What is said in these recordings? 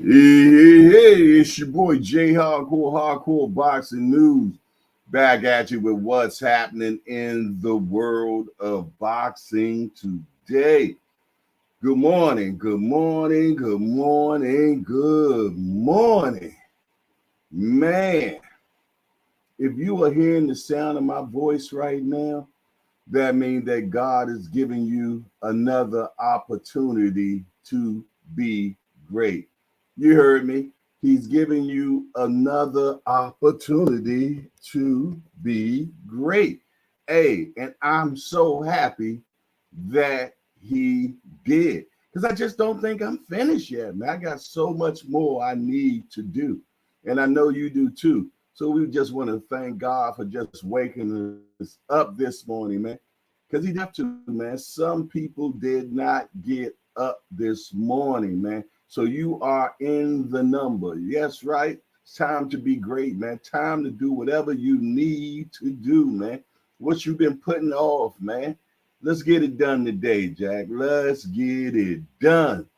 Hey, it's your boy J Hardcore Boxing News, back at you with what's happening in the world of boxing today. Good morning, good morning, good morning, good morning. Man, if you are hearing the sound of my voice right now, that means that God is giving you another opportunity to be great. You heard me. He's giving you another opportunity to be great. Hey, and I'm so happy that he did, because I just don't think I'm finished yet, man. I got so much more I need to do, and I know you do too. So we just want to thank God for just waking us up this morning, man, because he didn't have to, man. Some people did not get up this morning, man. So you are in the number. Yes, right? It's time to be great, man. Time to do whatever you need to do, man. What you've been putting off, man. Let's get it done today, Jack. Let's get it done.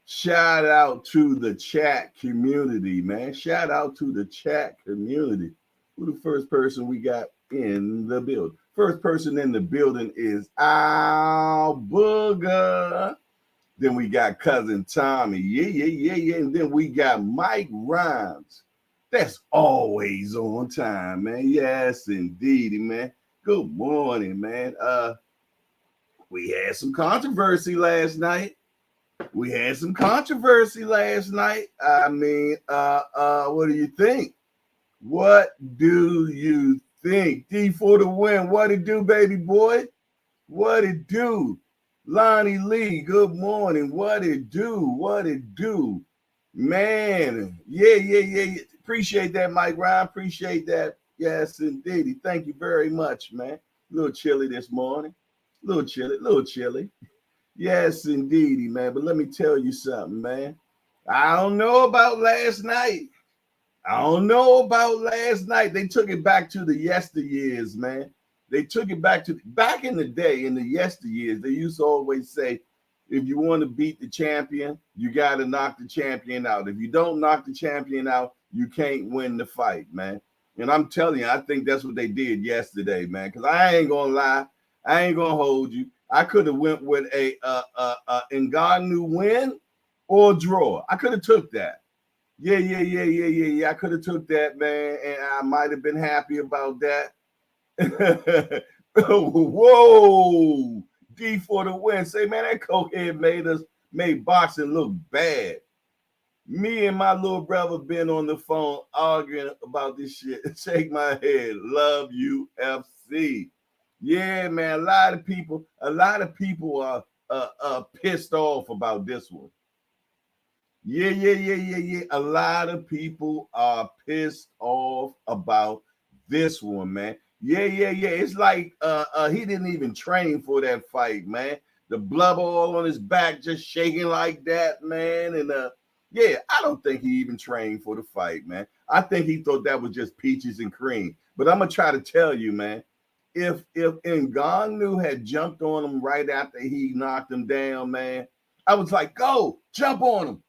Shout out to the chat community, man. Shout out to the chat community. Who the first person we got in the building? First person in the building is Al Booger. Then we got Cousin Tommy. Yeah. And then we got Mike Rhymes. That's always on time, man. Yes, indeedy, man. Good morning, man. We had some controversy last night. I mean, what do you think? What do you think? D for the win. What it do, baby boy? What it do? Lonnie Lee, good morning. What it do? Man, yeah. Appreciate that, Mike Ryan. Appreciate that. Yes, indeed. Thank you very much, man. A little chilly this morning. Little chilly. Yes, indeedy, man. But let me tell you something, man. I don't know about last night. They took it back to the yesteryears, man. They took it back in the day, in the yesteryears. They used to always say, if you want to beat the champion, you got to knock the champion out. If you don't knock the champion out, you can't win the fight, man. And I'm telling you, I think that's what they did yesterday, man. Because I ain't going to lie. I ain't going to hold you. I could have went with a Ngannou win or draw. I could have took that. Yeah. I could have took that, man, and I might have been happy about that. Whoa, D for the win. Say, man, that cokehead made boxing look bad. Me and my little brother been on the phone arguing about this shit. Shake my head. Love UFC. Yeah, man. A lot of people are pissed off about this one. Yeah. A lot of people are pissed off about this one, man. Yeah. It's like he didn't even train for that fight, man. The blubber all on his back, just shaking like that, man. And yeah, I don't think he even trained for the fight, man. I think he thought that was just peaches and cream. But I'm gonna try to tell you, man, if Ngannou had jumped on him right after he knocked him down, man, I was like, go, jump on him.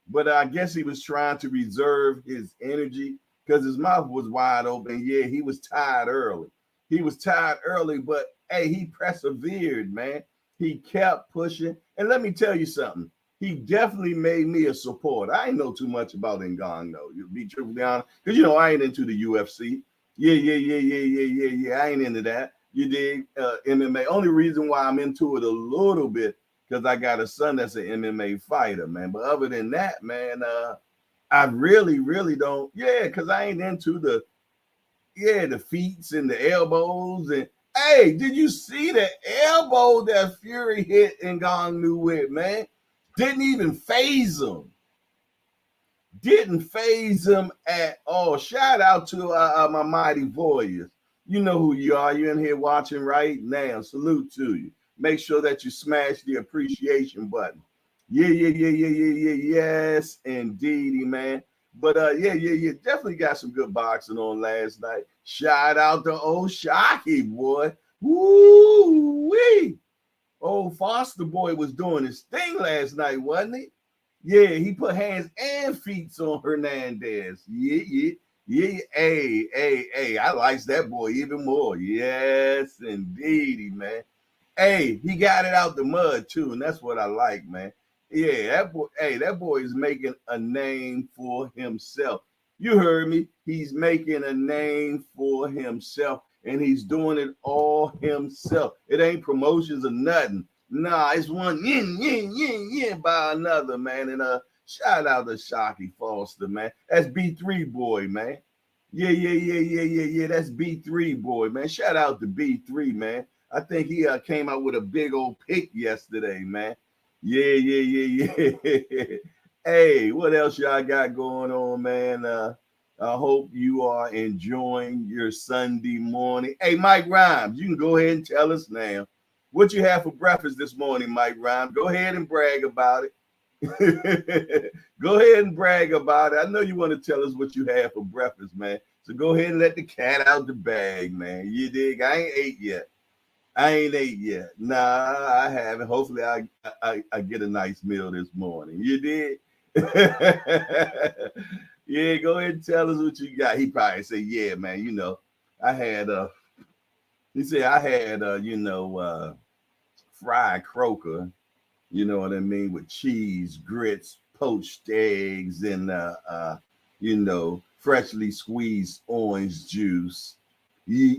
But I guess he was trying to reserve his energy because his mouth was wide open. Yeah, he was tired early. But hey, he persevered, man. He kept pushing. And let me tell you something. He definitely made me a supporter. I ain't know too much about Ngannou, to be truthfully honest, because, I ain't into the UFC. Yeah. I ain't into that. You dig? MMA. Only reason why I'm into it a little bit, because I got a son that's an MMA fighter, man. But other than that, man, I really don't. Yeah, because I ain't into the feets and the elbows. And hey, did you see the elbow that Fury hit Ngannou with, man? Didn't even phase him. At all. Shout out to my mighty warriors. You know who you are. You're in here watching right now. Salute to you. Make sure that you smash the appreciation button. Yeah. Yes, indeedy, man. But yeah. Definitely got some good boxing on last night. Shout out to old Shocky, boy. Woo-wee. Old Foster boy was doing his thing last night, wasn't he? Yeah, he put hands and feet on Hernandez. Yeah. Hey, I like that boy even more. Yes, indeedy, man. Hey, he got it out the mud too, and that's what I like, man. Yeah, that boy is making a name for himself. You heard me. He's making a name for himself, and he's doing it all himself. It ain't promotions or nothing. Nah, it's one yin by another, man. And shout out to Shakur Foster, man. That's B3 boy, man. Yeah. That's B3 boy, man. Shout out to B3, man. I think he came out with a big old pick yesterday, man. Yeah. Hey, what else y'all got going on, man? I hope you are enjoying your Sunday morning. Hey, Mike Rhymes, you can go ahead and tell us now what you have for breakfast this morning, Mike Rhymes. Go ahead and brag about it. Go ahead and brag about it. I know you want to tell us what you have for breakfast, man. So go ahead and let the cat out the bag, man. You dig? I ain't ate yet. Nah, I haven't. Hopefully I get a nice meal this morning. You did? Yeah, go ahead and tell us what you got. He probably say, yeah, man, you know, I had he said I had fried croaker, you know what I mean, with cheese, grits, poached eggs, and freshly squeezed orange juice. Yeah.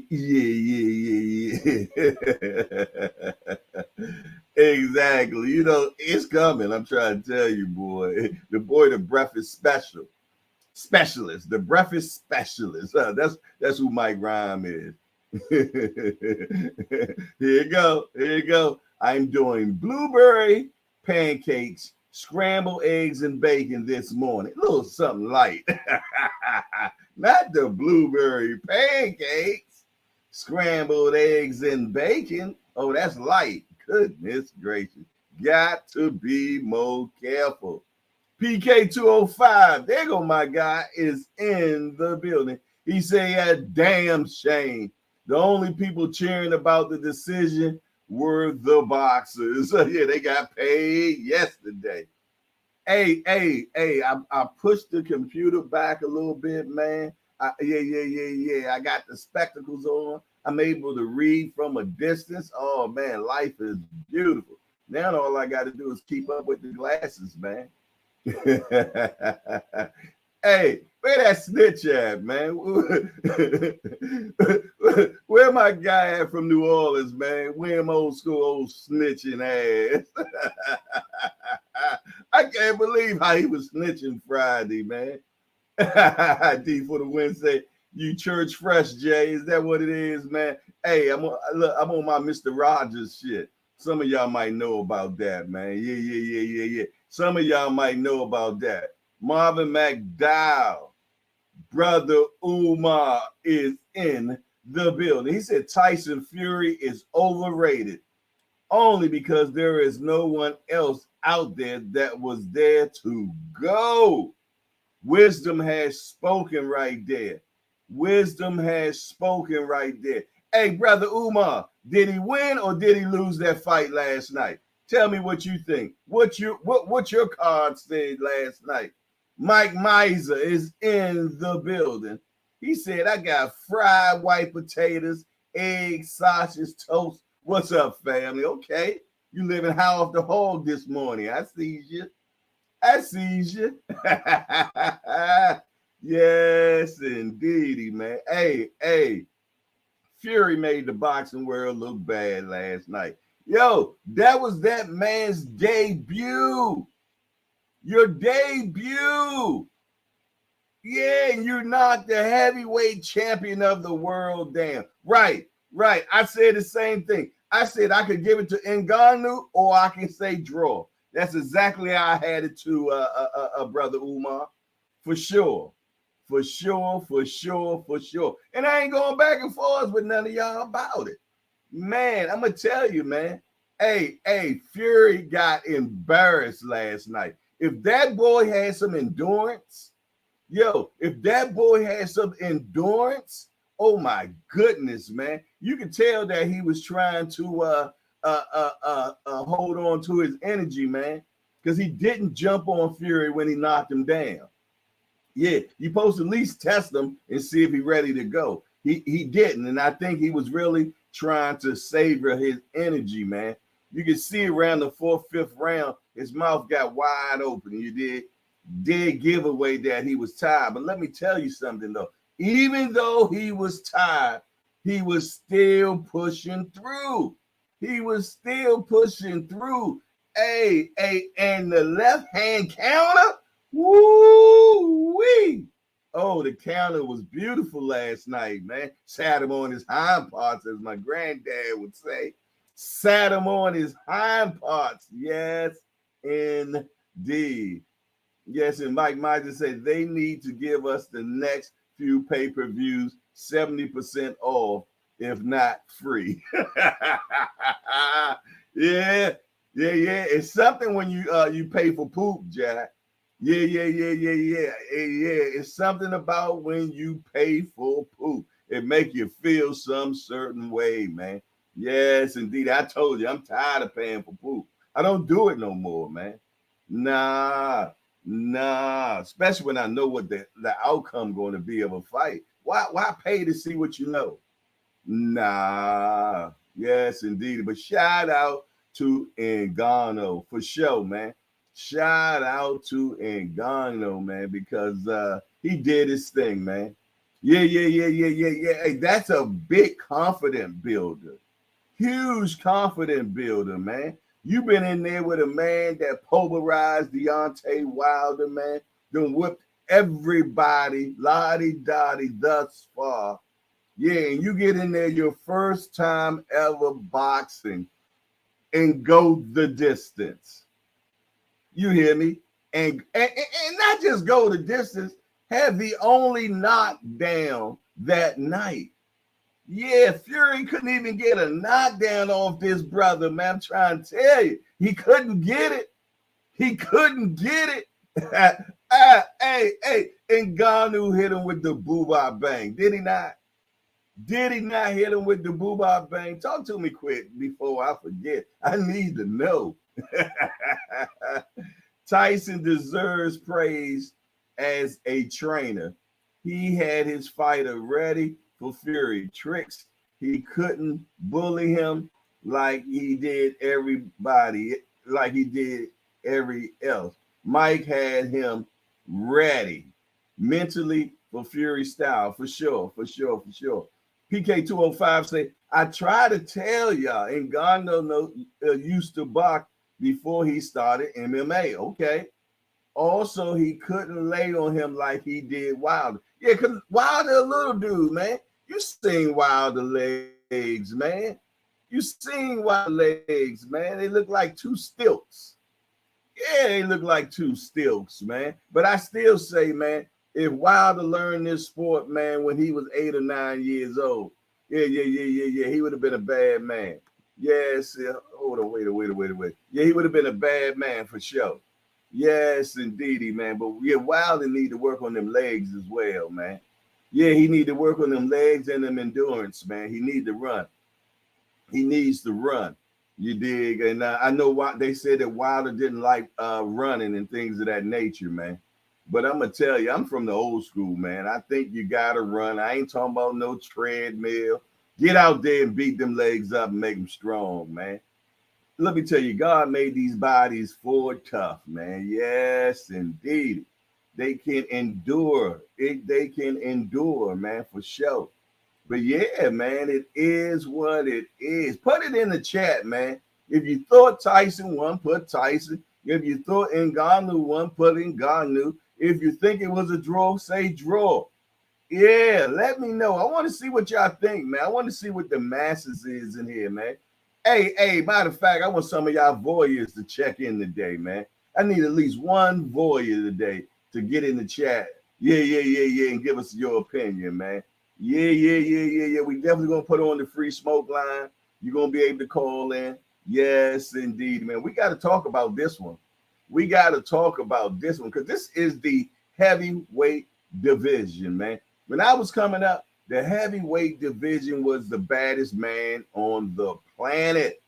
Exactly. You know, it's coming. I'm trying to tell you, boy. The breakfast specialist. The breakfast specialist. That's who Mike Rhyme is. Here you go. I'm doing blueberry pancakes, scrambled eggs and bacon this morning. A little something light. Not the blueberry pancakes, scrambled eggs and bacon. Oh, that's light. Goodness gracious. Got to be more careful. PK205, there go my guy, is in the building. He say a damn shame. The only people cheering about the decision were the boxers. Yeah, they got paid yesterday. Hey, I pushed the computer back a little bit, man. Yeah. I got the spectacles on. I'm able to read from a distance. Oh, man, life is beautiful. Now all I got to do is keep up with the glasses, man. Hey, where that snitch at, man? Where my guy at from New Orleans, man? Where him old school, old snitching ass? I can't believe how he was snitching Friday, man. D for the win say, you church fresh, Jay. Is that what it is, man? Hey, I'm on my Mr. Rogers shit. Some of y'all might know about that, man. Yeah. Some of y'all might know about that. Marvin McDowell, brother Umar, is in the building. He said Tyson Fury is overrated only because there is no one else out there that was there to go. Wisdom has spoken right there. Hey, brother Umar, did he win or did he lose that fight last night? Tell me what you think. What your card said last night. Mike Miser is in the building. He said, I got fried white potatoes, eggs, sausage, toast. What's up, family? Okay. You living high off the hog this morning. I see you. Yes, indeedy, man. Hey. Fury made the boxing world look bad last night. Yo, that was that man's debut. Your debut. Yeah, and you're not the heavyweight champion of the world. Damn. Right. I said the same thing. I said I could give it to Ngannou or I can say draw. That's exactly how I had it to brother Umar. For sure. And I ain't going back and forth with none of y'all about it. Man, I'm going to tell you, man. Hey, Fury got embarrassed last night. If that boy had some endurance, oh my goodness, man. You could tell that he was trying to hold on to his energy, man. because he didn't jump on Fury when he knocked him down. Yeah, you're supposed to at least test him and see if he's ready to go. He didn't, and I think he was really trying to savor his energy, man. You can see around the 4th, 5th round, his mouth got wide open. You did give away that he was tired. But let me tell you something, though. Even though he was tired, he was still pushing through. He was still pushing through. Hey, and the left-hand counter, woo-wee. Oh, the counter was beautiful last night, man. Sat him on his hind parts, as my granddad would say. Sat him on his hind parts. Yes, indeed. Yes, and Mike Mizer said they need to give us the next few pay-per-views 70% off, if not free. Yeah. It's something when you pay for poop, Jack. Yeah. It's something about when you pay for poop. It make you feel some certain way, man. Yes, indeed. I told you, I'm tired of paying for poop. I don't do it no more, man. Nah. Especially when I know what the outcome going to be of a fight. Why pay to see what you know? Nah. Yes, indeed. But shout out to Ngannou for sure, man. Shout out to Ngannou, man, because he did his thing, man. Yeah. Hey, that's a big confident builder. Huge confident builder, man. You've been in there with a man that pulverized Deontay Wilder, man. Done whipped everybody, lottie-dottie thus far. Yeah, and you get in there your first time ever boxing and go the distance. You hear me? And not just go the distance, have the only knockdown that night. Yeah, Fury couldn't even get a knockdown off this brother, man. I'm trying to tell you. He couldn't get it. Hey, Ngannou hit him with the boo-bop bang. Did he not? Did he not hit him with the boo-bop bang? Talk to me quick before I forget. I need to know. Tyson deserves praise as a trainer. He had his fighter ready for Fury. Tricks, he couldn't bully him like he did everybody, like he did every else. Mike had him ready mentally for Fury style, for sure. PK205 say, I try to tell y'all, Ngannou used to box before he started MMA. Okay. Also, he couldn't lay on him like he did Wilder. Yeah, because Wilder a little dude, man. You seen Wilder legs, man. You seen Wilder legs, man. They look like two stilts. Yeah, they look like two stilts, man. But I still say, man, if Wilder learned this sport, man, when he was 8 or 9 years old, yeah, he would have been a bad man. Yes, hold on, wait. Yeah, he would have been a bad man for sure. Yes, indeedy, man. But yeah, Wilder need to work on them legs as well, man. Yeah, he need to work on them legs and them endurance, man. He need to run. He needs to run. You dig? And I know why they said that Wilder didn't like running and things of that nature, man. But I'm going to tell you, I'm from the old school, man. I think you got to run. I ain't talking about no treadmill. Get out there and beat them legs up and make them strong, man. Let me tell you, God made these bodies for tough, man. Yes, indeed. They can endure. They can endure, man, for sure. But yeah, man, it is what it is. Put it in the chat, man. If you thought Tyson won, put Tyson. If you thought Ngannou won, put Ngannou. If you think it was a draw, say draw. Yeah, let me know. I want to see what y'all think, man. I want to see what the masses is in here, man. Hey, matter of fact, I want some of y'all voyeurs to check in today, man. I need at least one voyeur today to get in the chat. Yeah, and give us your opinion, man. Yeah. We definitely going to put on the free smoke line. You're going to be able to call in. Yes, indeed, man. We got to talk about this one. Because this is the heavyweight division, man. When I was coming up, the heavyweight division was the baddest man on the planet.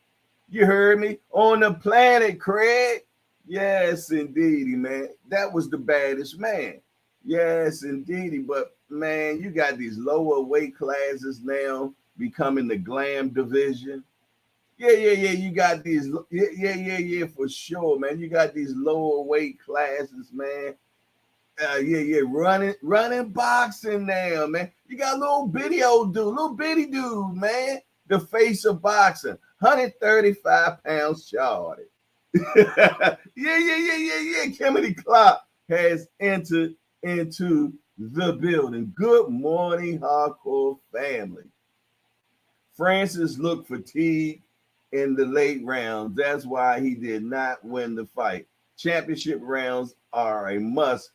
You heard me? On the planet, Craig. Yes, indeedy, man. That was the baddest man. Yes, indeedy. But man, you got these lower weight classes now becoming the glam division. Yeah. You got these. Yeah, for sure, man. You got these lower weight classes, man. Yeah. Running boxing now, man. You got little bitty old dude, little bitty dude, man. The face of boxing, 135 pounds shorty. Yeah. Kimberly Clark has entered into the building. Good morning, hardcore family. Francis looked fatigued in the late rounds. That's why he did not win the fight. Championship rounds are a must.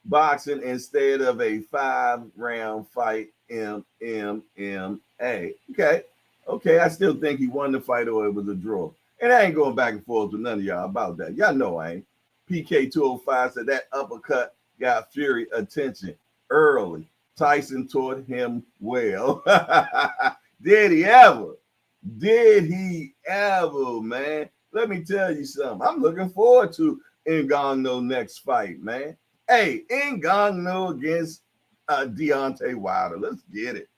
Boxing instead of a 5-round fight. MMA. Okay. I still think he won the fight or it was a draw. And I ain't going back and forth with none of y'all about that. Y'all know I ain't. PK205 said that uppercut got Fury attention early. Tyson taught him well. Did he ever? Did he ever, man? Let me tell you something. I'm looking forward to Ngannou next fight, man. Hey, Ngannou against Deontay Wilder. Let's get it.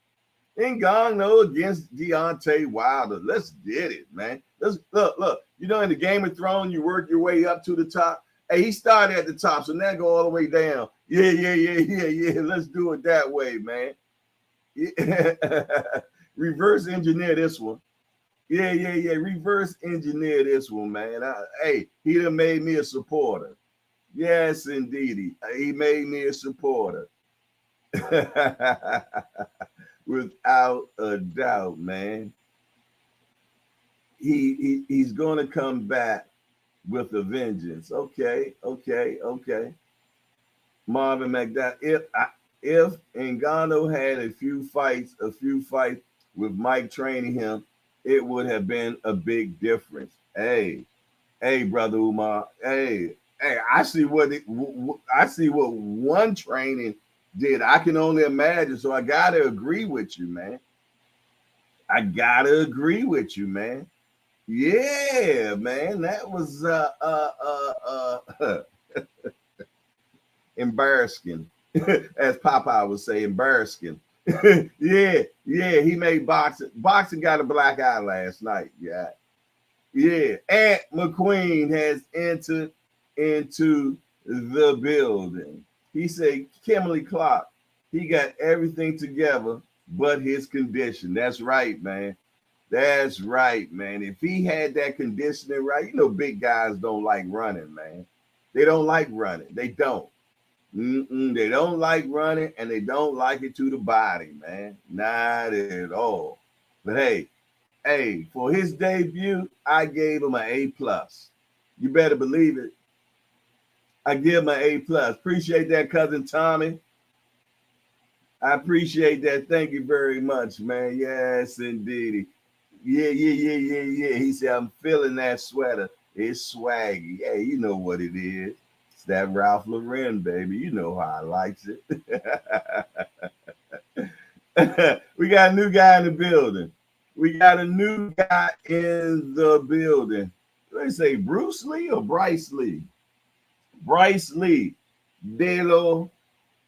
Ngannou against Deontay Wilder. Let's get it, man. Let's look. You know, in the Game of Thrones, you work your way up to the top. Hey, he started at the top, so now go all the way down. Yeah. Let's do it that way, man. Yeah. Reverse engineer this one. Yeah. Reverse engineer this one, man. Hey, he done made me a supporter. Yes, indeed. He made me a supporter. Without a doubt, man. He's going to come back with a vengeance. Okay. Marvin McDowell. If Ngannou had a few fights with Mike training him, it would have been a big difference. Hey, brother Umar. Hey, I see what one training did. I can only imagine. So I gotta agree with you, man. Yeah, man. That was embarrassing. As Popeye would say, embarrassing. Yeah. He made boxing got a black eye last night. Yeah. Ant McQueen has entered into the building. He said, Kimberly Clark, he got everything together but his condition. That's right, man. If he had that conditioning right, you know, big guys don't like running, man. They don't like running. They don't. They don't like running, and they don't like it to the body, man. Not at all. But hey, for his debut, I gave him an A+. You better believe it. I give him an A+. Appreciate that, cousin Tommy. I appreciate that. Thank you very much, man. Yes, indeed. Yeah. He said, I'm feeling that sweater. It's swaggy. Hey, you know what it is. It's that Ralph Lauren, baby. You know how I likes it. We got a new guy in the building. They say Bruce Lee or Bryce Lee? Bryce Lee. Delo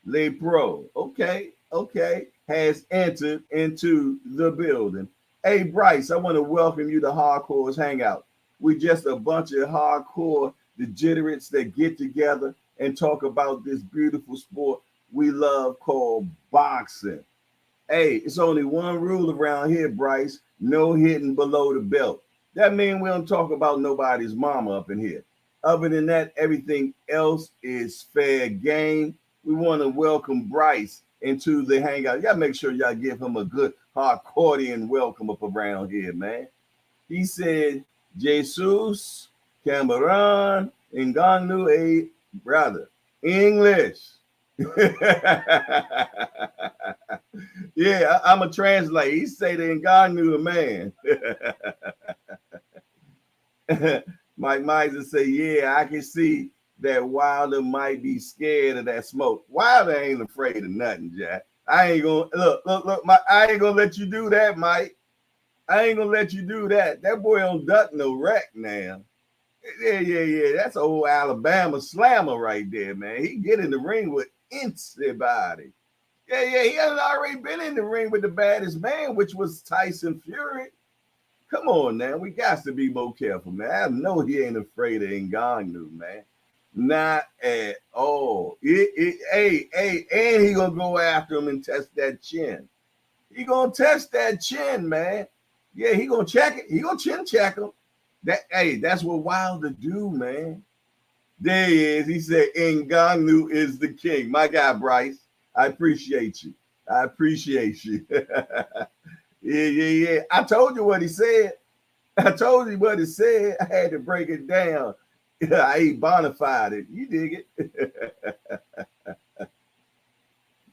Le Pro. Okay. Has entered into the building. Hey, Bryce, I want to welcome you to Hardcore's Hangout. We just a bunch of hardcore degenerates that get together and talk about this beautiful sport we love called boxing. Hey, it's only one rule around here, Bryce. No hitting below the belt. That means we don't talk about nobody's mama up in here. Other than that, everything else is fair game. We want to welcome Bryce into the hangout. Y'all make sure y'all give him a good hardcorean welcome up around here, man. He said, Jesus, Cameron, Ngannou, a brother. English. Yeah, I'm a translate. He say the Ngannou the man. Mike Miser say, yeah, I can see that Wilder might be scared of that smoke. Wilder ain't afraid of nothing, Jack. I ain't gonna look. I ain't gonna let you do that, Mike. I ain't gonna let you do that. That boy don't duck no wreck now. Yeah. That's old Alabama slammer right there, man. He get in the ring with anybody. Yeah. He had already been in the ring with the baddest man, which was Tyson Fury. Come on now, we got to be more careful, man. I know he ain't afraid of Ngannou, man. Not at all. And he gonna go after him and test that chin. He gonna test that chin, man. Yeah, he gonna check it. He gonna chin check him. That's what Wilder do, man. There he is. He said Ngannou is the king. My guy, Bryce. I appreciate you. Yeah. I told you what he said. I had to break it down. I bonified it. You dig it?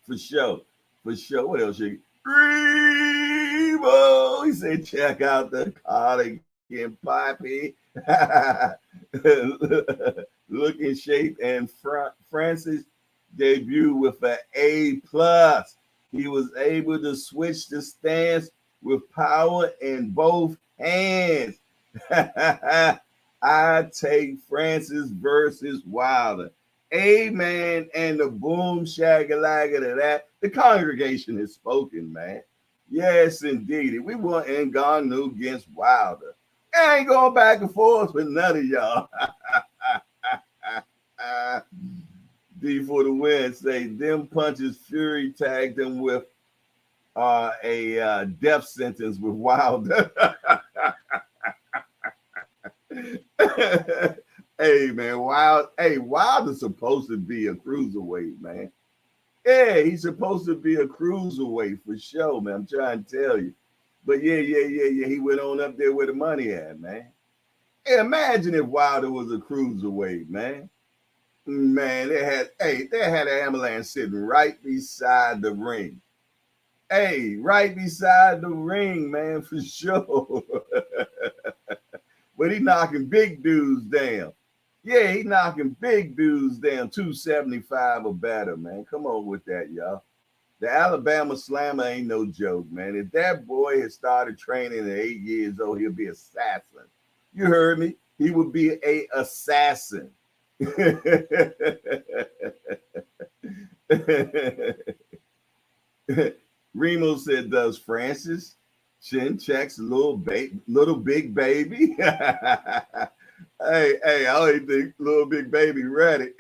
For sure. What else you Remo? He said, check out the cardigan poppy. Look in shape, and Francis debut with an A+. He was able to switch the stance with power in both hands. I take Francis versus Wilder. Amen. And the boom shagalagga to that. The congregation has spoken, man. Yes, indeed. We want Ngannou against Wilder. I ain't going back and forth with none of y'all. D for the win. Say them punches Fury tagged him with a death sentence with Wilder. Hey man, Wilder's supposed to be a cruiserweight, man. Yeah, he's supposed to be a cruiserweight for sure, man. I'm trying to tell you. But yeah. He went on up there where the money at, man. Hey, imagine if Wilder was a cruiserweight, man. Man, they had an ambulance sitting right beside the ring. Hey, right beside the ring, man, for sure. But he knocking big dudes down. Yeah, he knocking big dudes down, 275 or better, man. Come on with that, y'all. The Alabama Slammer ain't no joke, man. If that boy had started training at 8 years old, he'll be an assassin. You heard me? He would be an assassin. Remo said, does Francis chin checks little big baby? Hey, I only think little big baby ready.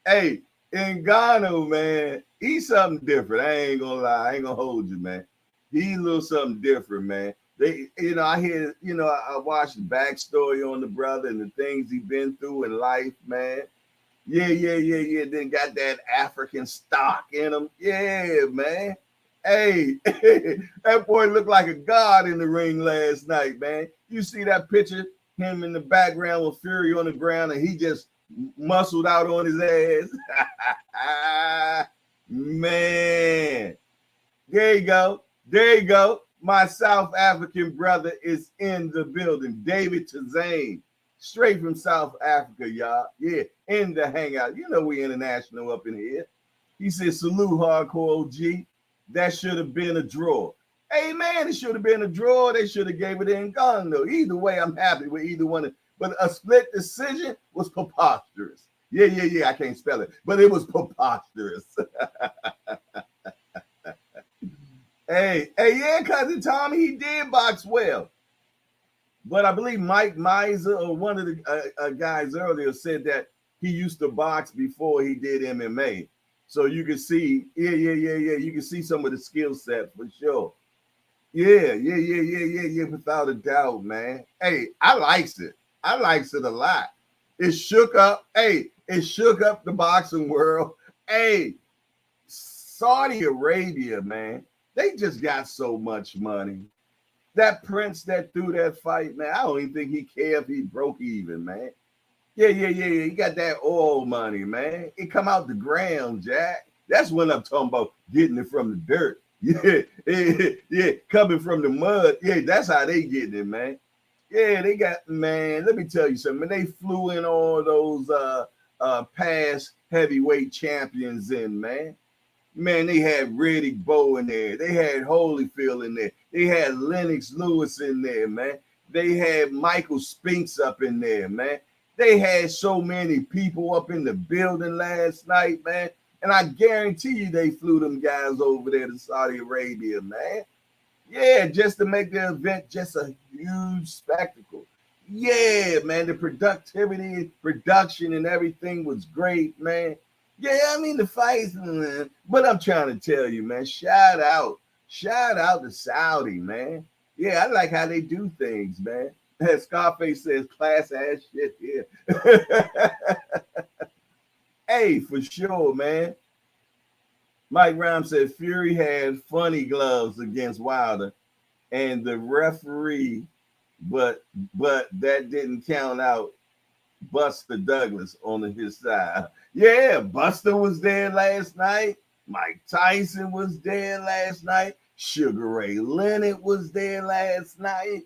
Hey, Ngannou, man, he's something different. I ain't gonna lie. I ain't gonna hold you, man. He's a little something different, man. I hear, I watched the backstory on the brother and the things he's been through in life, man. Yeah. Then got that African stock in him. Yeah, man. Hey, that boy looked like a god in the ring last night, man. You see that picture, him in the background with Fury on the ground, and he just muscled out on his ass. Man. There you go. My South African brother is in the building. David Tazane, straight from South Africa, y'all. Yeah, in the hangout. You know we international up in here. He said, salute, hardcore OG. That should have been a draw. Hey, man, it should have been a draw. They should have gave it in Ngannou. Either way, I'm happy with either one. But a split decision was preposterous. Yeah. I can't spell it, but it was preposterous. Hey, yeah, cousin Tommy, he did box well. But I believe Mike Miser or one of the guys earlier said that he used to box before he did MMA. So you can see, yeah. You can see some of the skill set for sure. Yeah, without a doubt, man. Hey, I likes it. I likes it a lot. It shook up the boxing world. Hey, Saudi Arabia, man. They just got so much money. That prince that threw that fight, man, I don't even think he cared if he broke even, man. Yeah. He got that oil money, man. It come out the ground, Jack. That's when I'm talking about getting it from the dirt. Yeah, coming from the mud. Yeah, that's how they getting it, man. Yeah, they got, man, let me tell you something. They flew in all those past heavyweight champions in, man. Man, they had Riddick Bowe in there. They had Holyfield in there. They had Lennox Lewis in there, man. They had Michael Spinks up in there, man. They had so many people up in the building last night, man. And I guarantee you they flew them guys over there to Saudi Arabia, man. Yeah, just to make the event just a huge spectacle. Yeah, man, the productivity, production, and everything was great, man. Yeah, I mean the fights, man. But I'm trying to tell you, man, shout out to Saudi, man. Yeah, I like how they do things, man. As Scarface says, class ass shit here. Hey, for sure, man. Mike Rhymes said Fury had funny gloves against Wilder, and the referee, but that didn't count out Buster Douglas on his side. Yeah, Buster was there last night. Mike Tyson was there last night. Sugar Ray Leonard was there last night.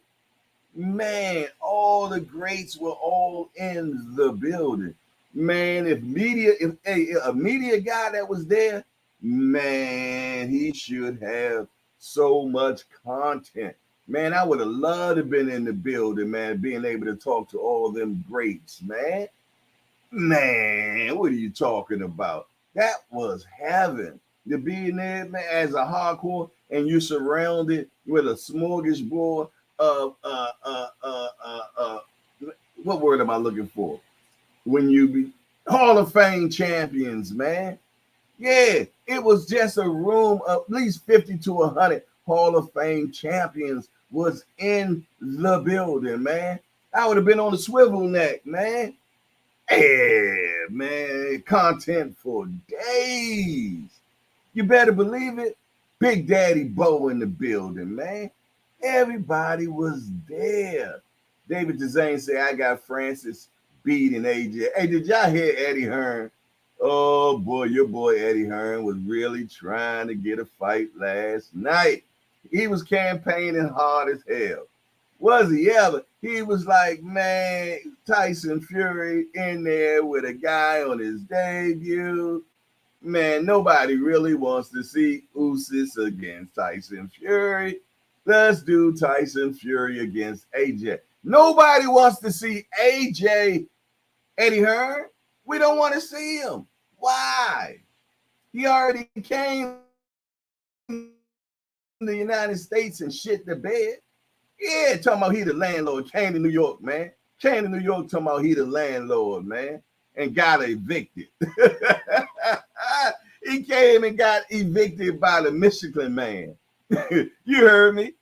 Man, all the greats were all in the building. Man, if a media guy that was there, man, he should have so much content. Man, I would have loved to have been in the building, man, being able to talk to all them greats, man. Man, what are you talking about? That was heaven. To be in there, man, as a hardcore, and you're surrounded with a smorgasbord of what word am I looking for? When you be Hall of Fame champions, man. Yeah, it was just a room of at least 50 to 100 Hall of Fame champions was in the building, man. I would have been on the swivel neck, man. Yeah, man, content for days. You better believe it. Big Daddy Bo in the building, man. Everybody was there. David Dezane said, I got Francis beating AJ. Hey, did y'all hear Eddie Hearn? Oh, boy, your boy Eddie Hearn was really trying to get a fight last night. He was campaigning hard as hell. Was he ever? He was like, man, Tyson Fury in there with a guy on his debut. Man, nobody really wants to see Usyk against Tyson Fury. Let's do Tyson Fury against AJ. Nobody wants to see AJ Eddie Hearn. We don't want to see him. Why? He already came to the United States and shit the bed. Yeah, talking about he the landlord. Came to New York, man. Came to New York talking about he the landlord, man. And got evicted. He came and got evicted by the Michelin man. You heard me.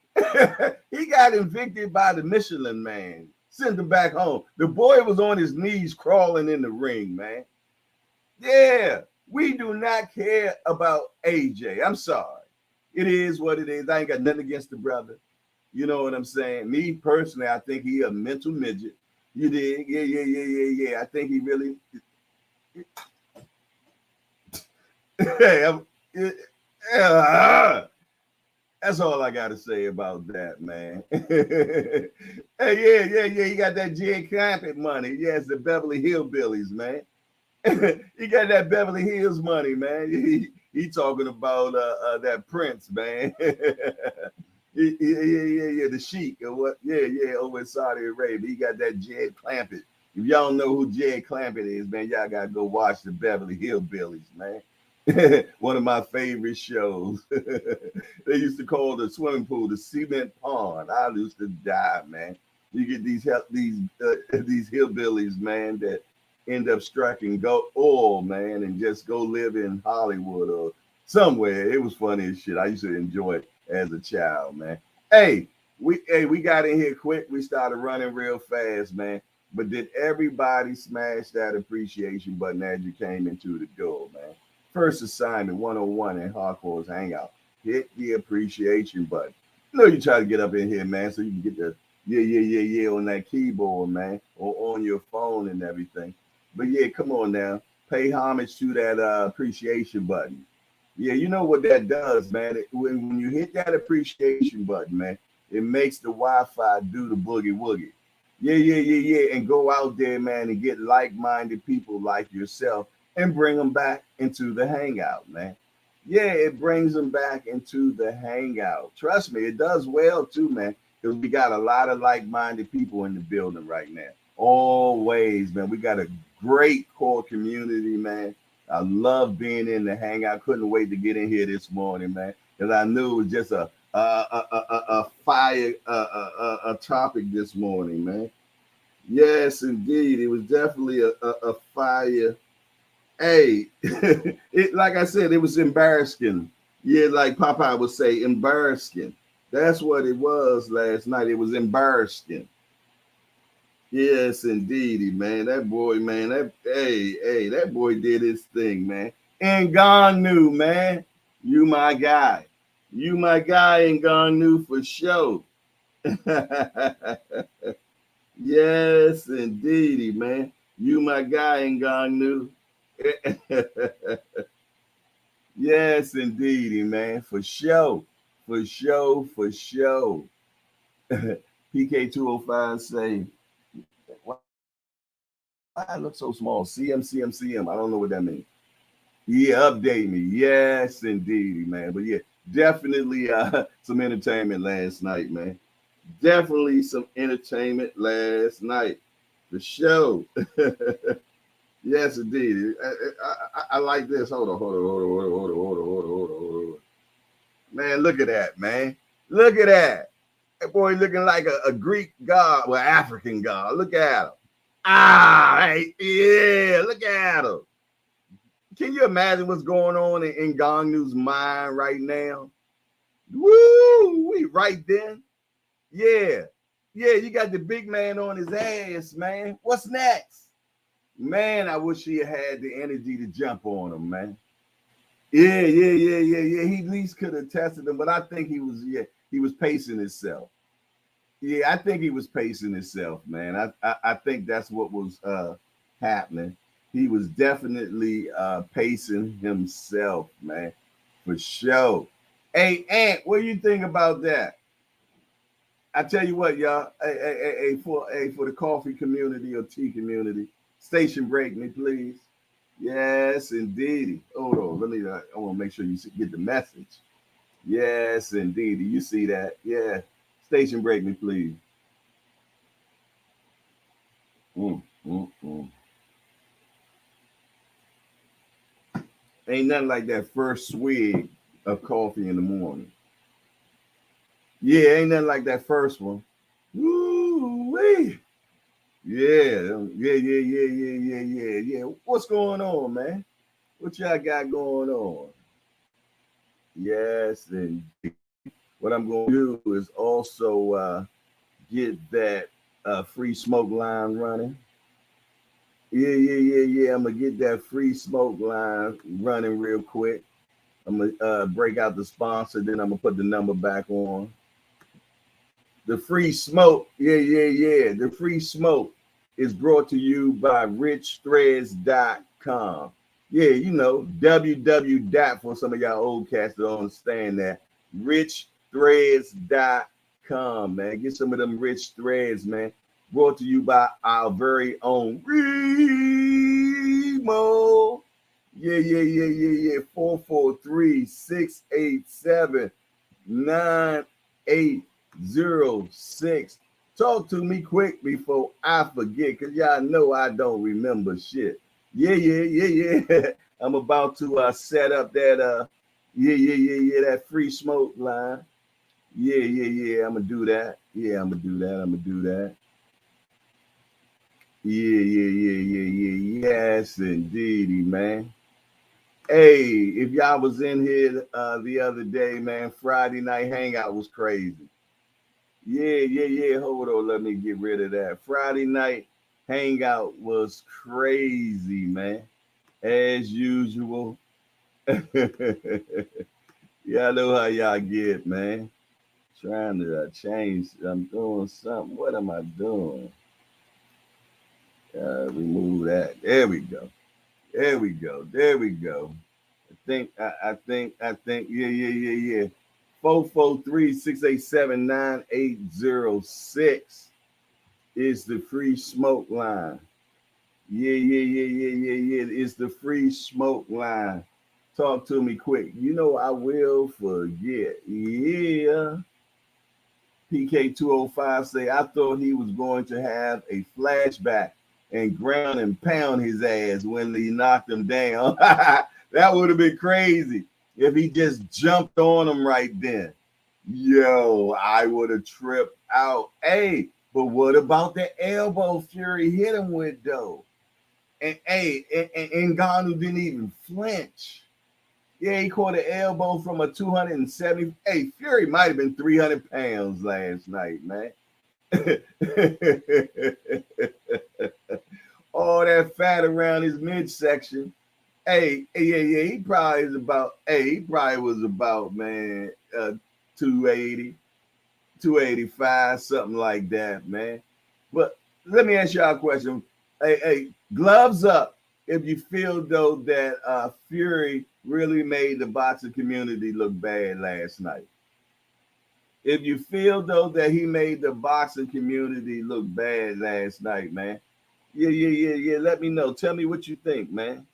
He got evicted by the Michelin man. Sent him back home. The boy was on his knees crawling in the ring, man. Yeah, we do not care about AJ. I'm sorry. It is what it is. I ain't got nothing against the brother. You know what I'm saying? Me personally, I think he a mental midget. You did? Yeah. I think he really. That's all I got to say about that, man. Hey, yeah. He got that Jay Clampett money. Yes, the Beverly Hillbillies, man. He got that Beverly Hills money, man. He talking about that Prince, man. Yeah, the Sheik or what? Yeah, over in Saudi Arabia. He got that Jed Clampett. If y'all don't know who Jed Clampett is, man, y'all gotta go watch the Beverly Hillbillies, man. One of my favorite shows. They used to call the swimming pool the cement pond. I used to die, man. You get these hillbillies, man, that end up striking oil, man, and just go live in Hollywood or somewhere. It was funny as shit. I used to enjoy it as a child, man. Hey, we got in here quick. We started running real fast, man. But did everybody smash that appreciation button as you came into the door, man? First assignment 101 in Hardcore's Hangout. Hit the appreciation button. You know you try to get up in here, man, so you can get the yeah on that keyboard, man, or on your phone and everything. But yeah, come on now. Pay homage to that appreciation button. Yeah, you know what that does, man. When you hit that appreciation button, man, it makes the Wi-Fi do the boogie woogie. Yeah. And go out there, man, and get like-minded people like yourself and bring them back into the hangout, man. Yeah, it brings them back into the hangout. Trust me, it does well too, man. because we got a lot of like-minded people in the building right now. Always, man. We got a great core community, man. I love being in the hangout. Couldn't wait to get in here this morning, man, because I knew it was just a fire a topic this morning, man. Yes, indeed, it was definitely a fire. Hey, it, like I said, it was embarrassing. Yeah, like Popeye would say, embarrassing. That's what it was last night. It was embarrassing. Yes, indeedy, man. That boy, man. That boy did his thing, man. Ngannou, man. You my guy. You my guy, Ngannou, for sure. Yes, indeedy, man. You my guy, Ngannou. Yes, indeedy, man. For sure. For sure, for sure. PK205 say, why I look so small? CM. I don't know what that means. Yeah, update me. Yes, indeed, man. But yeah, definitely some entertainment last night, man. Definitely some entertainment last night. The show. Yes, indeed. I like this. Hold on. Man, look at that, man. Look at that. That boy looking like a Greek god, well, African god. Look at him. Hey, yeah, look at him. Can you imagine what's going on in Ngannou's mind right now? Woo, we right then. Yeah. Yeah, you got the big man on his ass, man. What's next? Man, I wish he had the energy to jump on him, man. Yeah. He at least could have tested him, but I think he was pacing himself. Yeah, I think he was pacing himself, man. I think that's what was happening. He was definitely pacing himself, man, for sure. Hey, Ant, what do you think about that? I tell you what, y'all. For the coffee community or tea community, station break me, please. Yes, indeed. Hold on, let me. I want to make sure you get the message. Yes, indeed. You see that? Yeah. Station break me, please. Mm, mm, mm. Ain't nothing like that first swig of coffee in the morning. Yeah, ain't nothing like that first one. Woo-wee. Yeah. What's going on, man? What y'all got going on? Yes, and what I'm going to do is also get that free smoke line running. Yeah. I'm gonna get that free smoke line running real quick. I'm gonna break out the sponsor, then I'm gonna put the number back on. The free smoke, yeah. The free smoke is brought to you by richthreads.com. Yeah, you know, www. For some of y'all old cats that don't understand that. Richthreads.com, man. Get some of them rich threads, man. Brought to you by our very own Remo. Yeah. 443-687-9806. Talk to me quick before I forget, because y'all know I don't remember shit. Yeah. I'm about to set up that that free smoke line. Yeah. I'm gonna do that. I'm gonna do that. Yeah. Yes, indeedy, man. Hey, if y'all was in here the other day, man, Friday night hangout was crazy. Yeah. Hold on, let me get rid of that. Friday night hangout was crazy, man. As usual. Y'all know how y'all get, man. Trying to change. I'm doing something. What am I doing? Remove that. There we go. I think. Yeah. 443-687-9806 is the free smoke line. Yeah. It's the free smoke line. Talk to me quick. You know I will forget. Yeah. PK205 say, I thought he was going to have a flashback and ground and pound his ass when he knocked him down. That would have been crazy if he just jumped on him right then. Yo, I would have tripped out. Hey, but what about the elbow Fury hit him with, though? And Ngannou didn't even flinch. Yeah, he caught an elbow from a 270. Hey, Fury might have been 300 pounds last night, man. All that fat around his midsection. Hey, yeah, he probably was about, man, 280, 285, something like that, man. But let me ask y'all a question. Hey, gloves up if you feel, though, that Fury really made the boxing community look bad last night. If you feel, though, that he made the boxing community look bad last night, man. Yeah. Let me know. Tell me what you think, man.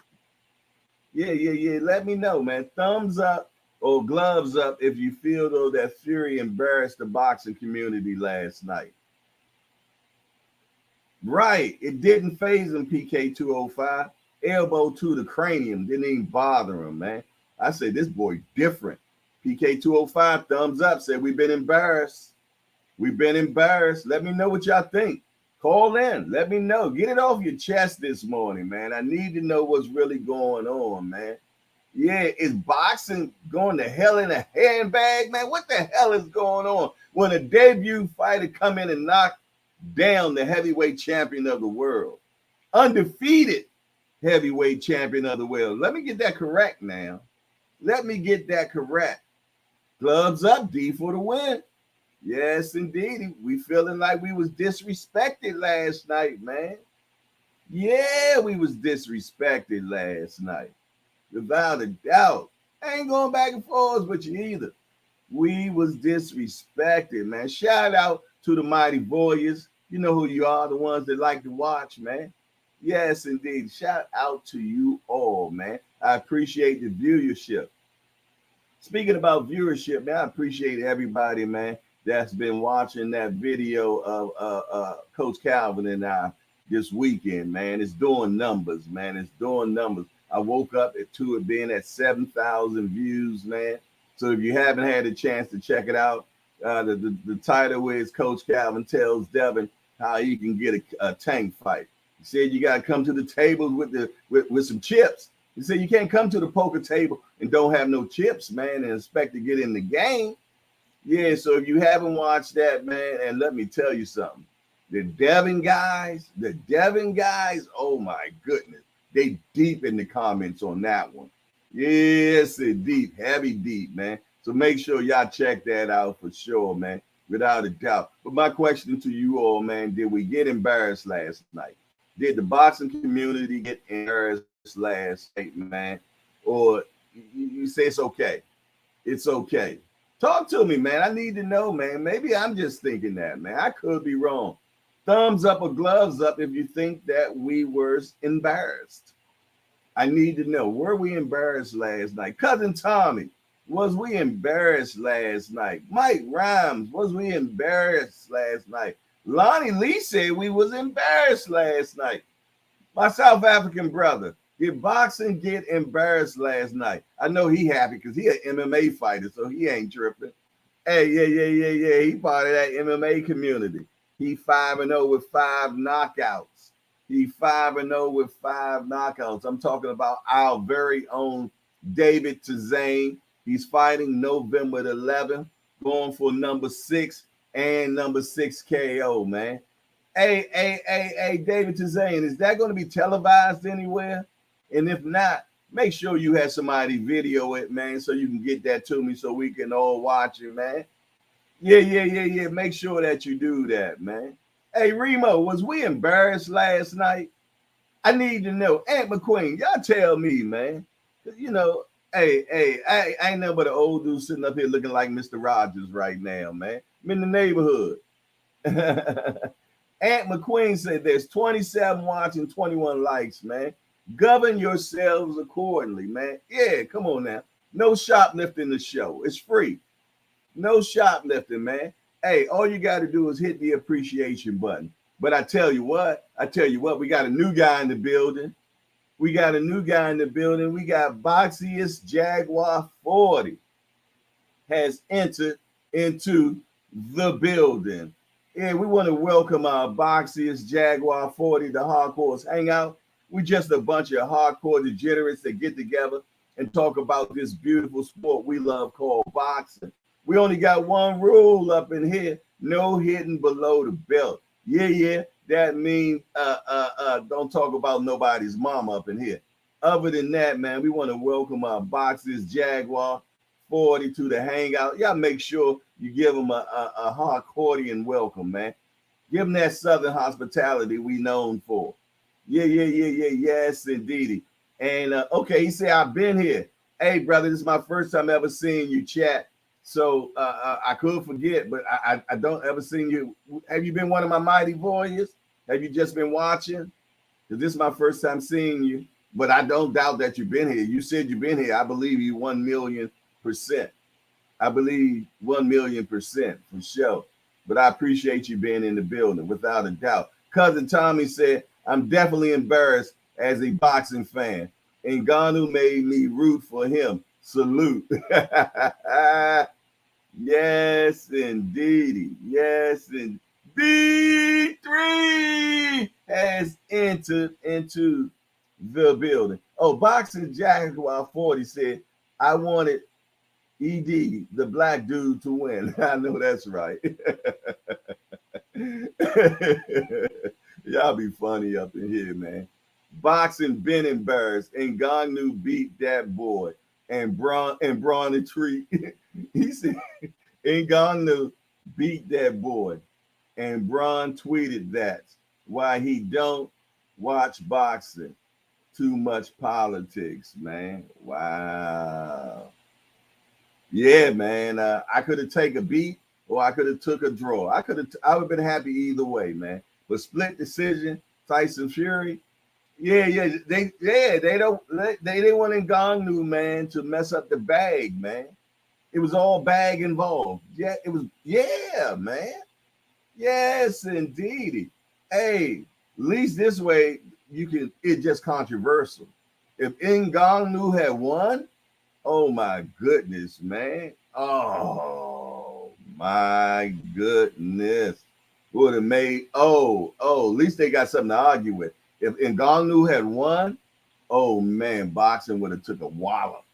Yeah. Let me know, man. Thumbs up or gloves up if you feel, though, that Fury embarrassed the boxing community last night. Right. It didn't phase him, PK205. Elbow to the cranium. Didn't even bother him, man. I say this boy different. PK205, thumbs up. Said we've been embarrassed. We've been embarrassed. Let me know what y'all think. Call in. Let me know. Get it off your chest this morning, man. I need to know what's really going on, man. Yeah, is boxing going to hell in a handbag, man? What the hell is going on when a debut fighter come in and knock down the heavyweight champion of the world? Undefeated heavyweight champion of the world. Let me get that correct now. Let me get that correct. Gloves up, D for the win. Yes, indeed. We feeling like we was disrespected last night, man. Yeah, we was disrespected last night. Without a doubt. I ain't going back and forth with you either. We was disrespected, man. Shout out to the Mighty Warriors. You know who you are, the ones that like to watch, man. Yes, indeed. Shout out to you all, man. I appreciate the viewership. Speaking about viewership, man, I appreciate everybody, man, that's been watching that video of Coach Calvin and I this weekend, man. It's doing numbers, man. It's doing numbers. I woke up to it being at 7,000 views, man. So if you haven't had a chance to check it out, the title is Coach Calvin Tells Devin How He Can Get a Tank Fight. He said you got to come to the table with some chips. He said you can't come to the poker table and don't have no chips, man, and expect to get in the game. Yeah, so if you haven't watched that, man, and let me tell you something. The Devin guys, oh my goodness. They deep in the comments on that one. Yes, it's deep, heavy deep, man. So make sure y'all check that out for sure, man, without a doubt. But my question to you all, man, did we get embarrassed last night? Did the boxing community get embarrassed last night, man? Or you say it's okay? It's okay. Talk to me, man. I need to know, man. Maybe I'm just thinking that, man. I could be wrong. Thumbs up or gloves up if you think that we were embarrassed. I need to know. Were we embarrassed last night? Cousin Tommy, was we embarrassed last night? Mike Rhymes, was we embarrassed last night? Lonnie Lee said we was embarrassed last night. My South African brother, did boxing get embarrassed last night? I know he happy because he an MMA fighter, so he ain't tripping. Hey, yeah. He part of that MMA community. He 5-0 with 5 knockouts. He 5-0 with 5 knockouts. I'm talking about our very own David Tizane. He's fighting November the 11th, going for number 6 and number 6 KO, man. Hey, David Tizane, is that going to be televised anywhere? And if not, make sure you have somebody video it, man, so you can get that to me so we can all watch it, man. Yeah. Make sure that you do that, man. Hey, Remo, was we embarrassed last night? I need to know. Aunt McQueen, y'all tell me, man. You know, hey, I ain't nothing but an old dude sitting up here looking like Mr. Rogers right now, man. I'm in the neighborhood. Aunt McQueen said there's 27 watching, 21 likes, man. Govern yourselves accordingly, man. Yeah, come on now. No shoplifting the show. It's free. No shoplifting, man. Hey, all you got to do is hit the appreciation button. But I tell you what, we got a new guy in the building. We got Boxiest Jaguar 40 has entered into the building. Yeah, we want to welcome our Boxiest Jaguar 40 to Hardcore's Hangout. We just a bunch of hardcore degenerates that get together and talk about this beautiful sport we love called boxing. We only got one rule up in here: no hitting below the belt. Yeah. That means don't talk about nobody's mama up in here. Other than that, man, we want to welcome our Boxiest Jaguar 40 to the Hangout. Y'all make sure you give them a hardcore welcome, man. Give them that Southern hospitality we known for. Yeah. Yes, indeedy. And okay, he said, I've been here. Hey, brother, this is my first time ever seeing you chat. So I could forget, but I don't ever seen you. Have you been one of my mighty warriors? Have you just been watching? Because this is my first time seeing you, but I don't doubt that you've been here. You said you've been here. I believe you 1,000,000%. I believe 1,000,000% for sure. But I appreciate you being in the building, without a doubt. Cousin Tommy said, I'm definitely embarrassed as a boxing fan. Ngannou made me root for him. Salute. Yes, indeedy. Yes, and B3 has entered into the building. Oh, Boxing Jaguar 40 said, I wanted ED, the black dude, to win. I know that's right. Y'all be funny up in here, man. Boxing been embarrassed. Ngannou beat that boy. And Braun and Treat. He said Ngannou beat that boy. And Braun tweeted that why he don't watch boxing. Too much politics, man. Wow. Yeah, man. I could have taken a beat or I could have took a draw. I would have been happy either way, man. But split decision, Tyson Fury. Yeah. They didn't want Ngannou, man, to mess up the bag, man. It was all bag involved. Yeah, it was. Yeah, man. Yes, indeed. Hey, at least this way you can. It's just controversial. If Ngannou had won, oh my goodness, man. Oh my goodness. Would have made. At least they got something to argue with. If Ngannou had won, oh man, boxing would have took a wallop.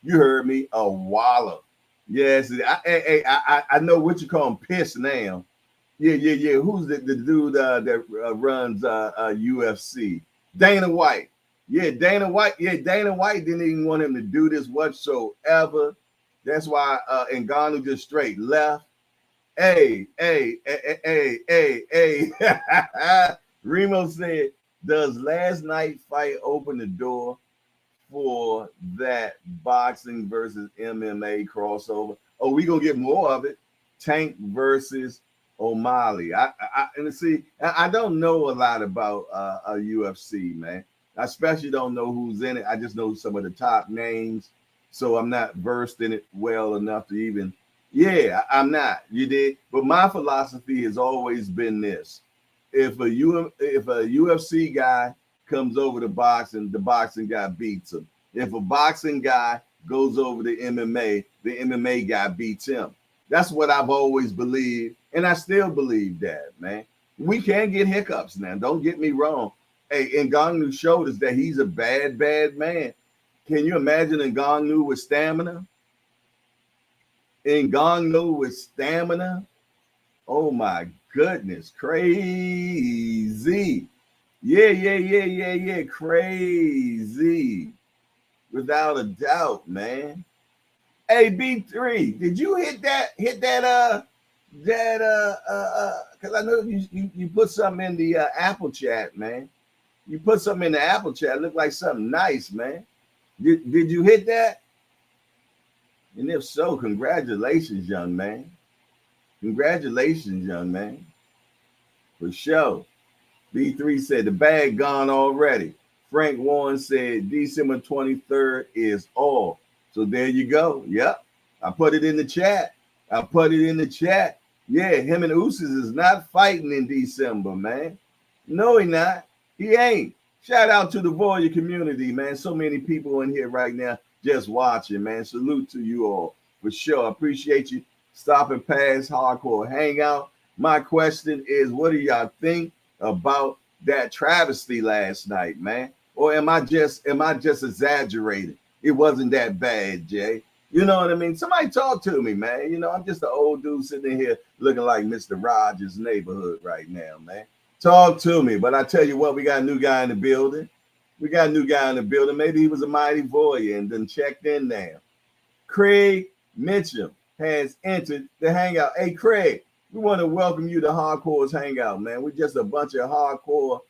You heard me, a wallop. Yes, I know what you call him, piss now. Yeah. Who's the dude that runs UFC? Dana White. Yeah, Dana White. Yeah, Dana White didn't even want him to do this whatsoever. That's why Ngannou just straight left. Hey. Remo said, does last night fight open the door for that boxing versus MMA crossover? Oh, we gonna get more of it. Tank versus O'Malley. I don't know a lot about UFC, man. I especially don't know who's in it. I just know some of the top names, so I'm not versed in it well enough to even. Yeah, I'm not. You did, but my philosophy has always been this: if a UFC guy comes over to boxing, the boxing guy beats him. If a boxing guy goes over to MMA, the MMA guy beats him. That's what I've always believed, and I still believe that, man. We can get hiccups now. Don't get me wrong. Hey, Ngannou showed us that he's a bad man. Can you imagine Ngannou with stamina? Ngannou with stamina? Oh my goodness, crazy. Yeah, crazy. Without a doubt, man. Hey, B3, did you hit that because I know you put something in the Apple chat, man. You put something in the Apple chat, looked like something nice, man. Did you hit that? And if so, congratulations, young man. Congratulations, young man. For sure. B3 said the bag gone already. Frank Warren said December 23rd is all. So there you go. Yep. I put it in the chat. Yeah, him and Usyk is not fighting in December, man. No, he not. He ain't. Shout out to the Warrior community, man. So many people in here right now just watching, man. Salute to you all for sure. Appreciate you stopping past Hardcore Hangout. My question is, what do y'all think about that travesty last night, man? Or am I just exaggerating? It wasn't that bad, Jay. You know what I mean? Somebody talk to me, man. You know, I'm just an old dude sitting in here looking like Mr. Rogers' neighborhood right now, man. Talk to me. But I tell you what, we got a new guy in the building. We got a new guy in the building. Maybe he was a mighty warrior and then checked in now. Craig Mitchum has entered the hangout. Hey, Craig, we want to welcome you to Hardcore's Hangout, man. We're just a bunch of hardcore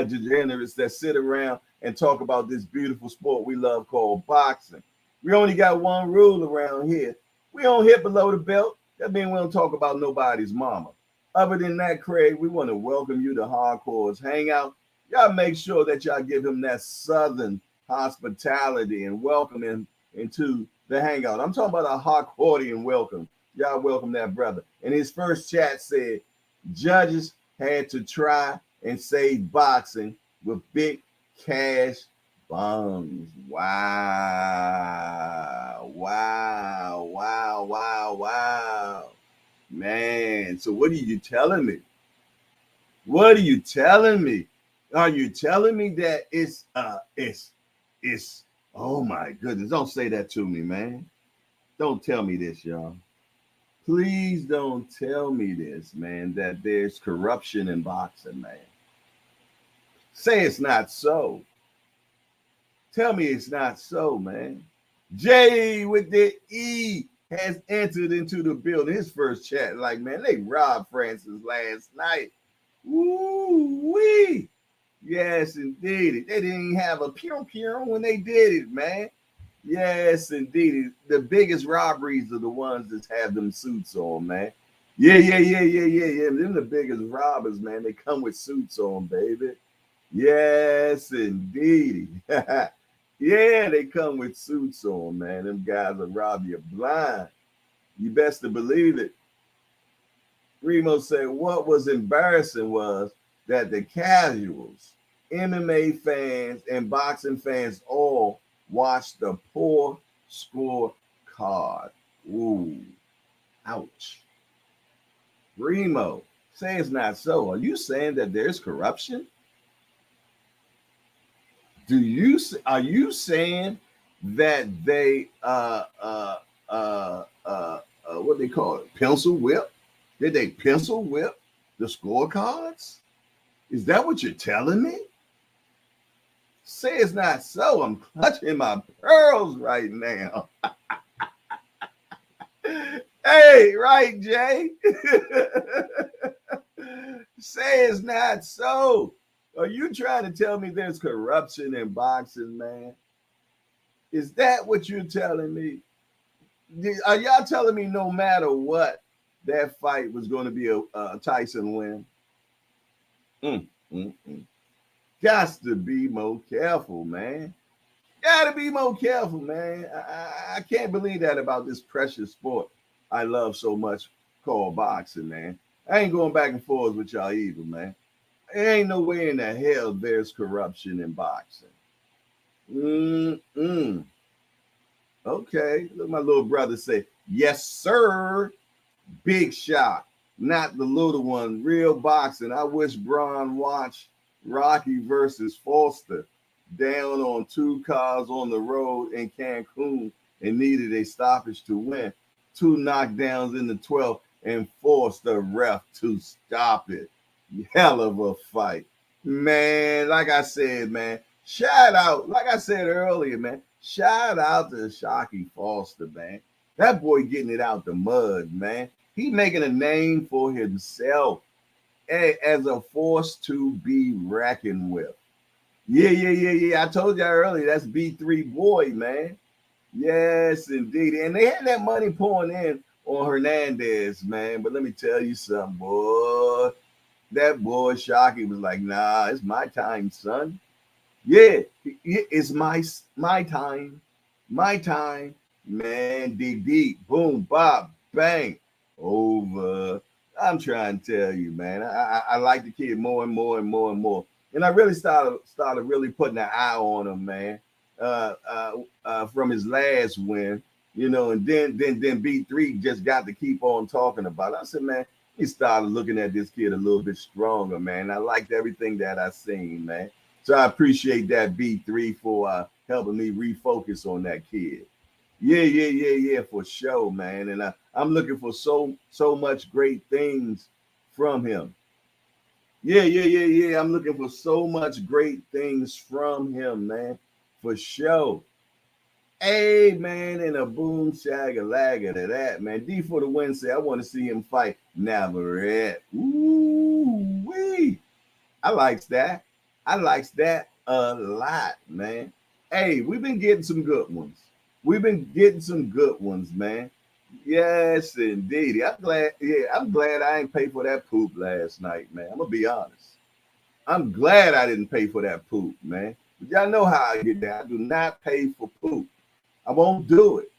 degenerates that sit around and talk about this beautiful sport we love called boxing. We only got one rule around here. We don't hit below the belt. That means we don't talk about nobody's mama. Other than that, Craig, we want to welcome you to Hardcore's Hangout. Y'all make sure that y'all give him that Southern hospitality and welcome him into the Hangout. I'm talking about a Hardcorean welcome. Y'all welcome that brother. And his first chat said, judges had to try and save boxing with big cash bombs. Wow. Wow. Wow. Wow. Wow. Man, so what are you telling me? What are you telling me? Are you telling me that it's oh my goodness, don't say that to me, man. Don't tell me this, y'all. Please don't tell me this, man, that there's corruption in boxing, man. Say it's not so. Tell me it's not so, man. Jay with the E has entered into the building. His first chat, like, man, they robbed Francis last night. Woo-wee. Yes, indeed. They didn't have a pew when they did it, man. Yes, indeed. The biggest robberies are the ones that have them suits on, man. Yeah. Them the biggest robbers, man. They come with suits on, baby. Yes, indeed. Yeah, they come with suits on, man. Them guys will rob you blind. You best to believe it. Remo said what was embarrassing was that the casuals, MMA fans, and boxing fans all watched the poor score card. Ooh, ouch. Remo, say it's not so. Are you saying that there's corruption? Are you saying that they what they call it, pencil whip? Did they pencil whip the scorecards? Is that what you're telling me? Say it's not so. I'm clutching my pearls right now. Hey, right, Jay? Say it's not so. Are you trying to tell me there's corruption in boxing, man? Is that what you're telling me? Are y'all telling me no matter what, that fight was going to be a Tyson win? Got to be more careful, man. Got to be more careful, man. I can't believe that about this precious sport I love so much called boxing, man. I ain't going back and forth with y'all either, man. There ain't no way in the hell there's corruption in boxing. Okay, look, my little brother say, yes, sir. Big shot, not the little one. Real boxing. I wish Braun watched Rocky versus Foster down on 2 cars on the road in Cancun and needed a stoppage to win. 2 knockdowns in the 12th and forced the ref to stop it. Hell of a fight. Man, like I said, man, shout out, like I said earlier, man, shout out to Shakur Foster, man. That boy getting it out the mud, man. He making a name for himself as a force to be reckoned with. Yeah. I told y'all earlier, that's B3 boy, man. Yes, indeed. And they had that money pouring in on Hernandez, man. But let me tell you something, boy. That boy Shockey was like, nah, it's my time, son. Yeah, it's my time. My time. Man, dig deep. Boom, bop, bang. Over. I'm trying to tell you, man. I like the kid more and more and more and more. And I really started really putting an eye on him, man. From his last win, and then B3 just got to keep on talking about it. I said, man, he started looking at this kid a little bit stronger, man. I liked everything that I seen, man. So I appreciate that B3 for helping me refocus on that kid. Yeah, for sure, man. And I'm looking for so much great things from him. Yeah. I'm looking for so much great things from him, man, for sure. Hey, man, and a boom shagalagger to that, man. D for the win say, I want to see him fight Navarrete. Ooh, wee. I likes that. I likes that a lot, man. Hey, we've been getting some good ones. We've been getting some good ones, man. Yes, indeed. I'm glad I ain't paid for that poop last night, man. I'm gonna be honest. I'm glad I didn't pay for that poop, man. But y'all know how I get that. I do not pay for poop. I won't do it.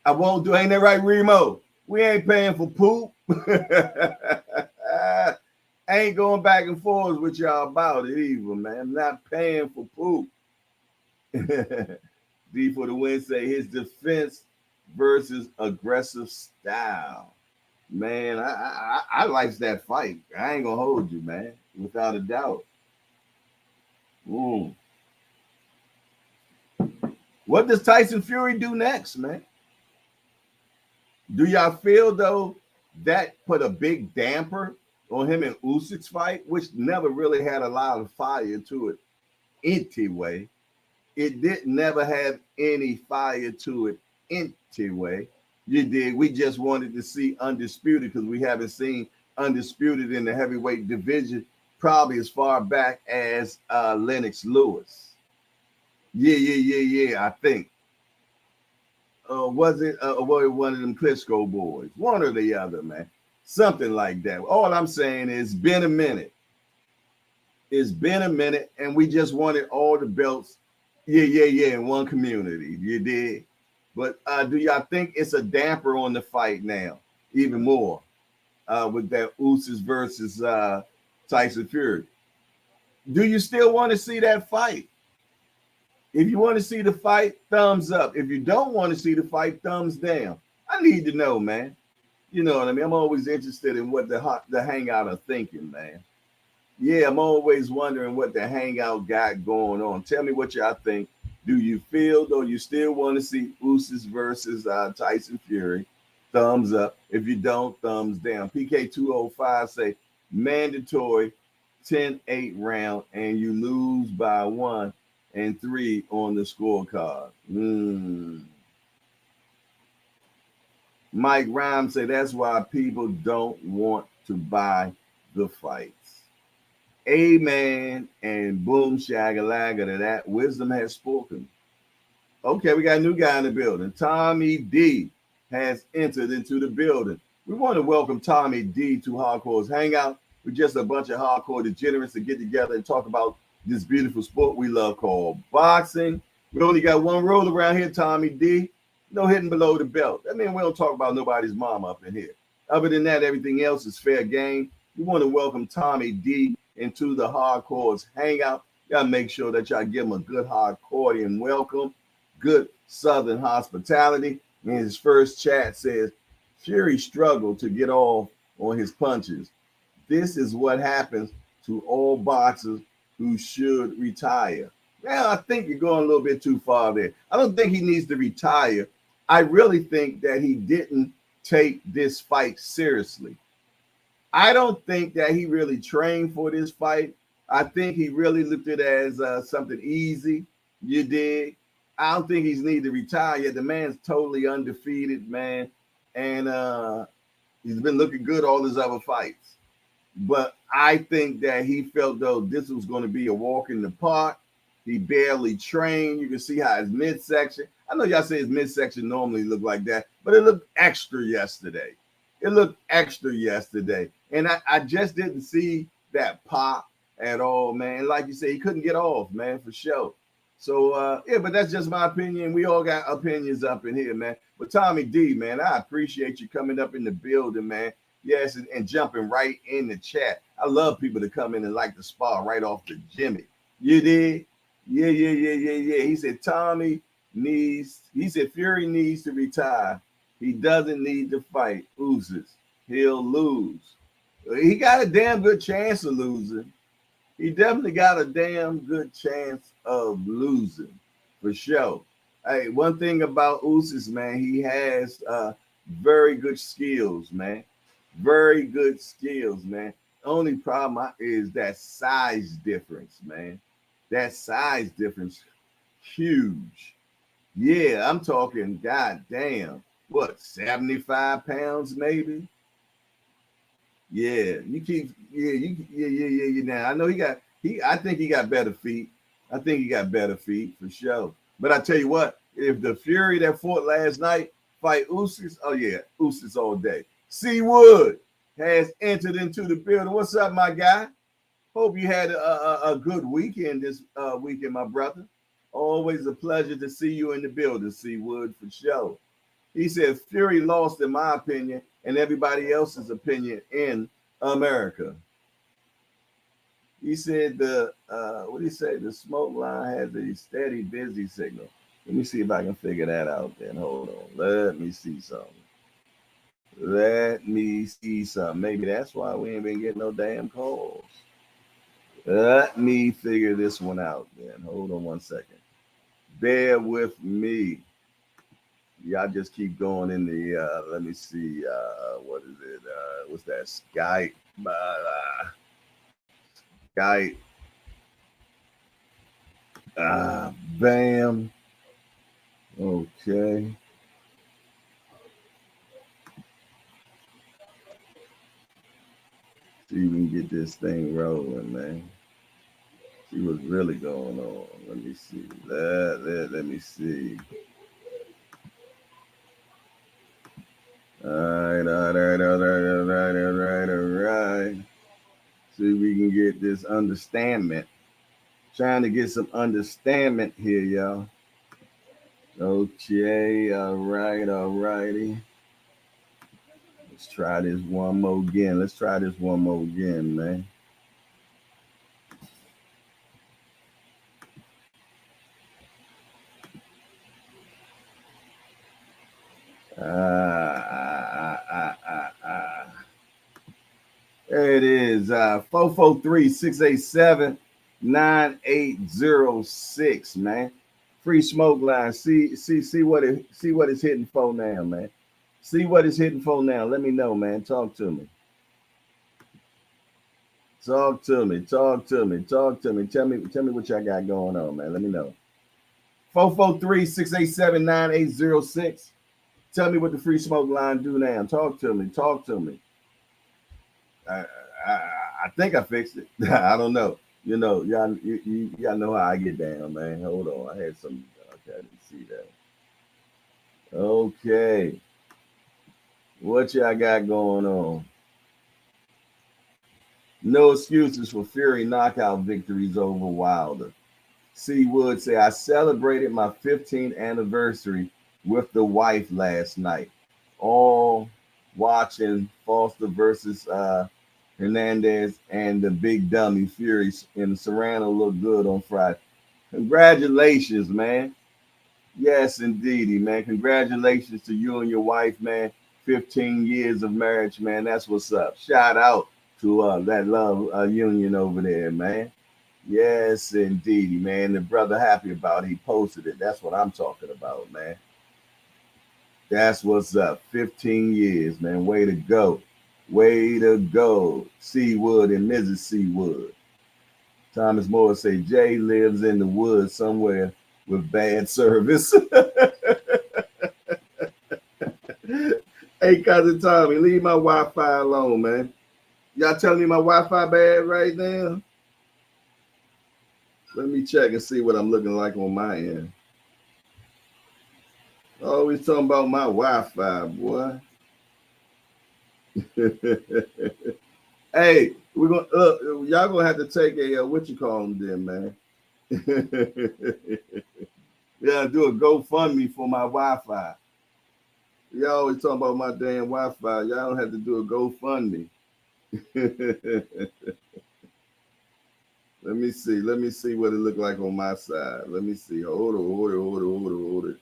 I won't do it. Ain't that right, Remo? We ain't paying for poop. I ain't going back and forth with y'all about it either, man. I'm not paying for poop. D for the win say his defense versus aggressive style. Man, I like that fight. I ain't gonna hold you, man, without a doubt. What does Tyson Fury do next, man? Do y'all feel though that put a big damper on him and Usyk's fight, which never really had a lot of fire to it anyway? It did never have any fire to it anyway. You did. We just wanted to see Undisputed because we haven't seen Undisputed in the heavyweight division probably as far back as Lennox Lewis. Yeah. I think. Was it one of them Klitschko boys? One or the other, man. Something like that. All I'm saying is, it's been a minute. It's been a minute, and we just wanted all the belts. Yeah, in one community. You did. But do y'all think it's a damper on the fight now, even more, with that Usyk versus Tyson Fury? Do you still want to see that fight? If you want to see the fight, thumbs up. If you don't want to see the fight, thumbs down. I need to know, man. You know what I mean? I'm always interested in what the hangout are thinking, man. Yeah, I'm always wondering what the hangout got going on. Tell me what y'all think. Do you feel, though, you still want to see Usyk versus Tyson Fury? Thumbs up. If you don't, thumbs down. PK205 say mandatory 10-8 round, and you lose by 1 and 3 on the scorecard. Mike Rhymes say that's why people don't want to buy the fights. Amen and boom shagalagga to that. Wisdom has spoken. Okay, we got a new guy in the building. Tommy D has entered into the building. We want to welcome Tommy D to Hardcore's Hangout. We're just a bunch of hardcore degenerates to get together and talk about this beautiful sport we love called boxing. We only got one rule around here, Tommy D. No hitting below the belt. That means we don't talk about nobody's mom up in here. Other than that, everything else is fair game. We want to welcome Tommy D into the Hardcore's Hangout. Y'all make sure that y'all give him a good hardcorean welcome, good Southern hospitality. In his first chat says, Fury struggled to get off on his punches. This is what happens to all boxers who should retire. Well, I think you're going a little bit too far there. I don't think he needs to retire. I really think that he didn't take this fight seriously. I don't think that he really trained for this fight. I think he really looked at it as something easy. You dig? I don't think he's need to retire yet. The man's totally undefeated, man. And he's been looking good all his other fights. But I think that he felt, though, this was going to be a walk in the park. He barely trained. You can see how his midsection. I know y'all say his midsection normally look like that, but it looked extra yesterday. It looked extra yesterday. And I just didn't see that pop at all, man. Like you say, he couldn't get off, man, for sure. So, yeah, but that's just my opinion. We all got opinions up in here, man. But Tommy D, man, I appreciate you coming up in the building, man. Yes, and jumping right in the chat. I love people to come in and like the spar right off the Jimmy. You did? Yeah. He said he said Fury needs to retire. He doesn't need to fight Usyk. He'll lose. He got a damn good chance of losing. He definitely got a damn good chance of losing, for sure. Hey, one thing about Usyk, man, he has very good skills, man. Very good skills, man. Only problem is that size difference, man. That size difference, huge. Yeah, I'm talking, goddamn, what, 75 pounds maybe? Yeah, you keep, yeah. Now I know I think he got better feet. I think he got better feet for sure. But I tell you what, if the Fury that fought last night fight Usyk, oh yeah, Usyk all day. C Wood has entered into the building. What's up, my guy? Hope you had a good weekend this weekend, my brother. Always a pleasure to see you in the building, C Wood, for sure. He said Fury lost, in my opinion, and everybody else's opinion in America. He said what did he say? The smoke line has a steady busy signal. Let me see if I can figure that out then. Hold on. Let me see something. Maybe that's why we ain't been getting no damn calls. Let me figure this one out then. Hold on one second. Bear with me. Y'all just keep going in the let me see what is it? What's that? Skype. Skype. Bam. Okay. See if we can get this thing rolling, man. See what's really going on. Let me see. Let me see. All right. See if we can get this understanding. Trying to get some understanding here, y'all. Okay, all righty. Let's try this one more again. Man. There it is. 443-687-9806, man. Free smoke line. See what it's hitting for now, man. See what it's hitting for now. Let me know, man. Talk to me. Talk to me. Tell me what y'all got going on, man. Let me know. 443-687-9806. Tell me what the free smoke line do now. Talk to me. I think I fixed it. I don't know. You know, y'all know how I get down, man. Hold on. I had some. Okay, I didn't see that. Okay. What y'all got going on? No excuses for Fury knockout victories over Wilder. C. Wood say, I celebrated my 15th anniversary with the wife last night. All watching Foster versus Hernandez and the big dummy Fury in Serrano looked good on Friday. Congratulations, man. Yes, indeedy, man. Congratulations to you and your wife, man. 15 years of marriage, man. That's what's up. Shout out to that love union over there, man. Yes, indeedy, man. The brother happy about it. He posted it. That's what I'm talking about, man. That's what's up. 15 years, man. Way to go. C. Wood and Mrs. C. Wood. Thomas Moore say Jay lives in the woods somewhere with bad service. Hey, cousin Tommy, leave my Wi-Fi alone, man. Y'all telling me my Wi-Fi bad right now? Let me check and see what I'm looking like on my end. Always talking about my Wi-Fi, boy. Hey, we're gonna y'all gonna have to take a what you call them then, man. Yeah, do a GoFundMe for my Wi-Fi. Y'all always talking about my damn Wi-Fi. Y'all don't have to do a GoFundMe. Let me see. Let me see what it look like on my side. Let me see. Hold it.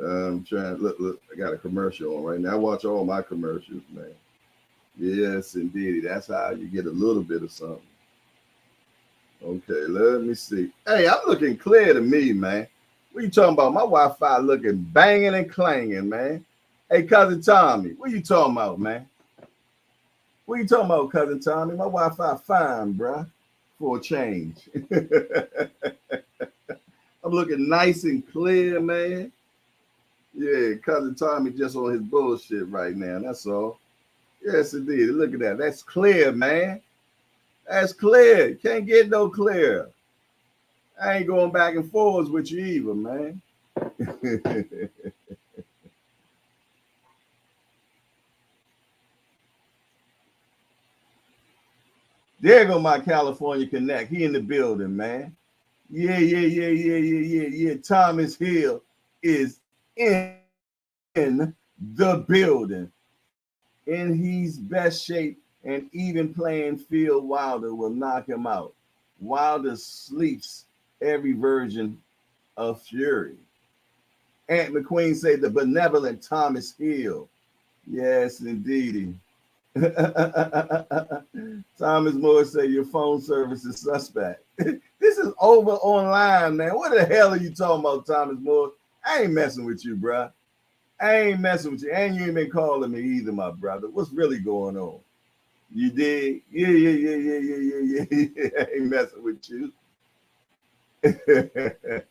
I'm trying. Look. I got a commercial on right now. I watch all my commercials, man. Yes, indeed. That's how you get a little bit of something. Okay, let me see. Hey, I'm looking clear to me, man. What you talking about? My Wi-Fi looking banging and clanging, man. Hey, cousin Tommy, what you talking about, man? What you talking about, cousin Tommy? My Wi-Fi fine, bruh, for a change. I'm looking nice and clear, man. Yeah, cousin Tommy just on his bullshit right now. That's all. Yes, indeed. Look at that. That's clear, man. That's clear. Can't get no clearer. I ain't going back and forwards with you either, man. There go my California Connect. He in the building, man. Yeah. Thomas Hill is in the building. In he's best shape, and even playing field Wilder will knock him out. Wilder sleeps every version of Fury. Aunt McQueen said the benevolent Thomas Hill. Yes, indeedy. Thomas Moore said your phone service is suspect. This is over online, man. What the hell are you talking about, Thomas Moore? I ain't messing with you, bro. I ain't messing with you. And you ain't been calling me either, my brother. What's really going on? You did? Yeah. I ain't messing with you. The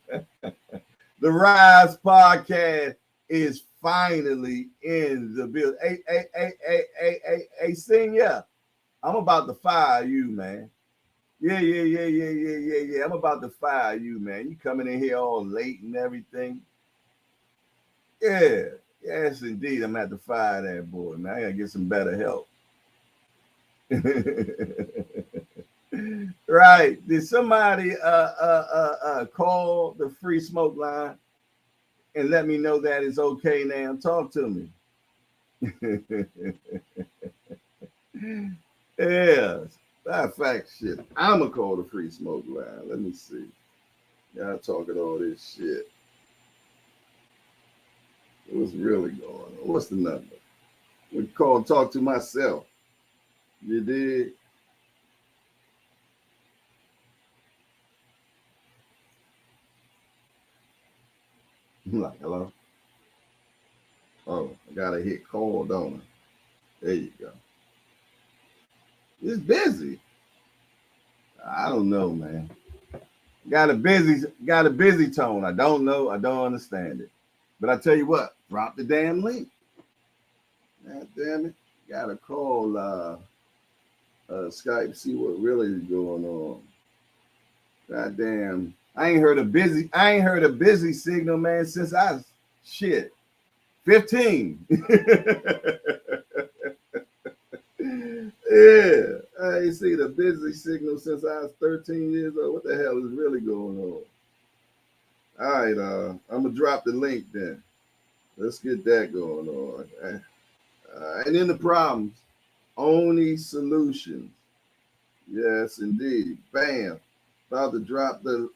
Rise Podcast is finally in the building. Hey, senior, I'm about to fire you, man. Yeah. I'm about to fire you, man. You coming in here all late and everything. Yeah, yes, indeed. I'm gonna have to fire that boy, man. I gotta get some better help. Right. Did somebody call the free smoke line and let me know that it's okay now? Talk to me. Yeah. Matter of fact, shit. I'ma call the free smoke line. Let me see. Y'all talking all this shit. What's really going on? What's the number? We call and talk to myself. You did? I'm like, hello? Oh, I gotta hit call, don't I? There you go. It's busy. I don't know, man. Got a busy tone. I don't know. I don't understand it. But I tell you what, drop the damn link. God damn it. Gotta call Skype, see what really is going on. God damn. I ain't heard a busy signal, man, since I was 15. Yeah. I ain't seen a busy signal since I was 13 years old. What the hell is really going on? All right, I'm gonna drop the link then. Let's get that going on. And then the problems, only solutions. Yes, indeed. Bam. I'm about to drop the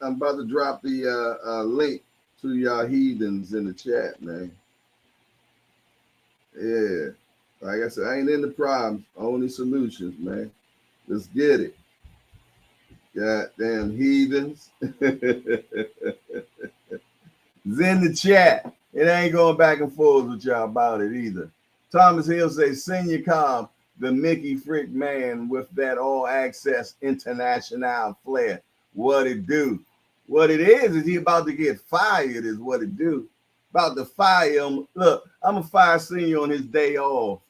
link to y'all heathens in the chat, man. Yeah. Like I said, I ain't in the problems, only solutions, man. Let's get it. Goddamn heathens. It's in the chat. It ain't going back and forth with y'all about it either. Thomas Hill says, Senior Com, the Mickey Frick man with that all access international flair. What it do? What it is he about to get fired, is what it do. About to fire him. Look, I'm gonna fire Senior on his day off.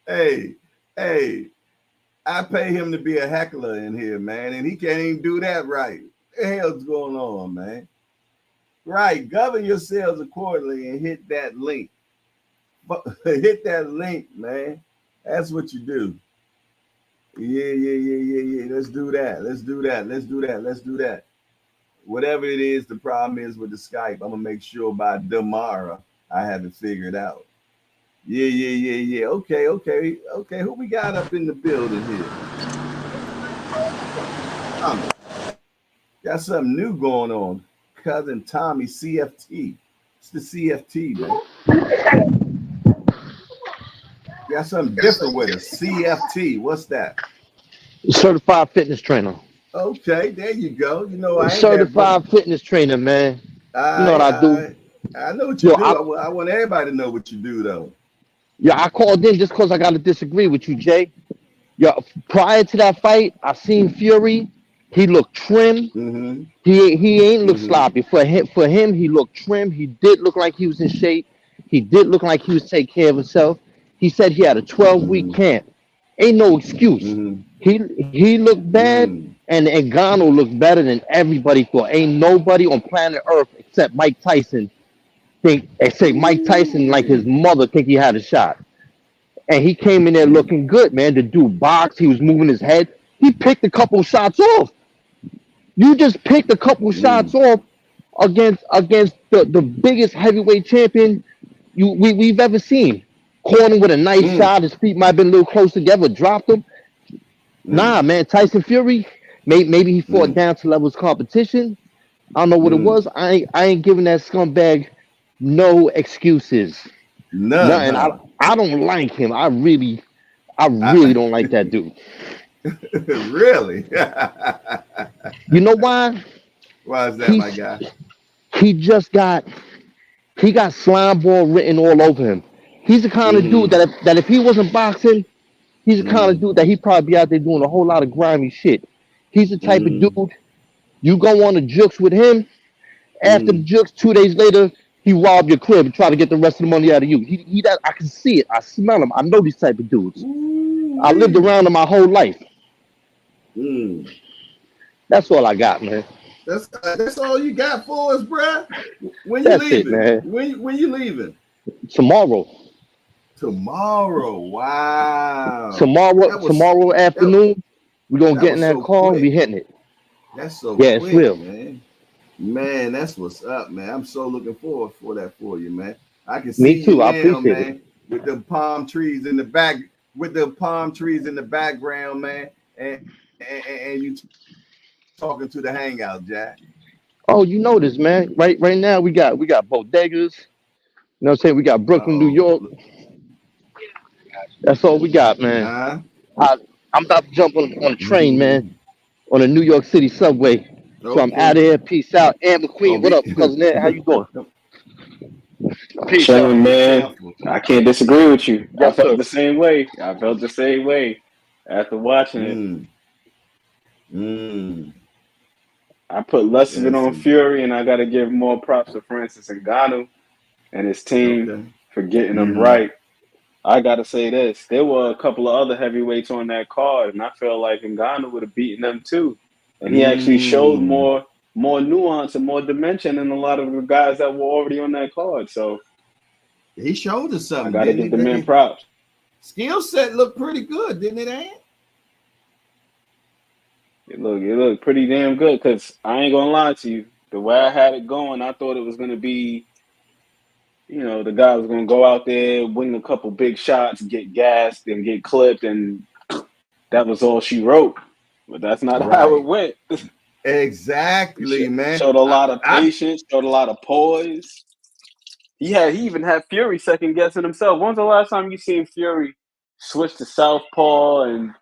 Hey, I pay him to be a heckler in here, man, and he can't even do that right. What the hell's going on, man? Right, govern yourselves accordingly and hit that link. Hit that link, man. That's what you do. Yeah. Let's do that. Let's do that. Let's do that. Let's do that. Whatever it is, the problem is with the Skype. I'm gonna make sure by tomorrow I have it figured out. Yeah. Okay. Who we got up in the building here? Got something new going on. Cousin Tommy CFT. It's the CFT, man. Got something different with us. CFT. What's that? Certified fitness trainer. Okay, there you go. You know, I ain't certified fitness trainer, man. You know what I do? I know what you do. I want everybody to know what you do, though. Yeah, I called in just because I got to disagree with you, Jay. Yeah, prior to that fight, I seen Fury. He looked trim. Mm-hmm. He ain't look sloppy. For him, he looked trim. He did look like he was in shape. He did look like he was taking care of himself. He said he had a 12-week camp. Ain't no excuse. He looked bad, and Ngannou looked better than everybody thought. Ain't nobody on planet Earth except Mike Tyson Mike Tyson, like his mother, think he had a shot. And he came in there looking good, man. The dude boxed. He was moving his head. He picked a couple shots off. You just picked a couple shots off against the biggest heavyweight champion we've ever seen. Caught him with a nice shot. His feet might have been a little close together. Dropped him. Nah, man. Tyson Fury, maybe he fought down to levels competition. I don't know what it was. I ain't giving that scumbag no excuses. Nothing. I don't like him. I really don't like that dude. Really? You know why? Why is that, my guy? He got slime ball written all over him. He's the kind of dude that if he wasn't boxing, he's the kind of dude that he'd probably be out there doing a whole lot of grimy shit. He's the type of dude, you go on the jukes with him, after the jukes, 2 days later, he robbed your crib and try to get the rest of the money out of you. I can see it. I smell him. I know these type of dudes. I lived around him my whole life. That's all I got, man. That's all you got for us, bruh? When you leaving? It, man. When you leaving? Tomorrow. Wow. Tomorrow afternoon, we're going to get in that car and be hitting it. That's so quick, it's real. Man. Man, that's what's up, man. I'm so looking forward for that for you, man. I can see Me too. You now, I appreciate man, it. with the palm trees in the back, background, man, and you talking to the hangout, Jack. Oh, you know this, man. Right now we got bodegas. You know what I'm saying? We got Brooklyn, New York. That's all we got, man. I'm about to jump on a train, man, on a New York City subway. So I'm out of here. Peace out. Amber Queen, what up, cousin Ed? How you doing? Peace out, man. I can't disagree with you. Yes, I felt the same way. After watching it. I put less of it on Fury, and I got to give more props to Francis Ngannou and his team for getting them right. I got to say this. There were a couple of other heavyweights on that card, and I felt like Ngannou would have beaten them too. And he actually showed more nuance and more dimension than a lot of the guys that were already on that card. So he showed us something. I got to give the man props. Skill set looked pretty good, didn't it, Ant? It looked pretty damn good, because I ain't going to lie to you. The way I had it going, I thought it was going to be, the guy was going to go out there, win a couple big shots, get gassed, and get clipped, and that was all she wrote. But that's not how it went. Exactly, man. Showed a lot of patience, showed a lot of poise. He even had Fury second guessing himself. When's the last time you seen Fury switch to southpaw and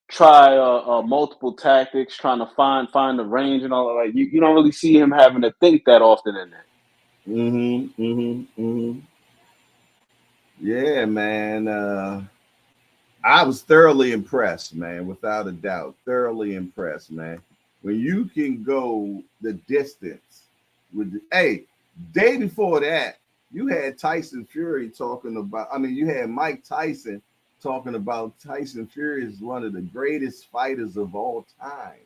try multiple tactics, trying to find the range and all that? Like you don't really see him having to think that often in there. Yeah, man. I was thoroughly impressed, man, without a doubt. Thoroughly impressed, man. When you can go the distance with day before that, you had Tyson Fury talking about, you had Mike Tyson talking about Tyson Fury is one of the greatest fighters of all time.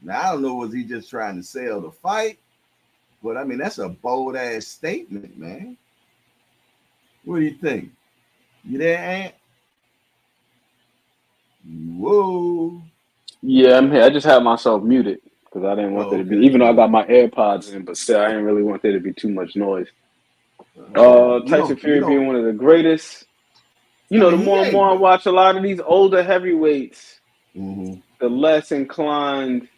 Now, I don't know, was he just trying to sell the fight? But, that's a bold-ass statement, man. What do you think? You there, Ant? Whoa. Yeah, I'm here. I just had myself muted because I didn't want there to be, even though I got my AirPods in, but still, I didn't really want there to be too much noise. Tyson Fury being one of the greatest. You know, the more and more I watch a lot of these older heavyweights, the less inclined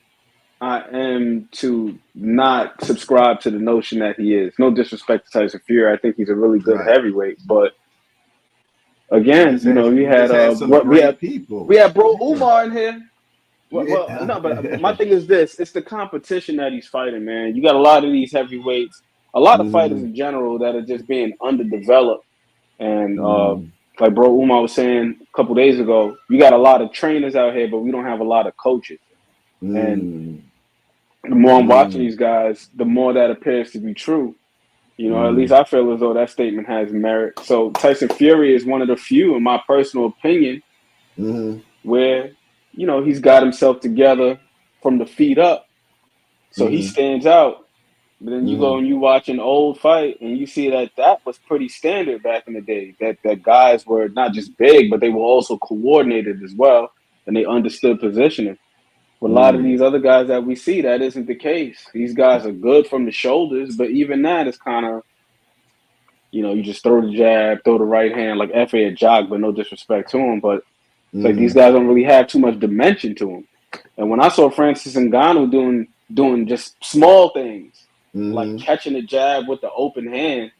I am to not subscribe to the notion that he is. No disrespect to Tyson Fury. I think he's a really good heavyweight, but again, you know, we had Bro Umar in here. Well, no, but my thing is this: it's the competition that he's fighting, man. You got a lot of these heavyweights, a lot of fighters in general that are just being underdeveloped, and like Bro Umar was saying a couple days ago, you got a lot of trainers out here, but we don't have a lot of coaches. And the more I'm watching these guys, the more that appears to be true. You know, at least I feel as though that statement has merit. So Tyson Fury is one of the few, in my personal opinion, where, you know, he's got himself together from the feet up. So he stands out. But then you go and you watch an old fight and you see that was pretty standard back in the day. That guys were not just big, but they were also coordinated as well. And they understood positioning. With a lot of these other guys that we see, that isn't the case. These guys are good from the shoulders, but even that is kind of, you know, you just throw the jab, throw the right hand, like F.A. jog, but no disrespect to him. But it's like these guys don't really have too much dimension to them. And when I saw Francis Ngannou doing just small things, like catching a jab with the open hand,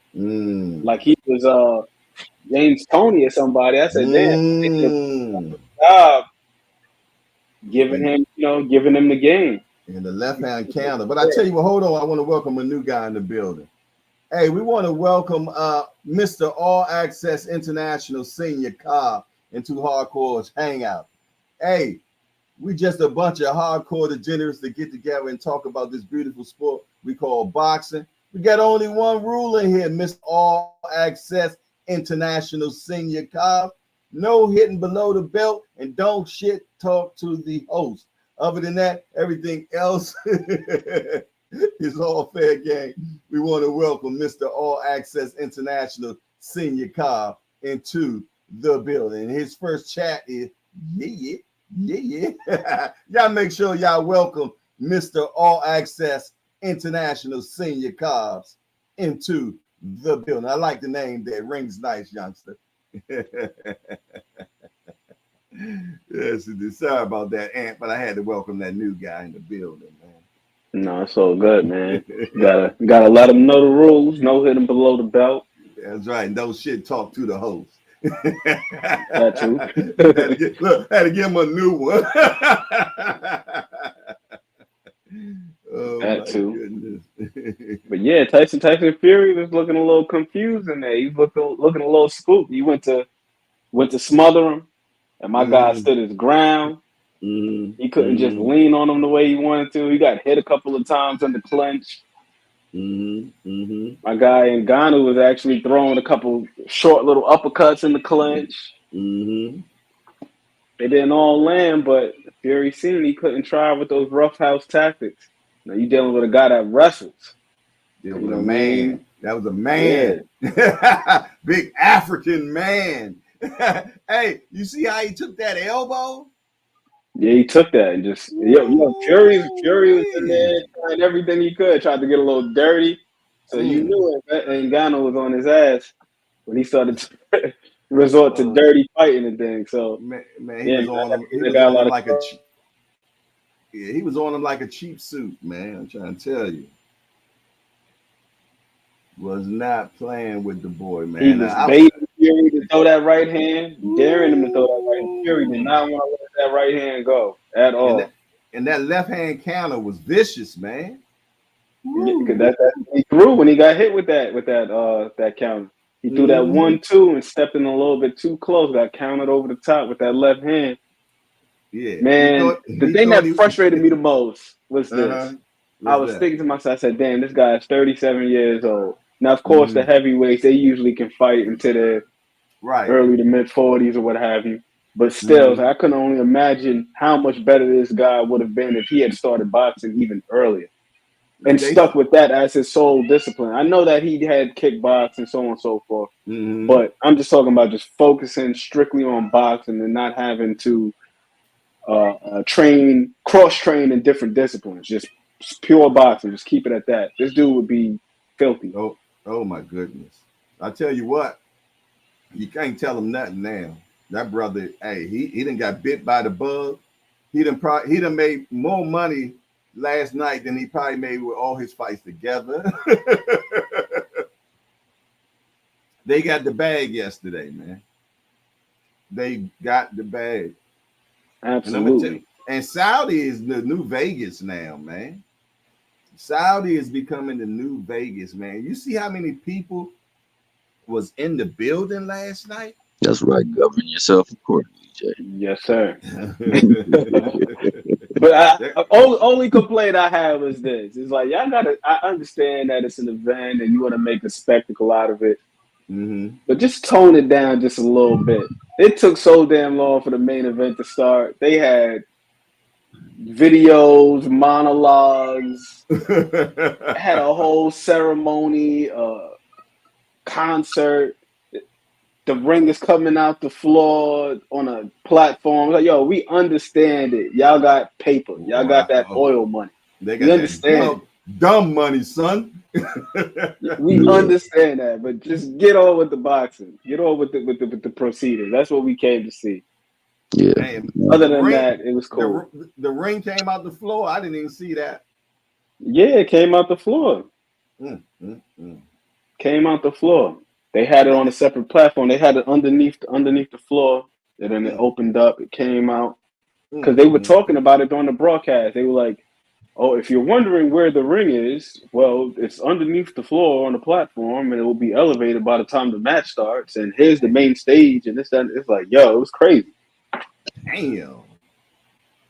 like he was James Toney or somebody, I said, damn, job giving him the game. In the left-hand counter. But I tell you what, hold on, I want to welcome a new guy in the building. Hey, we want to welcome Mr. All Access International Senior Cobb into Hardcore's Hangout. Hey, we just a bunch of hardcore degenerates that get together and talk about this beautiful sport we call boxing. We got only one rule in here, Mr. All Access International Senior Cobb. No hitting below the belt, and don't shit talk to the host. Other than that, everything else is all fair game. We want to welcome Mr. All Access International Senior Cobb into the building. His first chat is yeah. Y'all make sure y'all welcome Mr. All Access International Senior Cobbs into the building. I like the name there. Rings nice, youngster. Yes, sorry about that, Ant, but I had to welcome that new guy in the building, man. No, it's all good, man. Gotta let them know the rules. No hitting below the belt. That's right. No shit talk to the host. That too. had to give him a new one. That too. But yeah, Tyson Fury was looking a little confused in there. He looking a little spooked. He went to smother him, and my guy stood his ground. He couldn't just lean on him the way he wanted to. He got hit a couple of times in the clinch. My guy Ngannou was actually throwing a couple short little uppercuts in the clinch. They didn't all land, but Fury seen he couldn't try with those roughhouse tactics. Now you dealing with a guy that wrestles. It was a man. That was a man. Yeah. Big African man. Hey, you see how he took that elbow? Yeah, he took that and just Fury was in there trying everything he could, tried to get a little dirty. So you knew it. Ngannou was on his ass when he started to resort to dirty fighting and things. So he was on him like a cheap suit, man. I'm trying to tell you. Was not playing with the boy, man. He was baiting Fury to throw that right hand, daring him to throw that right hand. Fury did not want to let that right hand go at all. And that left hand counter was vicious, man. Because he threw when he got hit with that counter. He threw that 1-2 and stepped in a little bit too close. Got countered over the top with that left hand. Yeah, man. The thing that frustrated me the most was this. I was thinking to myself, I said, "Damn, this guy is 37 years old." Now, of course, the heavyweights, they usually can fight into their early to mid 40s or what have you. But still, I couldn't only imagine how much better this guy would have been if he had started boxing even earlier and stuck with that as his sole discipline. I know that he had kickboxing and so on and so forth, but I'm just talking about just focusing strictly on boxing and not having to cross-train in different disciplines, just pure boxing. Just keep it at that. This dude would be filthy. Oh my goodness! I tell you what, you can't tell him nothing now. That brother, hey, he done got bit by the bug. He done made more money last night than he probably made with all his fights together. They got the bag yesterday, man. They got the bag. Absolutely. And Saudi is the new Vegas now, man. Saudi is becoming the new Vegas, man. You see how many people was in the building last night? That's right. Govern yourself accordingly, Jay. Yes, sir. But only complaint I have is this. It's like, y'all gotta, I understand that it's an event and you want to make a spectacle out of it. Mm-hmm. But just tone it down just a little bit. It took so damn long for the main event to start. They had videos, monologues, had a whole ceremony, concert. The ring is coming out the floor on a platform. Like, yo, we understand it. Y'all got paper. Y'all got that oil money. They got understand dumb money, son. We understand that, but just get on with the boxing. Get on with the proceedings. That's what we came to see. Yeah. Man, other than that, it was cool. The ring came out the floor. I didn't even see that. Yeah, it came out the floor. Came out the floor. They had it on a separate platform. They had it underneath the floor, and then it opened up. It came out because they were talking about it during the broadcast. They were like, "Oh, if you're wondering where the ring is, well, it's underneath the floor on the platform, and it will be elevated by the time the match starts. And here's the main stage, and this that." It's like, yo, it was crazy. Damn.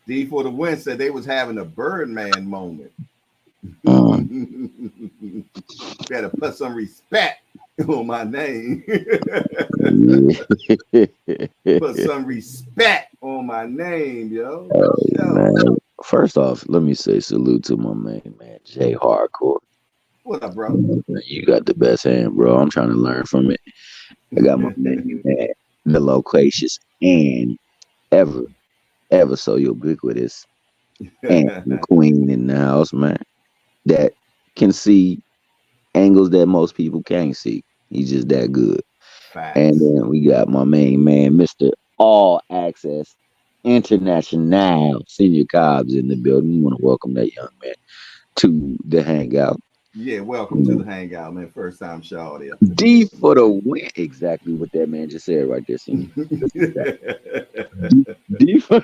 D for the win said they was having a Birdman moment. Better put some respect on my name. Put some respect on my name, yo. Man. First off, let me say salute to my man, Jay Hardcore. What up, bro? You got the best hand, bro. I'm trying to learn from it. I got my man, the loquacious and ever so ubiquitous and the queen in the house, man, that can see angles that most people can't see. He's just that good. Facts. And then we got my main man, Mr. All Access International Senior Cobbs in the building. We want to welcome that young man to the hangout. Yeah, welcome to the hangout, man. First time show there. D for the win. Exactly what that man just said right there. D for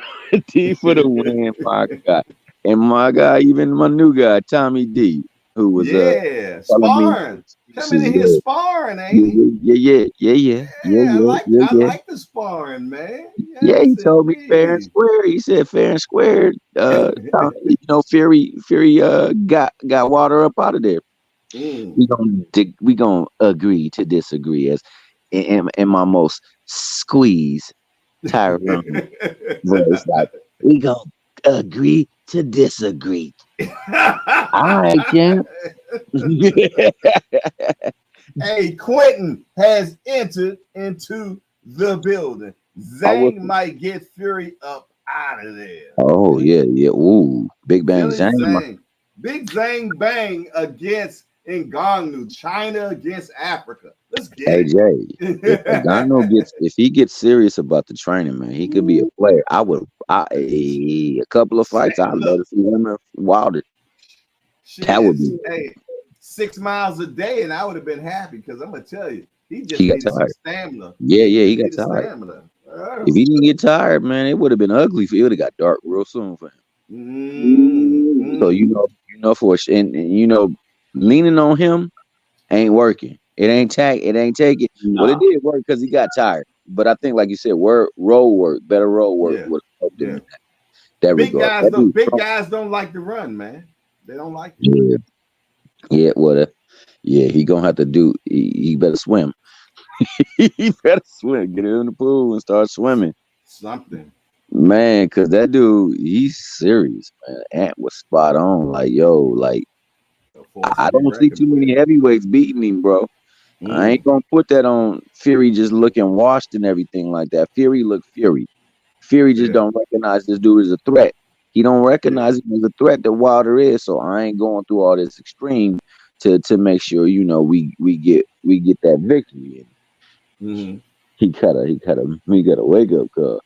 the win, my God. And my guy, even my new guy, Tommy D, who was sparring. Coming in here sparring, ain't he? Yeah. I like the sparring, man. Yeah, he told me fair and square. He said fair and square. Fury got water up out of there. We gonna agree to disagree, as in my most squeeze Tyrone voice. Like, we gonna agree to disagree. All right, Jim. Hey, Quentin has entered into the building. Zang might get Fury up out of there. Oh, yeah. Ooh, Big Bang Zang. Big Zang Bang against Ngannou. China against Africa. Let's get it. Hey, Jay, if he gets serious about the training, man, he could be a player. A couple of fights, I'd love to see him Wilder. That would be 6 miles a day, and I would have been happy because I'm gonna tell you, he just needed some stamina. Yeah, he got tired. If he didn't get tired, man, it would have been ugly. It would have got dark real soon for him. So for and leaning on him ain't working. It ain't taking. No. Well, it did work because he got tired. But I think, like you said, better road work would have helped him in that regard. Big guys don't like to run, man. They don't like it. Yeah, he gonna have to do. He better swim. He better swim. Get in the pool and start swimming. Something, man. Because that dude, he's serious, man. Ant was spot on. Like, I don't see too many heavyweights beating him, bro. I ain't gonna put that on Fury just looking washed and everything like that. Fury looked Fury. Fury just don't recognize this dude as a threat. He don't recognize him as a threat that Wilder is. So I ain't going through all this extreme to make sure we get that victory. He gotta wake up call.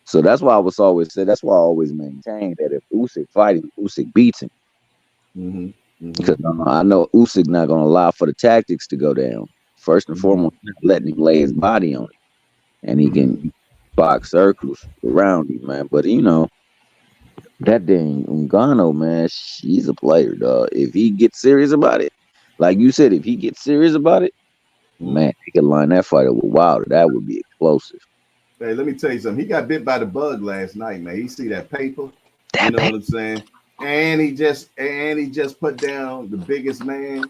So that's why I was always say. That's why I always maintain that if Usyk fights, Usyk beats him. Because I know Usyk not gonna allow for the tactics to go down. First and foremost, letting him lay his body on it, and he can box circles around him, man. But that dang Ngannou, man, she's a player, dog. If he gets serious about it, like you said, if he gets serious about it, man, he could line that fight up with Wilder. That would be explosive. Hey, let me tell you something. He got bit by the bug last night, man. He see that paper, you know what I'm saying? And he just put down the biggest man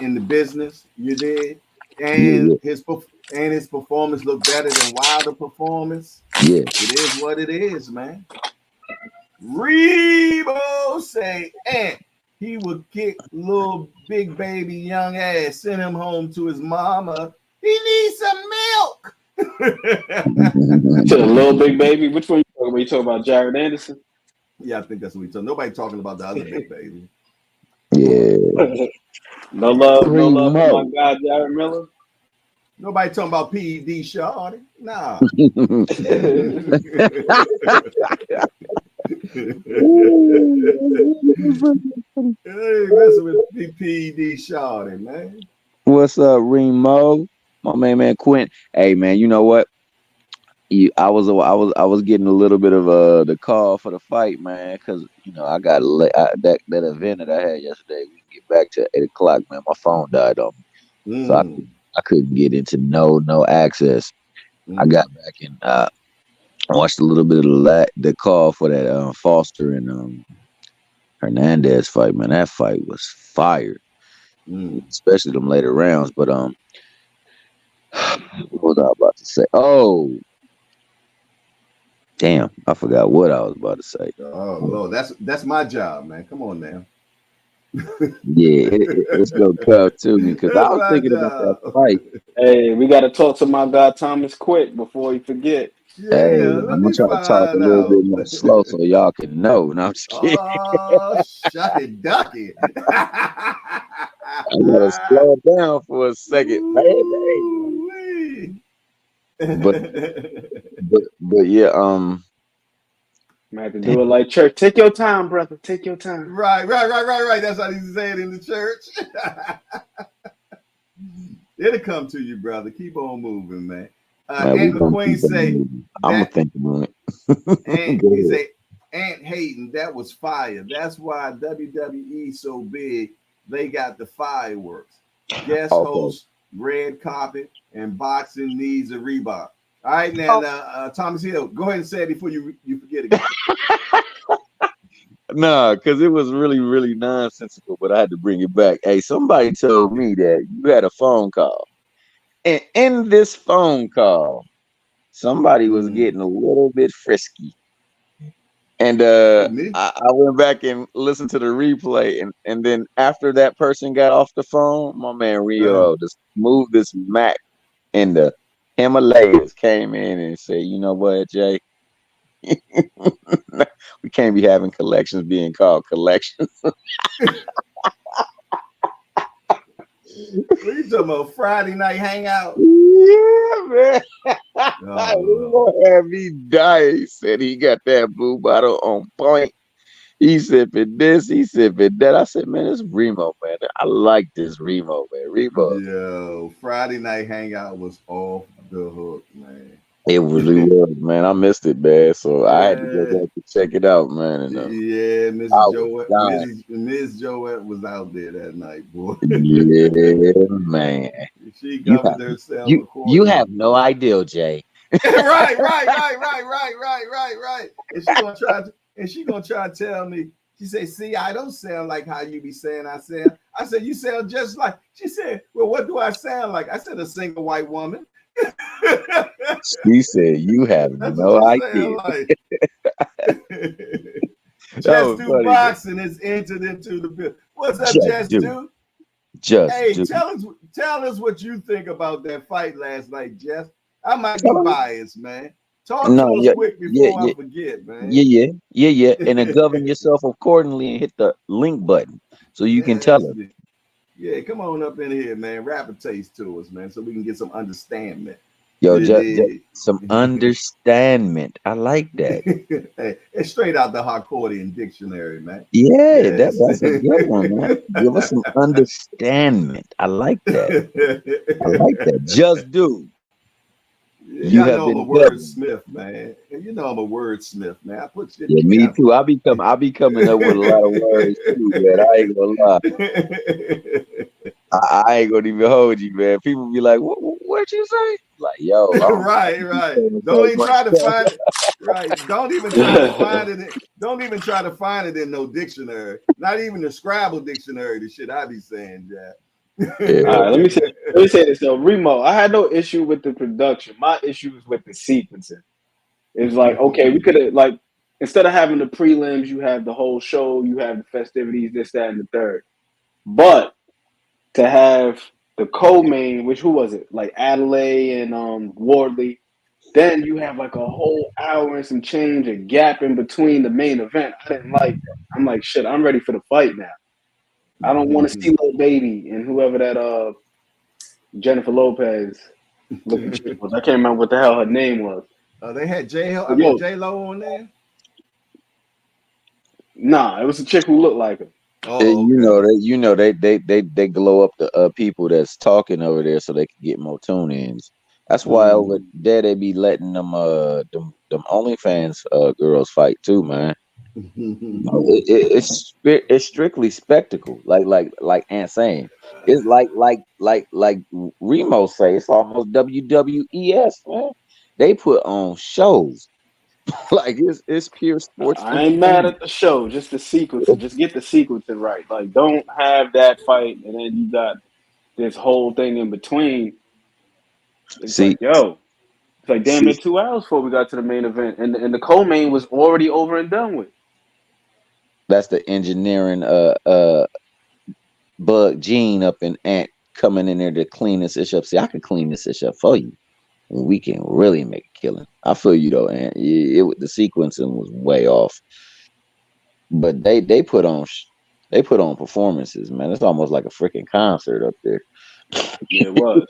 in the business. You did, and his performance looked better than Wilder performance. Yeah, it is what it is, man. Rebo say, and he would kick little big baby young ass, send him home to his mama. He needs some milk. To the little big baby. Which one you talking about? You talking about Jared Anderson? Yeah, I think that's what we talking. Nobody talking about the other big baby. Yeah. No love for my guy Jared Miller. Nobody talking about PED Shawty. Nah. Hey, messing with PED Shawty, man. What's up, Remo? My man Quint. Hey, man, you know what? I was getting a little bit of the call for the fight, man, because I got that event that I had yesterday. We can get back to 8:00, man. My phone died on me, so I couldn't get into no access. I got back and watched a little bit of the call for that Foster and Hernandez fight, man. That fight was fire, especially them later rounds. But what was I about to say? Oh. Damn, I forgot what I was about to say. Oh, Lord, that's my job, man. Come on now. Yeah, it's gonna come to me because I was thinking about that fight. Hey, we got to talk to my guy Thomas quick before he forget. Yeah, hey, I'm gonna try to talk a little bit more slow so y'all can know. No, I'm just kidding. Oh, shucky ducky. I gotta slow it down for a second, baby. But yeah, I have to do it like church. Take your time, brother. Take your time. Right. That's how you say it in the church. It'll come to you, brother. Keep on moving, man. Aunt McQueen say, I'm gonna think about it. He say, Aunt Hayden, that was fire. That's why WWE so big. They got the fireworks. Guest host, red carpet, and boxing needs a Reebok. All right, now, Thomas Hill, go ahead and say it before you forget again. No, because it was really, really nonsensical, but I had to bring it back. Hey, somebody told me that you had a phone call. And in this phone call, somebody was getting a little bit frisky. And I went back and listened to the replay. And then after that person got off the phone, my man Rio, just moved this Mac in the Himalayas, came in and said, you know what, Jay? We can't be having collections being called collections. What are you talking about? Friday night hangout? Yeah, man. He gonna have me die. He said he got that blue bottle on point. He sipping this, he sipping that. I said, man, it's Remo, man. I like this Remo, man. Remo. Yo, Friday night hangout was off the hook, man. It really was, man. I missed it, man. So I had to go back to check it out, man. And, yeah, Ms. Joette was out there that night, boy. Yeah, man. She governed herself. You have no idea, Jay. right. And she gonna try to tell me. She said, "See, I don't sound like how you be saying I sound." I said, "You sound just like." She said, "Well, what do I sound like?" I said, "A single white woman." She said, "You have no idea." Like. Just Do Boxing is entered into the bill. What's up, Just Do? Tell us what you think about that fight last night, Jess. I might be biased, man. Talk to us quick before I forget, man. Yeah. And then govern yourself accordingly and hit the link button so you can tell us. Yeah, come on up in here, man. Rap a taste to us, man, so we can get some understanding. Yo, just some understandment. I like that. Hey, it's straight out the Hardcorean dictionary, man. Yeah, yes. That's a good one, man. Give us some understandment. I like that. I like that. Just do. You know I'm a wordsmith, man. You know I'm a wordsmith, man. I put shit together. Me too. I be coming up with a lot of words too, man. I ain't gonna lie. I ain't gonna even hold you, man. People be like, "What'd you say?" Like, yo, right. Don't even try to find it. Right. Don't even try to find it. Don't even try to find it in no dictionary. Not even the Scrabble dictionary. The shit I be saying, Jack. Yeah. All right, let me say this though. Remo, I had no issue with the production. My issue is with the sequencing. It's like, okay, we could have, like, instead of having the prelims, you have the whole show, you have the festivities, this, that, and the third. But to have the co-main, which who was it? Like Adelaide and Wardley. Then you have like a whole hour and some change, a gap in between the main event. I didn't like that. I'm like, shit, I'm ready for the fight now. I don't want to see Lil Baby and whoever that Jennifer Lopez looking chick was. I can't remember what the hell her name was. They had J-Lo on there? Nah, it was a chick who looked like her. Oh, okay. You know they glow up the people that's talking over there so they can get more tune-ins. That's why over there they be letting them OnlyFans girls fight too, man. It's strictly spectacle, like Ant saying. It's like Remo say, it's almost WWES, man. They put on shows. Like it's pure sports. I ain't mad at the show, just the sequence. Just get the sequencing right. Like, don't have that fight and then you got this whole thing in between. It's like, yo, it's like damn near 2 hours before we got to the main event, and the co-main was already over and done with. That's the engineering bug gene up in Ant coming in there to clean this ish up. See, I can clean this ish up for you. We can really make a killing. I feel you though, and the sequencing was way off. But they put on performances, man. It's almost like a freaking concert up there. Yeah, it was.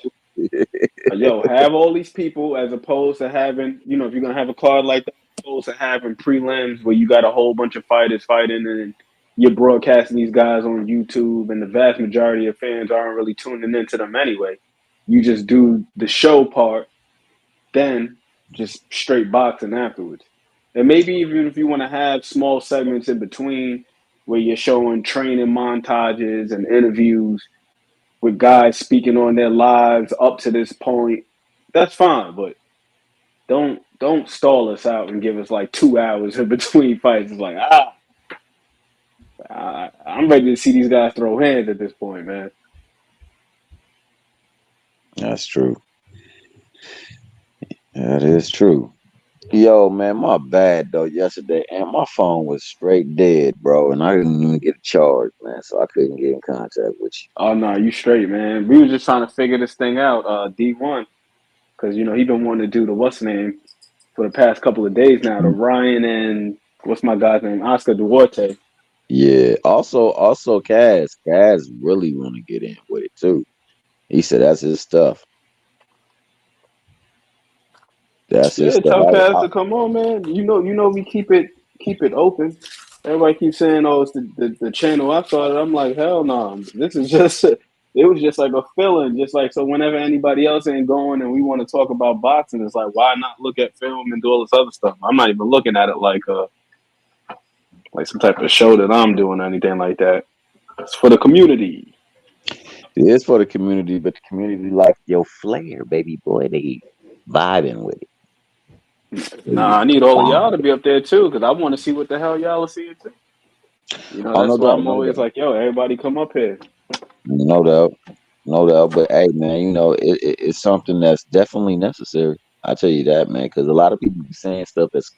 Yo, have all these people as opposed to having, if you're gonna have a card like that, opposed to having prelims where you got a whole bunch of fighters fighting and you're broadcasting these guys on YouTube, and the vast majority of fans aren't really tuning into them anyway. You just do the show part, then just straight boxing afterwards. And maybe even if you want to have small segments in between where you're showing training montages and interviews with guys speaking on their lives up to this point, that's fine. But don't stall us out and give us like 2 hours in between fights. It's like, I'm ready to see these guys throw hands at this point, man. That's true. That is true. Yo, man, my bad though yesterday, and my phone was straight dead, bro, and I didn't even get a charge, man, so I couldn't get in contact with you. Oh no, you straight, man. We were just trying to figure this thing out, D1, because he been wanting to do the what's name for the past couple of days now. The Ryan and what's my guy's name, Oscar Duarte. Yeah. Also, Kaz really want to get in with it too. He said that's his stuff. That's his stuff. Tell Kaz to come on, man. You know, we keep it open. Everybody keeps saying, "Oh, it's the channel." I started. I'm like, hell no. This is just. It was just like a feeling, just like so. Whenever anybody else ain't going and we want to talk about boxing, it's like, why not look at film and do all this other stuff? I'm not even looking at it like some type of show that I'm doing or anything like that. It's for the community. It is for the community, but the community like your flair, baby boy. They vibing with it. Nah, I need all of y'all to be up there too, because I want to see what the hell y'all are seeing too. That's why I'm always like, yo, everybody come up here. No doubt. But hey, man, it's something that's definitely necessary. I tell you that, man, because a lot of people be saying stuff that's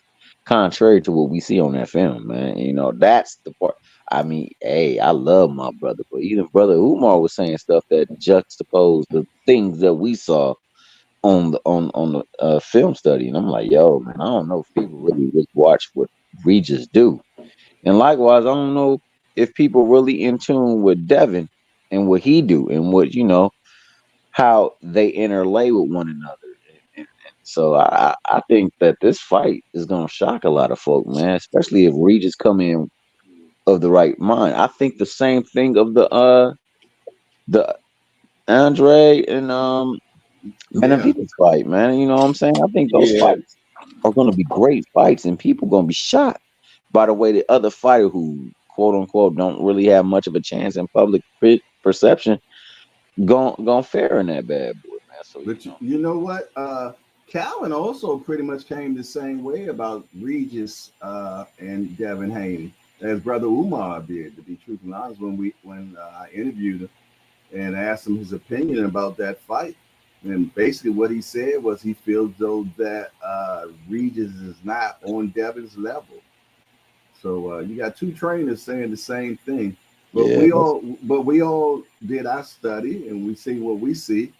contrary to what we see on that film, man. That's the part. I mean, hey, I love my brother, but even Brother Umar was saying stuff that juxtaposed the things that we saw on the film study, and I'm like, yo, man, I don't know if people really watch what Regis do, and likewise, I don't know if people really in tune with Devin and what he do, and what how they interlay with one another. And so I think that this fight is gonna shock a lot of folk, man, especially if Regis come in of the right mind. I think the same thing of the Andre and Benavidez fight, man. You know what I'm saying? I think those fights are gonna be great fights, and people gonna be shocked by the way the other fighter who quote unquote don't really have much of a chance in public perception gon' fare in that bad boy, man. So but you know what? Calvin also pretty much came the same way about Regis and Devin Haney as Brother Umar did, to be truthfully honest, when I interviewed him and asked him his opinion about that fight. And basically what he said was he feels though that Regis is not on Devin's level. So you got two trainers saying the same thing. But we all did our study and we see what we see.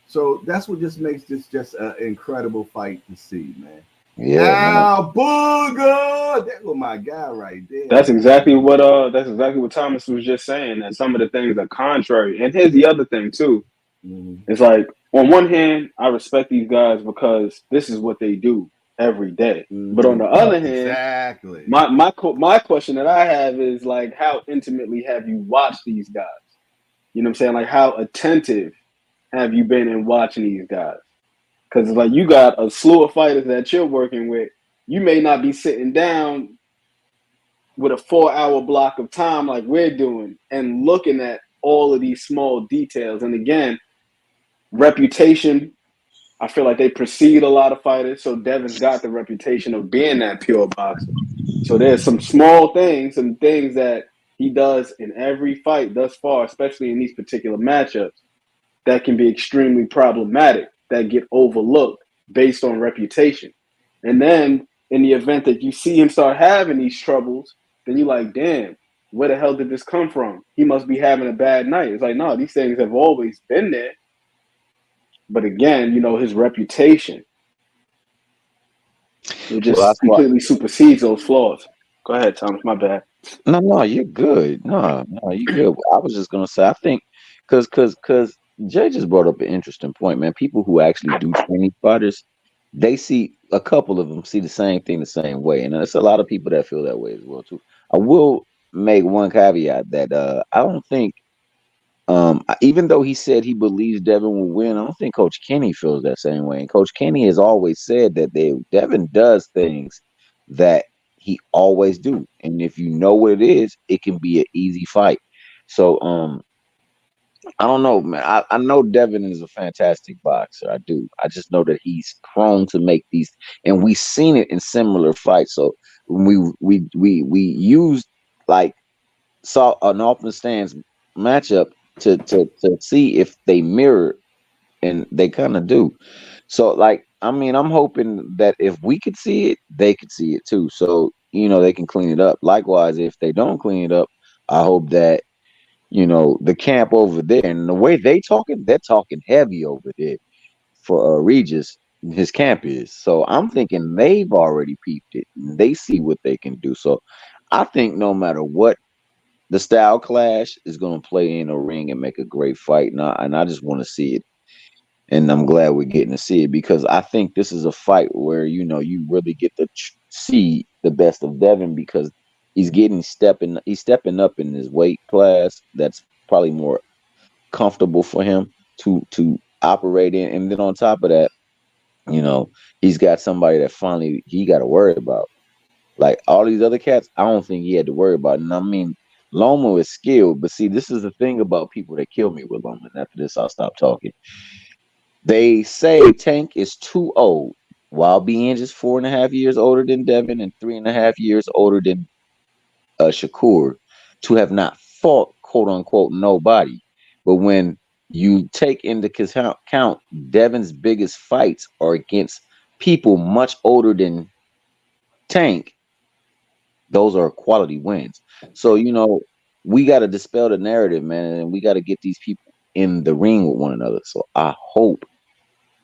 So that's what just makes this just an incredible fight to see, man. Yeah. Now, Booger, that was my guy right there. That's exactly what Thomas was just saying. That some of the things are contrary. And here's the other thing too. It's like, on one hand, I respect these guys because this is what they do every day. But on the other hand, my question that I have is like, how intimately have you watched these guys? You know what I'm saying? Like, how attentive have you been in watching these guys? Because it's like you got a slew of fighters that you're working with. You may not be sitting down with a 4-hour block of time like we're doing and looking at all of these small details. And again, reputation, I feel like they precede a lot of fighters. So Devin's got the reputation of being that pure boxer. So there's some small things, some things that he does in every fight thus far, especially in these particular matchups, that can be extremely problematic, that get overlooked based on reputation. And then in the event that you see him start having these troubles, then you're like, damn, where the hell did this come from? He must be having a bad night. It's like, no, these things have always been there. But again, his reputation, it just completely supersedes those flaws. Go ahead, Thomas. My bad. No, you're good. No, you're good. I was just gonna say, I think, because Jay just brought up an interesting point, man. People who actually do training fighters, they see a couple of them see the same thing the same way, and there's a lot of people that feel that way as well too. I will make one caveat that I don't think, even though he said he believes Devin will win, I don't think Coach Kenny feels that same way. And Coach Kenny has always said that Devin does things that he always do, and if you know what it is, it can be an easy fight. So I don't know, man. I know Devin is a fantastic boxer. I do. I just know that he's prone to make these, and we've seen it in similar fights. So when we used like saw an open stance matchup to see if they mirror, and they kind of do. So like, I mean, I'm hoping that if we could see it, they could see it too. So they can clean it up. Likewise, if they don't clean it up, I hope that the camp over there, and the way they're talking heavy over there for Regis, his camp is. So I'm thinking they've already peeped it. And they see what they can do. So I think no matter what, the style clash is going to play in a ring and make a great fight. And I just want to see it. And I'm glad we're getting to see it, because I think this is a fight where, you really get to see the best of Devin, because he's stepping up in his weight class. That's probably more comfortable for him to operate in. And then on top of that, he's got somebody that finally he got to worry about. Like all these other cats, I don't think he had to worry about. And I mean, Loma is skilled, but see, this is the thing about people that kill me with Loma. And after this, I'll stop talking. They say Tank is too old, while being just 4.5 years older than Devin and 3.5 years older than Shakur, to have not fought, quote unquote, nobody. But when you take into account Devin's biggest fights are against people much older than Tank, those are quality wins. So, we got to dispel the narrative, man, and we got to get these people in the ring with one another. So I hope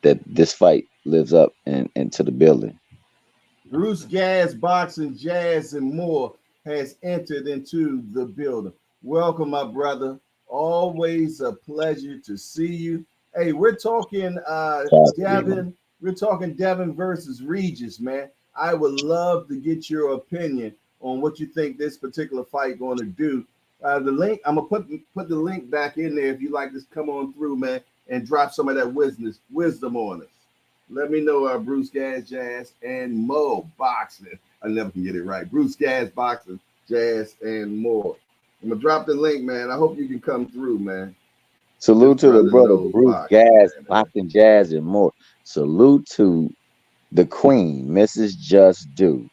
that this fight lives up into the building. Bruce Gas, Boxing, Jazz, and More has entered into the building. Welcome, my brother. Always a pleasure to see you. Hey, we're talking Devin. We're talking Devin versus Regis, man. I would love to get your opinion on what you think this particular fight going to do. The link, I'm gonna put the link back in there if you like to come on through, man, and drop some of that wisdom on us. Let me know, Bruce Gas, Jazz, and Mo Boxing. I never can get it right. Bruce Gas, Boxing, Jazz, and More. I'm gonna drop the link, man. I hope you can come through, man. Salute to the brother Bruce Gas, Boxing, Jazz, and More. Salute to the queen, Mrs. Just Do.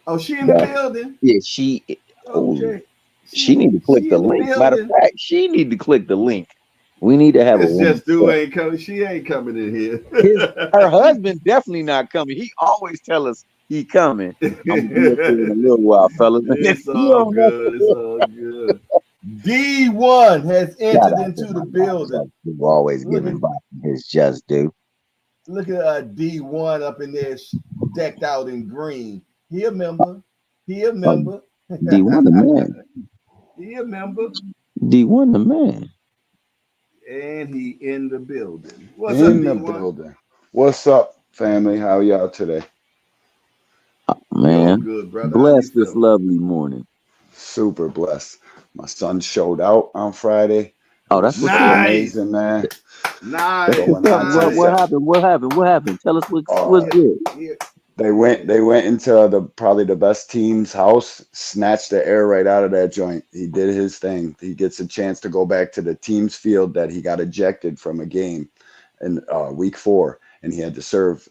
Oh, she in the building? Yeah, she. Okay. She need to click the link. Matter of fact, she need to click the link. We need to have a Just Do ain't coming. She ain't coming in here. Her husband definitely not coming. He always tell us he coming. I'm gonna be up there in a little while, fellas. It's all good. It's all good. D1 has entered into the building. We've always given his just due. Look at D1 up in there, decked out in green. He a member. D1 the man. He a member. D1 the man. And he in the building. What's in up, the D1? building. What's up, family? How y'all today? Oh, man, good, brother. Blessed this lovely morning. Super blessed. My son showed out on Friday. Oh, that's nice, amazing, man. Nice. What happened? What happened? Tell us what's good. They went into probably the best team's house, snatched the air right out of that joint. He did his thing. He gets a chance to go back to the team's field that he got ejected from a game in week 4, and he had to serve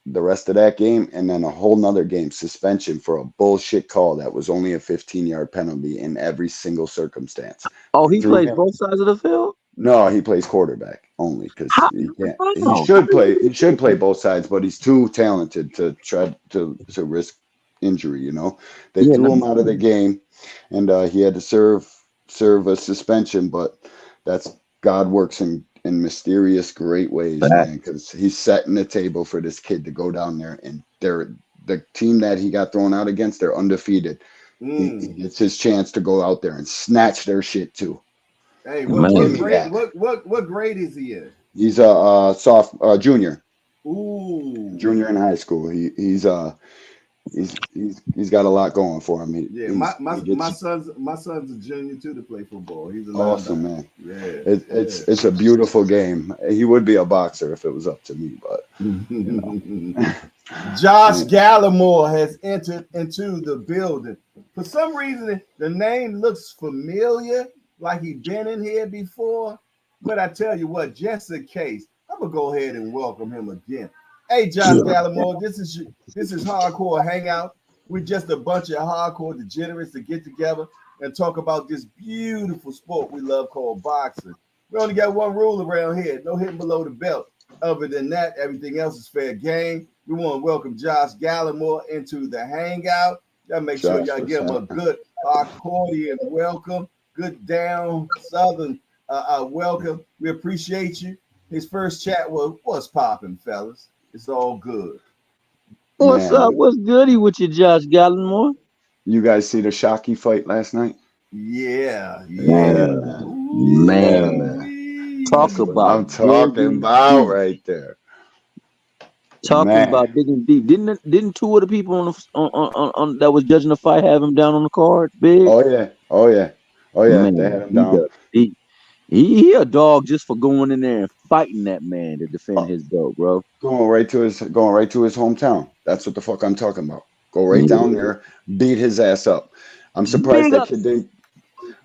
the rest of that game and then a whole nother game suspension for a bullshit call that was only a 15-yard penalty in every single circumstance. Oh, he plays both sides of the field? No, he plays quarterback only because he can't. He should play both sides, but he's too talented to try to risk injury. You know, they threw him out of the game, and he had to serve a suspension. But that's God works in mysterious, great ways, man. Because he's setting the table for this kid to go down there, and the team that he got thrown out against, they're undefeated. He gets his chance to go out there and snatch their shit too. Hey, what grade is he in? He's a junior. Ooh, junior in high school. He's got a lot going for him. My son's a junior too to play football. He's awesome, man. Yeah, it's a beautiful game. He would be a boxer if it was up to me, but you know. Josh Gallimore has entered into the building. For some reason, the name looks familiar, like he's been in here before. But I tell you what, just in case, I'm gonna go ahead and welcome him again. Hey, Josh Gallimore, this is Hardcore Hangout. We're just a bunch of hardcore degenerates that get together and talk about this beautiful sport we love called boxing. We only got one rule around here: no hitting below the belt. Other than that, everything else is fair game. We want to welcome Josh Gallimore into the Hangout. Y'all make sure y'all give him a good accordion welcome, good down southern welcome. We appreciate you. His first chat was, "What's popping, fellas? It's all good." What's up? What's goody with you, Josh Gallimore? You guys see the Shocky fight last night? Yeah. Man. Talk about I'm talking about right there. Talking about digging deep. Didn't two of the people on that was judging the fight have him down on the card? Big. Oh yeah. Man, they had him down. He a dog just for going in there and fighting that man to defend his belt, bro. Going right to his hometown. That's what the fuck I'm talking about. Go right down there, beat his ass up. I'm surprised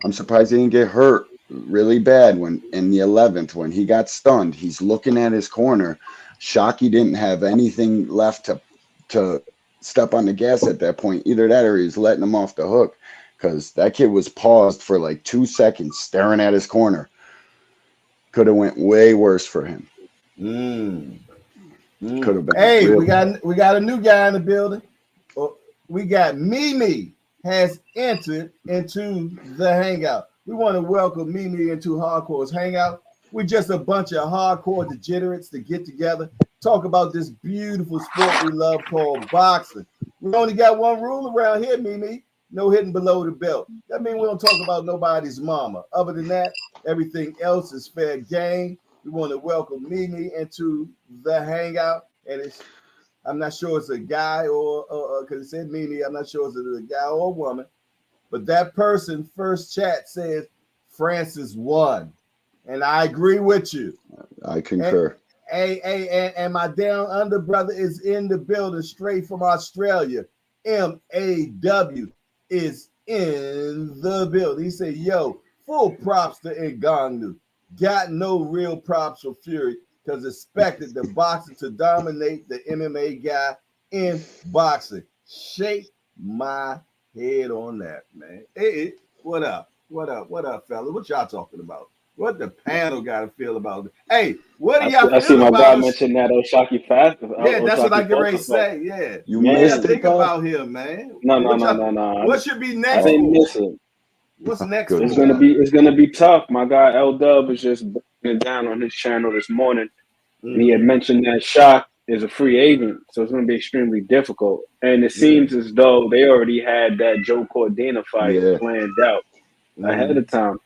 I'm surprised he didn't get hurt really bad when in the 11th when he got stunned. He's looking at his corner. Shocky didn't have anything left to step on the gas at that point. Either that or he's letting him off the hook because that kid was paused for like 2 seconds staring at his corner. Could have went way worse for him. Could have been. Hey, we got a new guy in the building. We got Mimi has entered into the Hangout. We want to welcome Mimi into Hardcore's Hangout. We're just a bunch of hardcore degenerates that get together, talk about this beautiful sport we love called boxing. We only got one rule around here, Mimi. No hitting below the belt. That means we don't talk about nobody's mama. Other than that, everything else is fair game. We want to welcome Mimi into the hangout. And I'm not sure it's a guy or because it said Mimi, I'm not sure it's a guy or a woman. But that person first chat says Francis won. And I agree with you. I concur. And my down under brother is in the building straight from Australia. MAW is in the building. He said, yo, full props to Ngannou. Got no real props for Fury because expected the boxer to dominate the MMA guy in boxing. Shake my head on that, man. Hey, what up? What up, fella? What y'all talking about? What the panel got to feel about it? Hey, what do y'all feel about? I see my guy mention that Shakur Foster. Yeah, that's what I get ready to say. Yeah, you missed it. Think about him, man. No. What should be next? I didn't miss it. What's next? It's gonna be tough. My guy L Dub was just breaking it down on his channel this morning, and he had mentioned that Shaq is a free agent, so it's gonna be extremely difficult. And it seems as though they already had that Joe Cordina fight planned out ahead of time.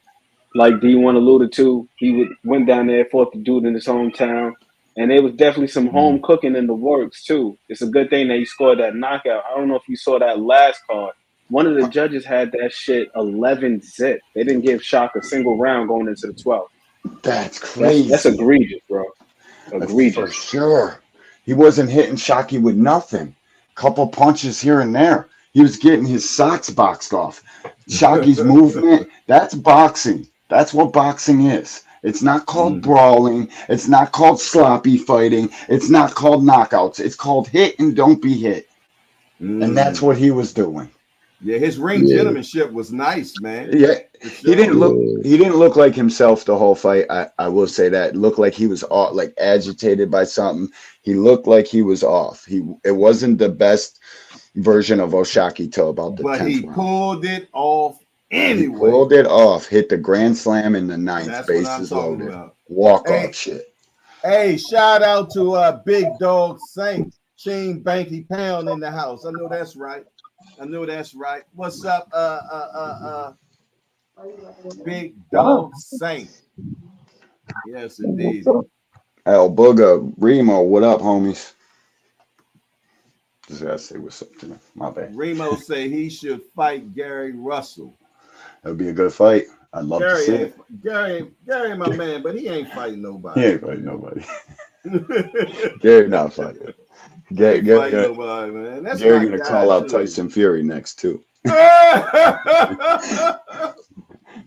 Like D1 alluded to, he went down there, fought the dude in his hometown, and there was definitely some home cooking in the works too. It's a good thing that he scored that knockout. I don't know if you saw that last card. One of the judges had that shit 11-zip. They didn't give Shaq a single round going into the 12th. That's crazy. That's egregious, bro. Egregious. For sure. He wasn't hitting Shockey with nothing. Couple punches here and there. He was getting his socks boxed off. Shockey's movement, that's boxing. That's what boxing is. It's not called brawling. It's not called sloppy fighting. It's not called knockouts. It's called hit and don't be hit. And that's what he was doing. Yeah, his ring gentlemanship was nice, man. Yeah, he didn't look like himself the whole fight. I will say that. It looked like he was like agitated by something. He looked like he was off. It wasn't the best version of Oshaki till about the 10th round. But he pulled it off anyway. He pulled it off. Hit the grand slam in the 9th. Bases loaded. Walk off shit. Hey, shout out to Big Dog Saint. Shane Banky Pound in the house. I know that's right. What's up, Big Dog Saint? Yes, indeed. El Booga Remo, what up, homies? Just gotta say what's up to me. My bad. Remo say he should fight Gary Russell. That would be a good fight. I'd love to see it. Gary, my man, but he ain't fighting nobody. He ain't fighting nobody. Gary not fighting. Gary gonna call out Tyson Fury next too.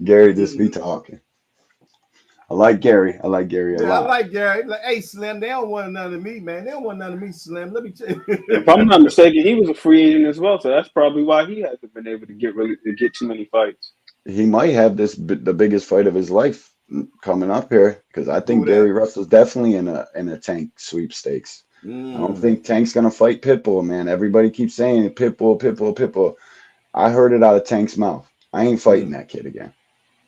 Gary just be talking. I like Gary a lot. I like Gary. Like, hey, Slim, they don't want none of me, man. They don't want none of me, Slim. Let me tell you. If I'm not mistaken, he was a free agent as well, so that's probably why he hasn't been able to get too many fights. He might have the biggest fight of his life coming up here because I think Gary Russell's definitely in a Tank sweepstakes. I don't think Tank's gonna fight Pitbull, man. Everybody keeps saying Pitbull. I heard it out of Tank's mouth. I ain't fighting that kid again.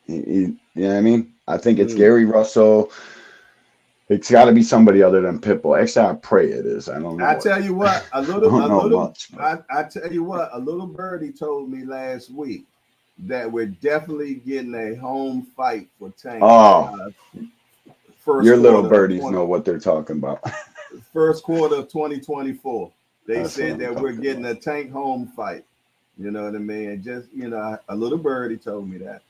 You know what I mean? I think it's Gary Russell. It's got to be somebody other than Pitbull. Actually, I pray it is. I don't know. I tell you what, a little birdie told me last week that we're definitely getting a home fight for Tank. Your little birdies know what they're talking about. First quarter of 2024. They said that we're getting a Tank home fight. You know what I mean? Just, a little birdie told me that.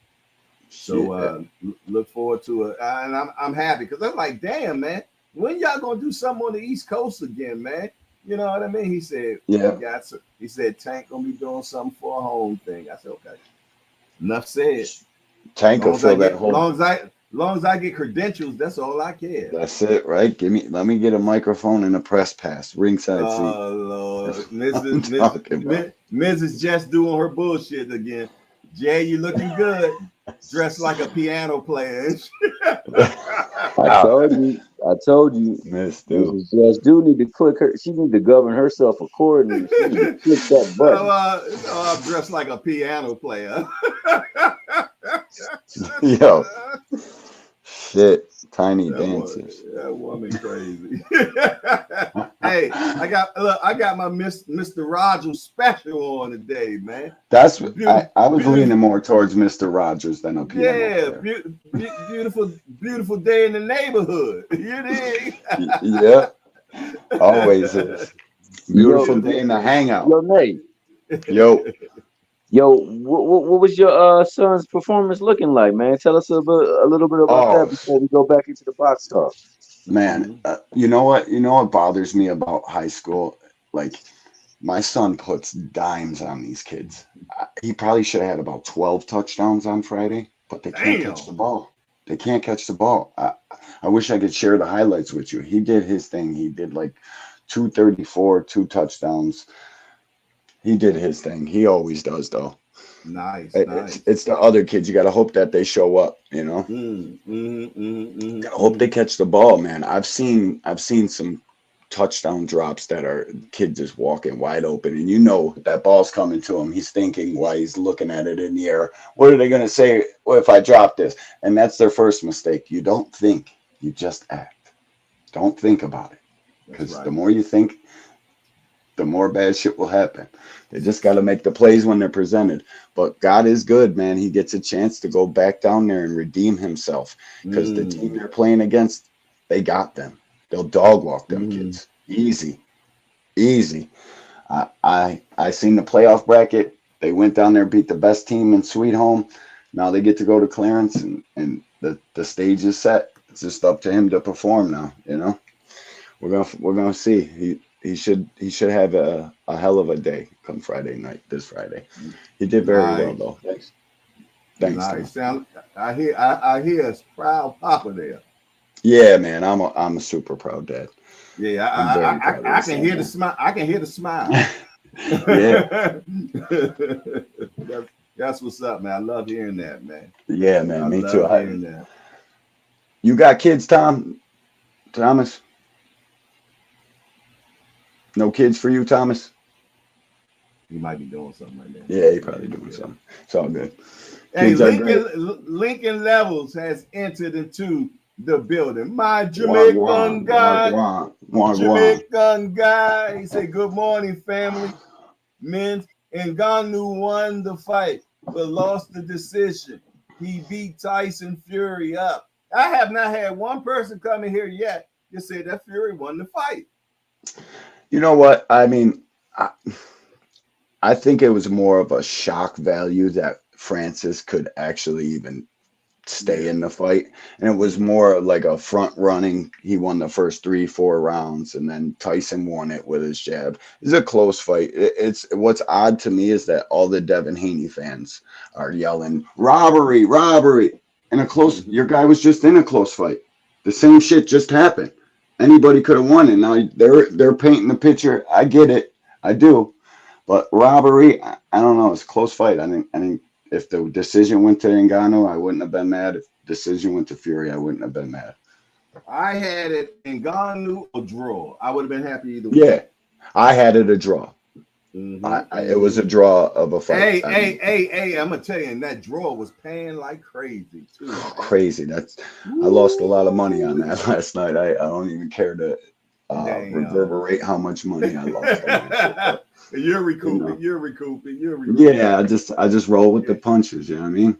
So look forward to it. And I'm happy because I'm like, damn, man, when y'all gonna do something on the East Coast again, man? You know what I mean? He said, he said Tank gonna be doing something for a home thing. I said, okay. Enough said. Tank will fill that hole. Long as I get credentials, that's all I care. That's it, right? Let me get a microphone and a press pass, ringside seat. Oh Lord, Mrs. Jess doing her bullshit again. Jay, you looking good, dressed like a piano player. I told you, Mrs. Jess do need to click her. She need to govern herself accordingly. She need to click that button. I'm dressed like a piano player. Yo. Shit. Tiny dancers. That woman crazy. Hey, I got my Mr. Rogers special on today, man. That's what I was leaning more towards Mr. Rogers than a piano beautiful day in the neighborhood. You dig? Yeah, always is. Beautiful day in the hangout. Yo, Nate. Yo, what was your son's performance looking like, man? Tell us a little bit about that before we go back into the box talk. Man, you know what bothers me about high school? Like, my son puts dimes on these kids. He probably should have had about 12 touchdowns on Friday, but they can't catch the ball. They can't catch the ball. I wish I could share the highlights with you. He did his thing. He did like 234, 2 touchdowns. He did his thing. He always does, though. Nice. It's the other kids. You got to hope that they show up, you know. Hope they catch the ball, man. I've seen some touchdown drops that are kids just walking wide open, and you know that ball's coming to him. He's thinking while he's looking at it in the air, what are they going to say if I drop this? And that's their first mistake. You don't think, you just act. Don't think about it, because the more you think, the more bad shit will happen. They just got to make the plays when they're presented. But God is good, man. He gets a chance to go back down there and redeem himself, because the team they're playing against, they got them. They'll dog walk them kids. Easy. I seen the playoff bracket. They went down there, beat the best team in Sweet Home. Now they get to go to Clarence, and the stage is set. It's just up to him to perform now, you know. We're gonna see. He should have a hell of a day come Friday night, this Friday. He did very well, though. Thanks. Nice. I hear a proud papa there. Yeah, man, I'm a super proud dad. Yeah, I can hear the smile. I can hear the smile. Yeah. That's what's up, man. I love hearing that, man. Yeah, man, me too. Hearing that. You got kids, Thomas? No kids for you, Thomas? He might be doing something right now. Yeah, he probably doing something. It's all good. Hey, Lincoln Levels has entered into the building. My Jamaican guy. Jamaican guy. He said, good morning, family. Men, Ngannou won the fight, but lost the decision. He beat Tyson Fury up. I have not had one person come in here yet that said that Fury won the fight. You know what? I mean, I think it was more of a shock value that Francis could actually even stay in the fight. And it was more like a front running. He won the first 3-4 rounds, and then Tyson won it with his jab. It's a close fight. It's what's odd to me is that all the Devin Haney fans are yelling, robbery. And your guy was just in a close fight. The same shit just happened. Anybody could have won it. Now they're painting the picture. I get it. I do. But robbery, I don't know. It's a close fight. I think if the decision went to Ngannou, I wouldn't have been mad. If the decision went to Fury, I wouldn't have been mad. I had it Ngannou or draw. I would have been happy either way. Yeah, I had it a draw. It was a draw of a fight. Hey, I'm gonna tell you, and that draw was paying like crazy too. Crazy. I lost a lot of money on that last night. I don't even care to reverberate how much money I lost. You're recouping. You're recouping. Yeah, I just roll with the punches. You know what I mean?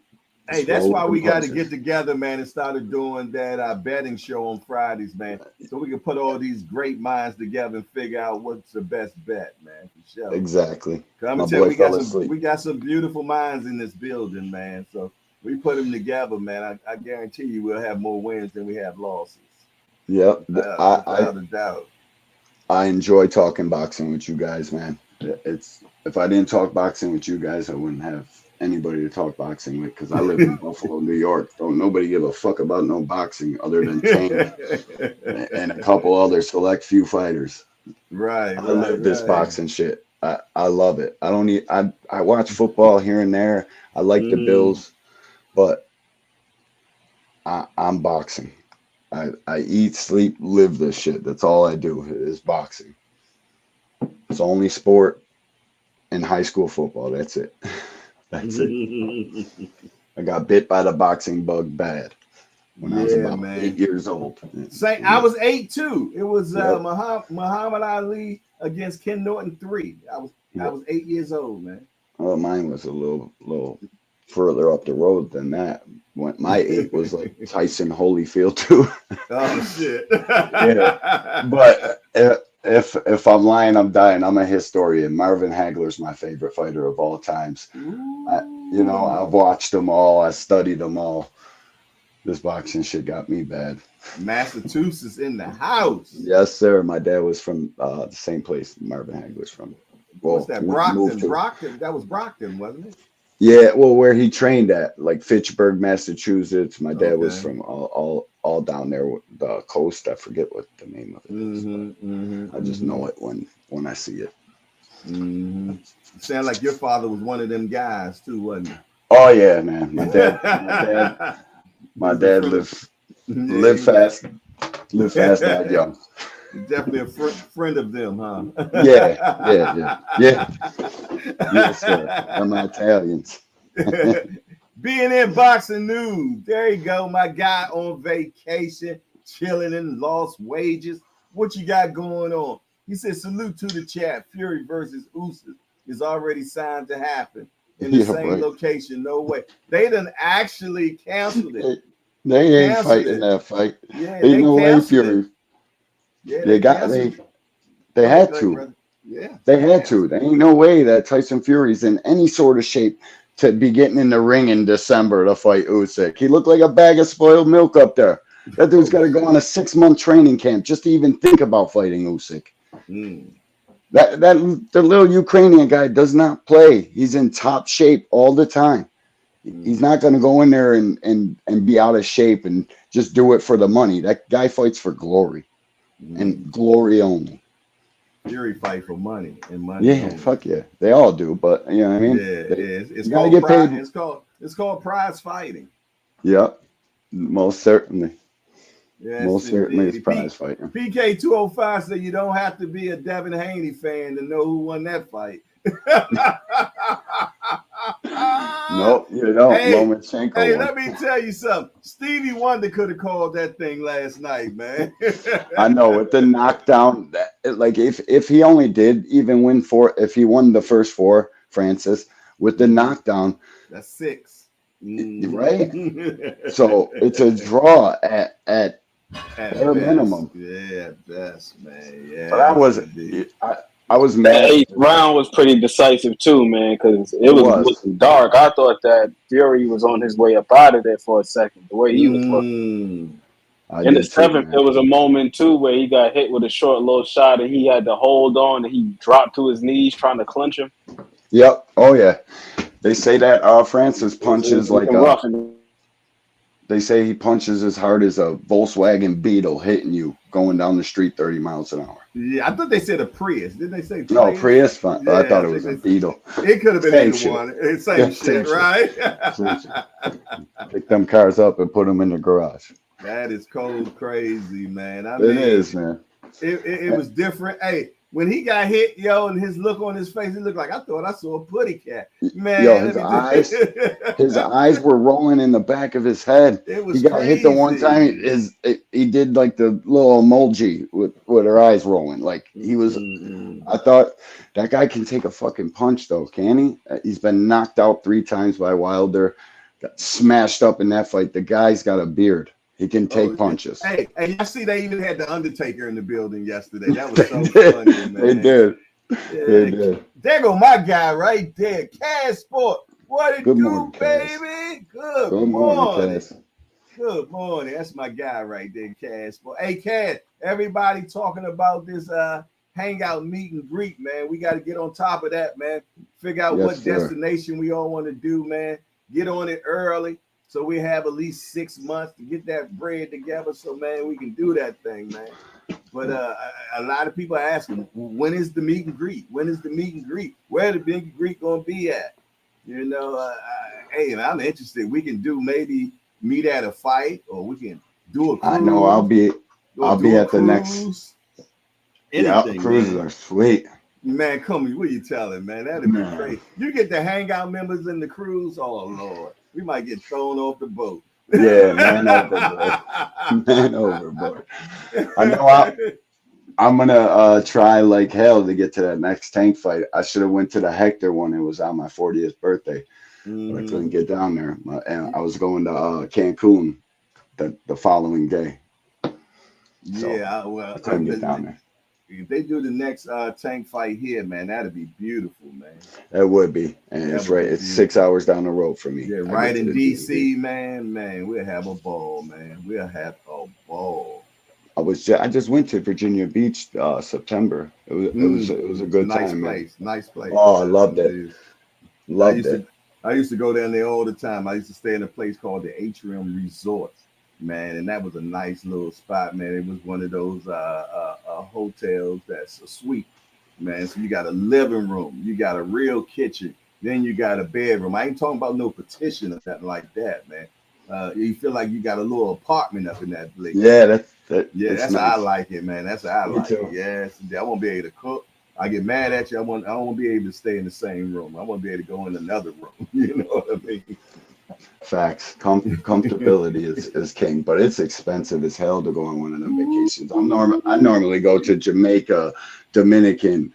Hey, that's why we got to get together, man, and started doing that betting show on Fridays, man, so we can put all these great minds together and figure out what's the best bet, man, for sure. Exactly. I'm gonna tell you, we got some beautiful minds in this building, man. So we put them together, man. I guarantee you, we'll have more wins than we have losses. Yep, without a doubt. I enjoy talking boxing with you guys, man. If I didn't talk boxing with you guys, I wouldn't have anybody to talk boxing with, because I live in Buffalo, New York. Don't nobody give a fuck about no boxing other than Tank and a couple other select few fighters. Right. I live this boxing shit. I love it. I watch football here and there. I like the Bills, but I'm boxing. I eat, sleep, live this shit. That's all I do is boxing. It's the only sport in high school football. That's it. That's it. I got bit by the boxing bug bad. when I was about 8 years old. I was 8 too. It was Muhammad Ali against Ken Norton 3. I was 8 years old, man. Well, mine was a little further up the road than that. My 8 was like Tyson Holyfield too. Oh shit! Yeah. But if I'm lying, I'm dying. I'm a historian. Marvin Hagler's my favorite fighter of all times. I've watched them all. I studied them all. This boxing shit got me bad. Massachusetts in the house. Yes, sir. My dad was from the same place Marvin Hagler's from. What's that? Brockton. That was Brockton, wasn't it? Yeah, well, where he trained at, like Fitchburg, Massachusetts. My dad was from all down there, the coast. I forget what the name of it is. I just know it when I see it. You sound like your father was one of them guys too, wasn't he? Oh yeah, man. My dad lived fast, died young. Definitely a friend of them, huh? Yeah. Yes, sir. I'm Italians. Being in boxing news, there you go. My guy on vacation, chilling in lost wages. What you got going on? He said, salute to the chat. Fury versus Usyk is already signed to happen in the same location. No way. They done actually canceled it. They ain't fighting that fight. Yeah, ain't no way Fury. Yeah, they had to. Yeah, they had to. There ain't no way that Tyson Fury's in any sort of shape to be getting in the ring in December to fight Usyk. He looked like a bag of spoiled milk up there. That dude's got to go on a 6-month training camp just to even think about fighting Usyk. The little Ukrainian guy does not play. He's in top shape all the time. He's not going to go in there and be out of shape and just do it for the money. That guy fights for glory and glory only. Fury fight for money and money. Yeah, only. Fuck yeah. They all do, but you know what I mean? Yeah, it's called get paid. It's called prize fighting. Yep. Most certainly. Yes, most certainly it's prize fighting. PK205 said you don't have to be a Devin Haney fan to know who won that fight. Nope, you don't. Hey, let me tell you something. Stevie Wonder could have called that thing last night, man. I know, with the knockdown, like if he only did even win 4, if he won the first 4, Francis, with the knockdown, that's 6. Right? So it's a draw at bare minimum. Yeah, best, man. Yeah. But I was mad. The 8th round was pretty decisive too, man, because it was looking dark. I thought that Fury was on his way up out of there for a second. The way he was looking. In the 7th, there was a moment too where he got hit with a short little shot and he had to hold on and he dropped to his knees trying to clinch him. Yep. Oh yeah. They say that Francis punches like they say he punches as hard as a Volkswagen Beetle hitting you going down the street 30 miles an hour. Yeah, I thought they said a Prius. Didn't they say Prius? No, Prius. Yeah, I thought it was a Beetle. It could have been either one. It's same shit, right? Pick them cars up and put them in the garage. That is cold crazy, man. It is, man. It was different. Hey, when he got hit, and his look on his face, he looked like I thought I saw a putty cat. Man, his eyes were rolling in the back of his head. He got hit the one time. He did like the little emoji with her eyes rolling. Like he was. I thought that guy can take a fucking punch though, can he? He's been knocked out 3 times by Wilder. Got smashed up in that fight. The guy's got a beard. He can take punches. Hey, I see they even had the Undertaker in the building yesterday. That was so funny, man. They did. They did. There go my guy right there. Cash Sport. What it do, baby? Good morning. Good morning. That's my guy right there, Cash Sport. Hey, Cash, everybody talking about this hangout meet and greet, man. We got to get on top of that, man. Figure out what destination we all want to do, man. Get on it early. So we have at least 6 months to get that bread together. So, man, we can do that thing, man. But a lot of people are asking, when is the meet and greet? When is the meet and greet? Where the meet and greet going to be at? Hey, I'm interested. We can do maybe meet at a fight, or we can do a cruise. I know I'll be at the next. Anything, cruises are sweet. Man, come here. What are you telling, man? That'd be great. You get the hangout members in the cruise. Oh, Lord. We might get thrown off the boat. Yeah, man overboard. Man overboard. I know I'm gonna try like hell to get to that next tank fight. I should have went to the Hector one. It was on my 40th birthday, but I couldn't get down there. And I was going to Cancun the following day. So well, I couldn't get down there. If they do the next tank fight here, man, that'd be beautiful, man. It would be, and it's right. It's 6 hours down the road from me. Yeah, right in DC, man. We'll have a ball, man. We'll have a ball. I just went to Virginia Beach September. It was a good time. Nice place. Oh, I loved it. I used to go down there all the time. I used to stay in a place called the Atrium Resort, man, and that was a nice little spot, man. It was one of those hotels that's a suite, man. So you got a living room, you got a real kitchen, then you got a bedroom. I ain't talking about no petition or nothing like that, man. You feel like you got a little apartment up in that place. Yeah, that's nice. How I like it, man. That's how I like it. Yes, I won't be able to cook. I get mad at you. I won't be able to stay in the same room. I won't be able to go in another room. You know what I mean? Facts. Comfortability is king, but it's expensive as hell to go on one of them vacations. I normally go to Jamaica, Dominican,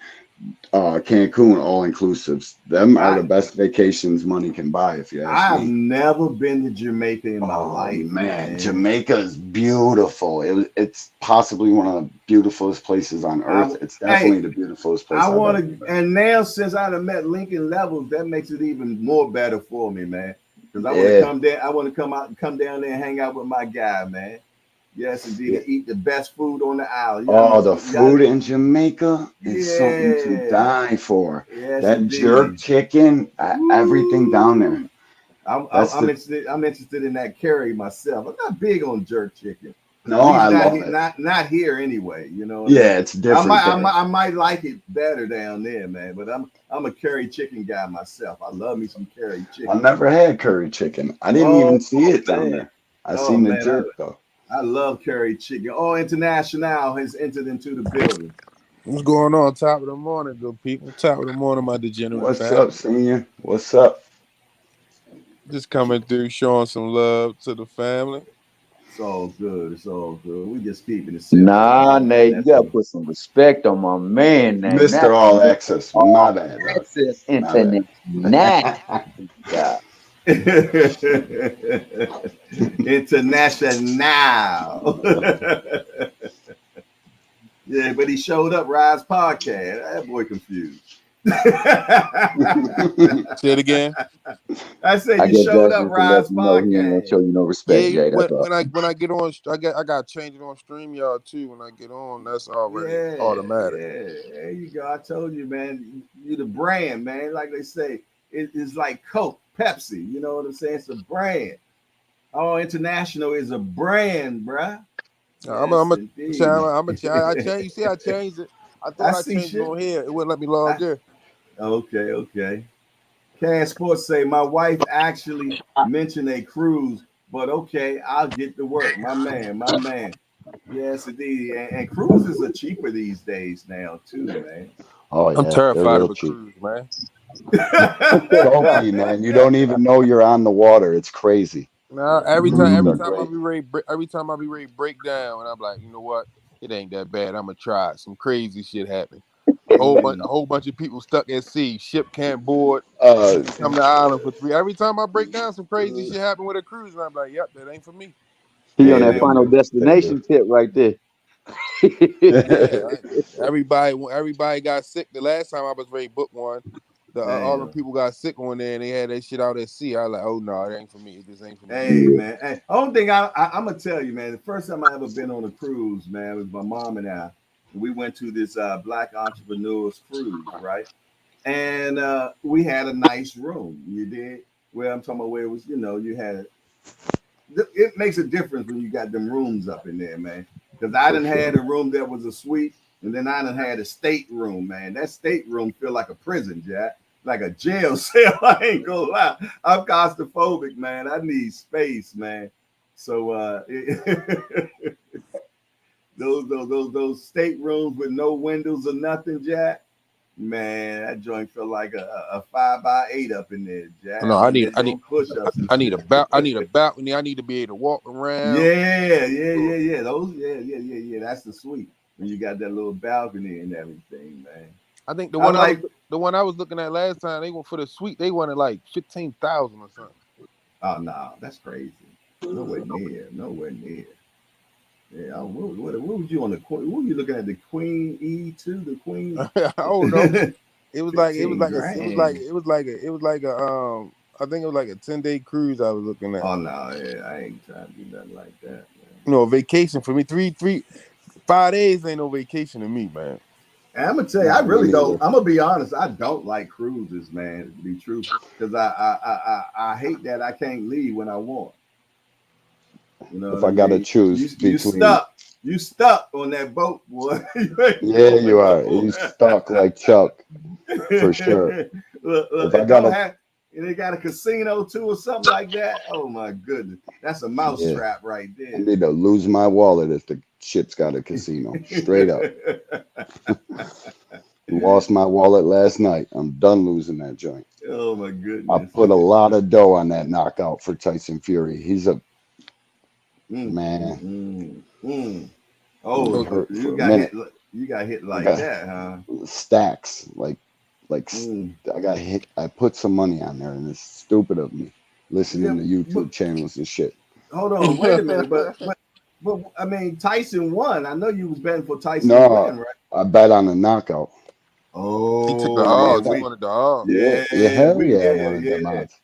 Cancun, all inclusives. Them are the best vacations money can buy, if you ask me. I've never been to Jamaica in my life, man. Jamaica is beautiful. It's possibly one of the beautifulest places on earth. It's definitely the beautifulest place. And now since I done met Lincoln Levels, that makes it even more better for me, man. Because I want to come there. I want to come down there and hang out with my guy, man. Yes, indeed. Eat the best food on the island. The food in Jamaica is something to die for. Yes, that indeed. Jerk chicken, everything down there. I'm interested in that curry myself. I'm not big on jerk chicken. No, I love it. Not here anyway. You know. It's different. I might like it better down there, man. But I'm a curry chicken guy myself. I love me some curry chicken. I never had curry chicken. I didn't even see it down there. I seen the jerk though. I love curry chicken. International has entered into the building. What's going on? Top of the morning, good people. Top of the morning, my degenerate. What's up, senior? What's up? Just coming through, showing some love to the family. It's all good. We just keeping it simple. Nah, Nate, you gotta put some respect on my man, name. Mr. All Access. My bad. Access Internet. Yeah. International. Yeah, but he showed up Rise podcast. That boy confused. Say it again. I said you showed up Rise podcast. He ain't show you no respect, Jay. When I get on, I got to change it on StreamYard too. When I get on, that's already automatic. Yeah, there you go. I told you, man. You the brand, man. Like they say, it's like Coke, Pepsi. You know what I'm saying? It's a brand. International is a brand, bruh. I changed it. I thought I changed it on here. It wouldn't let me log in. Okay. Cash Sports say my wife actually mentioned a cruise, but okay, I'll get to work. My man. Yes, indeed. And cruises are cheaper these days now too, man. Oh, yeah. I'm terrified of a cruise, man. Don't be, man. You don't even know you're on the water. It's crazy. No, every time I be ready to break down, and I'm like, you know what? It ain't that bad. I'm gonna try it. Some crazy shit happened. A whole bunch of people stuck at sea. Ship can't board. Come to the island for 3. Every time I break down, some crazy shit happened with a cruise, and I'm like, yep, that ain't for me. He on that final destination tip right there. Everybody got sick. The last time I was ready to book one, all the people got sick on there, and they had that shit out at sea. I was like, oh no, it ain't for me. It just ain't for me. Hey man, only thing I'm gonna tell you, man. The first time I ever been on a cruise, man, was my mom and I. We went to this Black Entrepreneurs cruise, right? And we had a nice room. You did. Well, I'm talking about where it was. You know, you had. It makes a difference when you got them rooms up in there, man. Because I done had a room that was a suite, and then I done had a state room, man. That state room feel like a prison, Jack. Like a jail cell. I ain't gonna lie. I'm claustrophobic, man. I need space, man. So those state rooms with no windows or nothing, Jack. Man, that joint felt like a 5x8 up in there, Jack. No, I need push-ups. I need a balcony. I need to be able to walk around. Yeah. Those, yeah. That's the suite when you got that little balcony and everything, man. I think the one I was looking at last time, they went for the suite. They wanted like 15,000 or something. Oh no, that's crazy. Nowhere near. Yeah, what was you on the Queen? What were you looking at? The Queen E2, the Queen. I don't know. It was like a I think it was like a 10-day cruise I was looking at. Oh no, yeah, I ain't trying to do nothing like that, man. You know, vacation for me. 5 days ain't no vacation to me, man. And I'm gonna tell you, I really don't. I'm gonna be honest. I don't like cruises, man. To be true, because I hate that I can't leave when I want. You know, if I gotta choose between you stuck on that boat, boy. Yeah, you are. You stuck like Chuck, for sure. Look, they got a casino too or something like that. Oh my goodness, that's a mousetrap right there. I need to lose my wallet if the shit's got a casino. Straight up. Lost my wallet last night. I'm done losing that joint. Oh my goodness. I put a lot of dough on that knockout for Tyson Fury. He's a man. Oh, you got hit like that, huh? Stacks, like I got hit. I put some money on there, and it's stupid of me listening to YouTube channels and shit. Hold on, wait a minute, but I mean, Tyson won. I know you was betting for Tyson to win, right? I bet on the knockout. Oh, he took the odds. He wanted the odds. Yeah, hell yeah, I wanted them odds.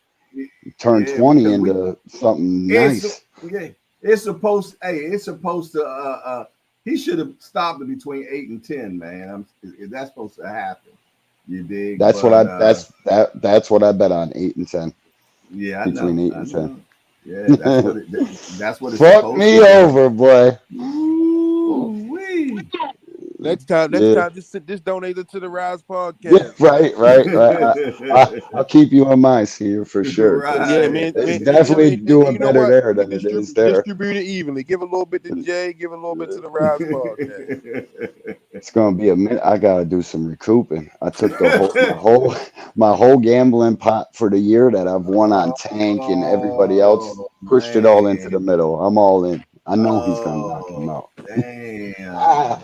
Turned 20 into something nice. It's supposed to. He should have stopped it between 8 and 10, man. That's supposed to happen. You dig? That's what I bet on, 8 and 10. Yeah, between 8 and 10. Yeah, that's what it's fuck me over, boy. Ooh-wee. Next time, just donate it to the Rise podcast. Yeah, right. I'll keep you on my here for sure. Right. Yeah, man. It's definitely doing better there than it is there. Distribute it evenly. Give a little bit to Jay. Give a little bit to the Rise podcast. It's gonna be a minute. I gotta do some recouping. I took my whole gambling pot for the year that I've won on Tank and everybody else. Pushed it all into the middle. I'm all in. I know he's gonna knock him out. Damn.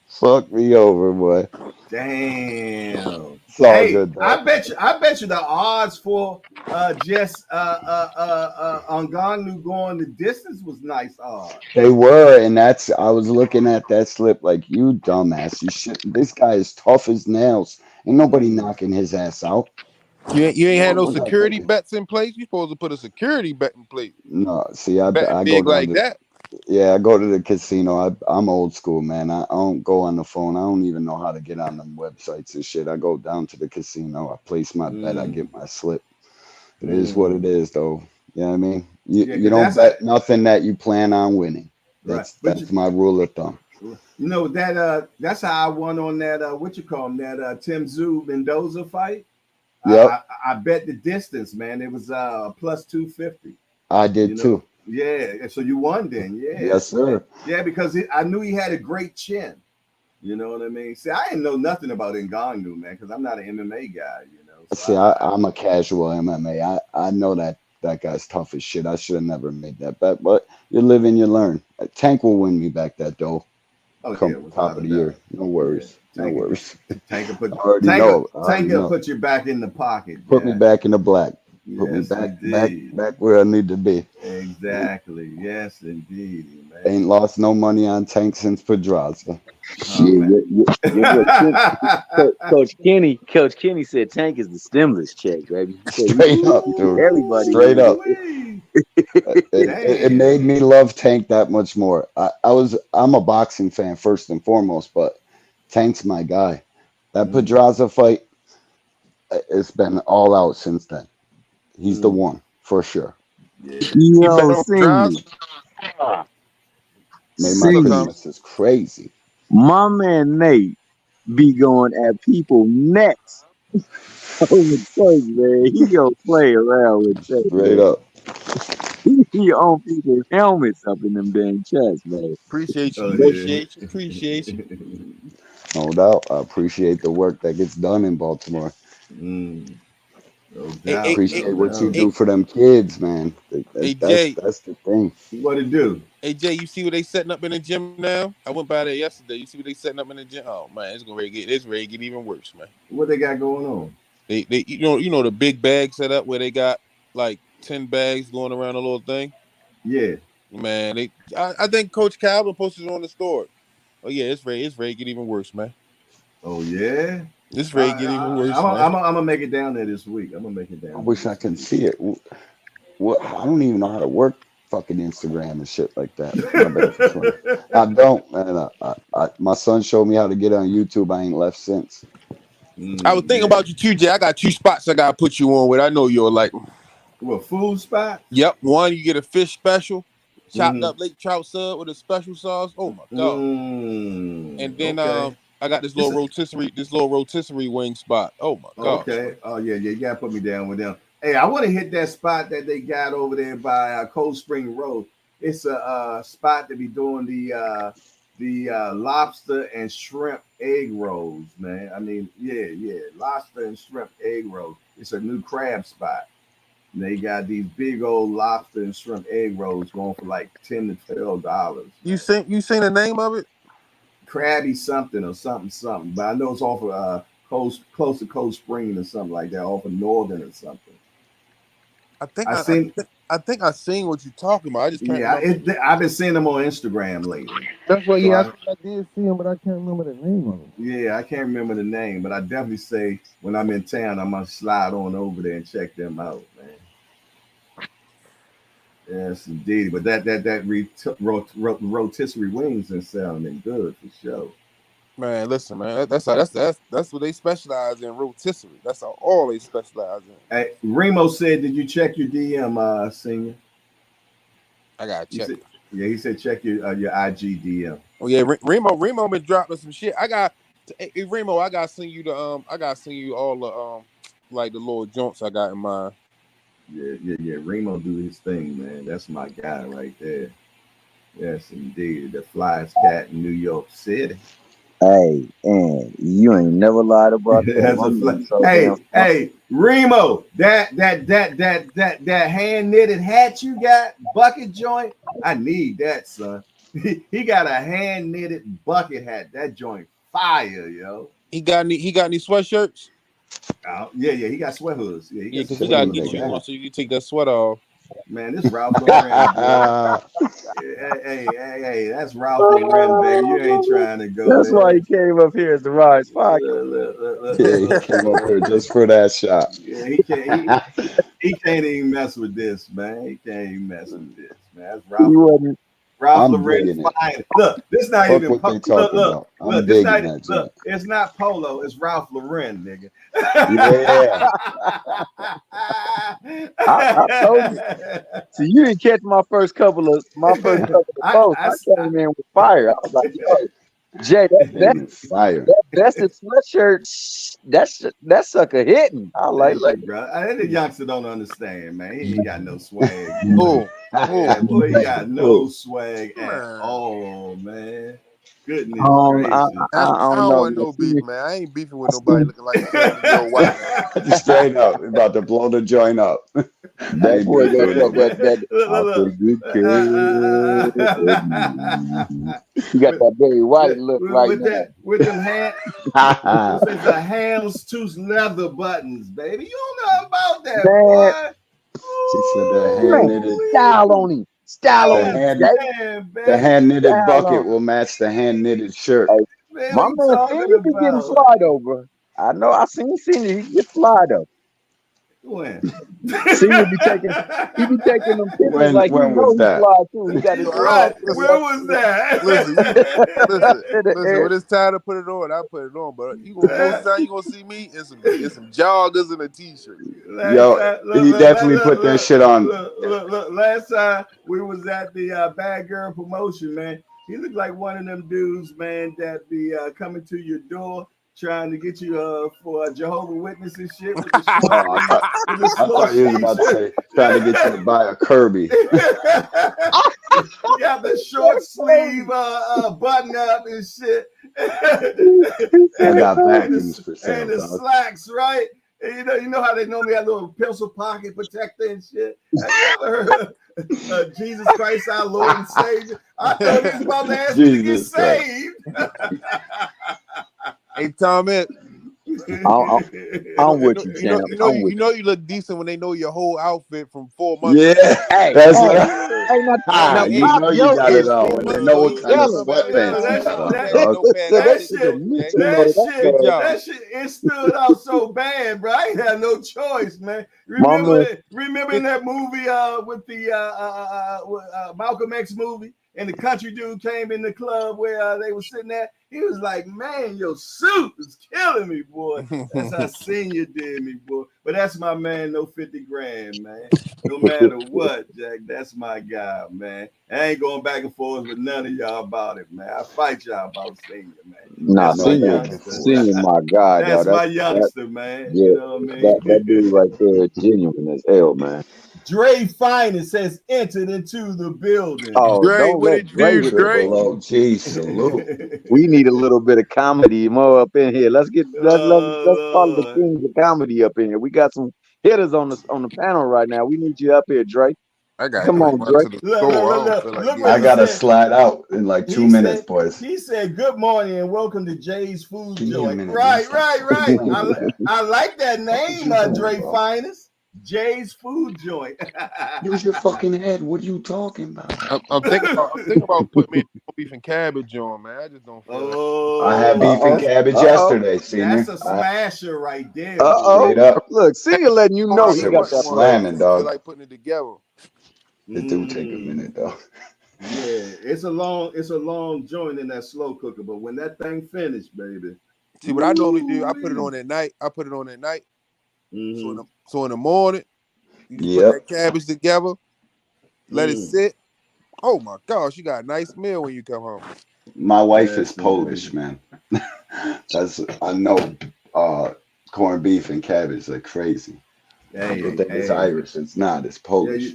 Fuck me over, boy. Damn. It's all good, I bet you the odds for just Ngannou going the distance was nice odds. They were, and I was looking at that slip like, you dumbass. You shit. This guy is tough as nails. Ain't nobody knocking his ass out. You ain't had no security bets in place. You supposed to put a security bet in place. No, see, I big go like that. Yeah, I go to the casino. I'm old school, man. I don't go on the phone. I don't even know how to get on them websites and shit. I go down to the casino. I place my bet. I get my slip. It is what it is, though. You know what I mean? You don't bet nothing that you plan on winning. That's my rule of thumb. You know that's how I won on that that Tim Tszyu Mendoza fight. Yep. I bet the distance, man. It was plus 250. I did too. Yeah, so you won then, yeah. Yes, sir. Yeah, because I knew he had a great chin. You know what I mean? See, I didn't know nothing about Ngannou, man, because I'm not an MMA guy, you know. So see, I'm a casual MMA. I know that guy's tough as shit. I should have never made that bet, but you live and you learn. Tank will win me back that dough. Come top of the year. No worries. No worries. Tank will put you back in the pocket. Put me back in the black. Put me back where I need to be. Exactly. Yes, indeed. Man. Ain't lost no money on Tank since Pedraza. Coach Kenny said Tank is the stimulus check, baby. Straight up, dude. Everybody. Straight up. It made me love Tank that much more. I'm a boxing fan first and foremost, but Tank's my guy. That Pedraza fight, it's been all out since then. He's the one for sure. Yeah. My Christmas is crazy. My man Nate be going at people necks over Tank, man. He gonna play around with Tank. Straight up. He own people's helmets up in them damn chests, man. Appreciate you. Oh, Appreciate you. No doubt. I appreciate the work that gets done in Baltimore. No Hey, doubt. Appreciate No what you doubt. do for them kids, man. Hey, That's Jay. the thing. What it do? Hey, Jay, you see what they setting up in the gym now? I went by there yesterday. You see what they setting up in the gym? Oh man, it's ready to get even worse, man. What they got going on? They you know the big bag set up where they got like 10 bags going around the little thing. Yeah. Man, I think Coach Calvin posted it on the story. Oh yeah, it's ready to get even worse, man. Oh yeah. It's ready to get even worse, man. I'm gonna make it down there this week. I'm gonna make it down. I wish I could see it. What? I don't even know how to work fucking Instagram and shit like that. I don't, man. My son showed me how to get on YouTube. I ain't left since. I was thinking about you too, Jay. I got 2 spots I gotta put you on with. I know you're like, what, food spot? Yep. One, you get a fish special, chopped up lake trout sub with a special sauce. Oh my god. And then I got this little rotisserie wing spot. Oh my god. Okay. Oh yeah, you gotta put me down with them. Hey, I want to hit that spot that they got over there by Cold Spring Road. It's a spot to be doing the lobster and shrimp egg rolls, man. I mean, yeah, lobster and shrimp egg rolls. It's a new crab spot. And they got these big old lobster and shrimp egg rolls going for like $10 to $12. You seen the name of it? Krabby something or something. But I know it's off of close to Cold Spring or something like that, off of Northern or something. I think I seen what you're talking about. I just can't remember. I've been seeing them on Instagram lately. That's what. I did see him, but I can't remember the name of him. Yeah, I can't remember the name, but I definitely say when I'm in town, I must slide on over there and check them out, man. Yes, indeed. But that rotisserie wings and sounding good for sure. Man, listen, man. That's what they specialize in, rotisserie. That's all they specialize in. Hey, Remo said, "Did you check your DM, senior?" I gotta check. He said check your IG DM. Oh yeah, Remo been dropping some shit. Hey, Remo, I gotta send you all the like the little joints I got in mind. Yeah. Remo do his thing, man. That's my guy right there. Yes, indeed. The flyest cat in New York City. Hey, and you ain't never lied about that. Hey, Remo, that hand knitted hat you got, bucket joint. I need that, son. He got a hand knitted bucket hat. That joint fire, yo. He got any sweatshirts? Yeah, he got sweat hoods. Yeah, because he gotta get you one so you can take that sweat off. Man, this Ralph Lauren. Hey, that's Ralph Lauren, baby. You ain't trying to go. That's why he came up here as the Rise Fox. Yeah, he came up here just for that shot. Yeah, he can't even mess with this, man. He can't even mess with this, man. That's Ralph Lauren. Look, this not even Polo. Look, it's not Polo. It's Ralph Lauren, nigga. Yeah. I told you. So you didn't catch my first couple of posts. I came in with fire. I was like, yo, Jay, that's fire. That's the sweatshirt. That sucker hitting. I like bro. The youngster don't understand, man. He ain't got no swag. Boy, he got no swag at all, man. Goodness gracious. I don't want no beef, man. I ain't beefing with nobody looking like a white man. Straight up, about to blow the joint up. That boy you got that very white look with them hands. This is a houndstooth leather buttons, baby. You don't know about that, boy. She said the hand-knitted style on him. The hand-knitted bucket will match the hand-knitted shirt. Man, my man Senior be getting slide over. I know. I seen Senior. He get slide over. When? Senior be taking them pictures like he knows he slide too. He got his right. Where was that? Listen, when it's time to put it on, I put it on. But you gonna see me in some joggers and a t-shirt. He definitely put that shit on. Look, last time we was at the Bad Girl promotion, man. He looked like one of them dudes, man, that be coming to your door trying to get you for Jehovah's Witness and shit with the short I thought you was about to say trying to get you to buy a Kirby. You got the short sleeve button up and shit. I got vacuums for sale. And the slacks, right? And you know how they normally have a little pencil pocket protector and shit. Have you ever heard of Jesus Christ, our Lord and Savior? I thought he was about to ask me to get saved. Hey, Tom, I'm with you, champ. You know you look decent when they know your whole outfit from 4 months. Yeah, that's what you know you got it all. Hey, When they know what kind of sweatpants you got on, dog. That shit, it stood out so bad, bro. I ain't had no choice, man. Remember in that movie with the Malcolm X movie, and the country dude came in the club where they were sitting there. He was like, man, your suit is killing me, boy. That's how Senior did me, boy. But that's my man, no 50 grand, man. No matter what, Jack, that's my guy, man. I ain't going back and forth with none of y'all about it, man. I fight y'all about Senior, man. Nah, Senior, my God. That's my youngster, man. Yeah, you know what I mean? That dude right there is genuine as hell, man. Dre Finest has entered into the building. Oh, Dre, don't what let it do, Dre? Jeez, salute. We need a little bit of comedy more up in here. Let's call the kings of comedy up in here. We got some hitters on the panel right now. We need you up here, Dre. Come on, Dre. I gotta slide out in like 2 minutes, boys. He said, "Good morning and welcome to Jay's Food Joint." Right. I like that name, Dre Finest. Jay's Food Joint. Use your fucking head. What are you talking about? I'm thinking about putting me beef and cabbage on, man. I just don't feel I had beef and cabbage yesterday, Senior. That's a smasher right there. Straight up. Look, Senior letting you know he got that slamming, dog. I feel like putting it together. It do take a minute, though. Yeah, it's a long joint in that slow cooker, but when that thing finished, baby. See what I normally do? I put it on at night. So in the morning, you put that cabbage together, let it sit. Oh my gosh, you got a nice meal when you come home. My wife is Polish, man. I know corned beef and cabbage are crazy. It's Irish. It's not. It's Polish.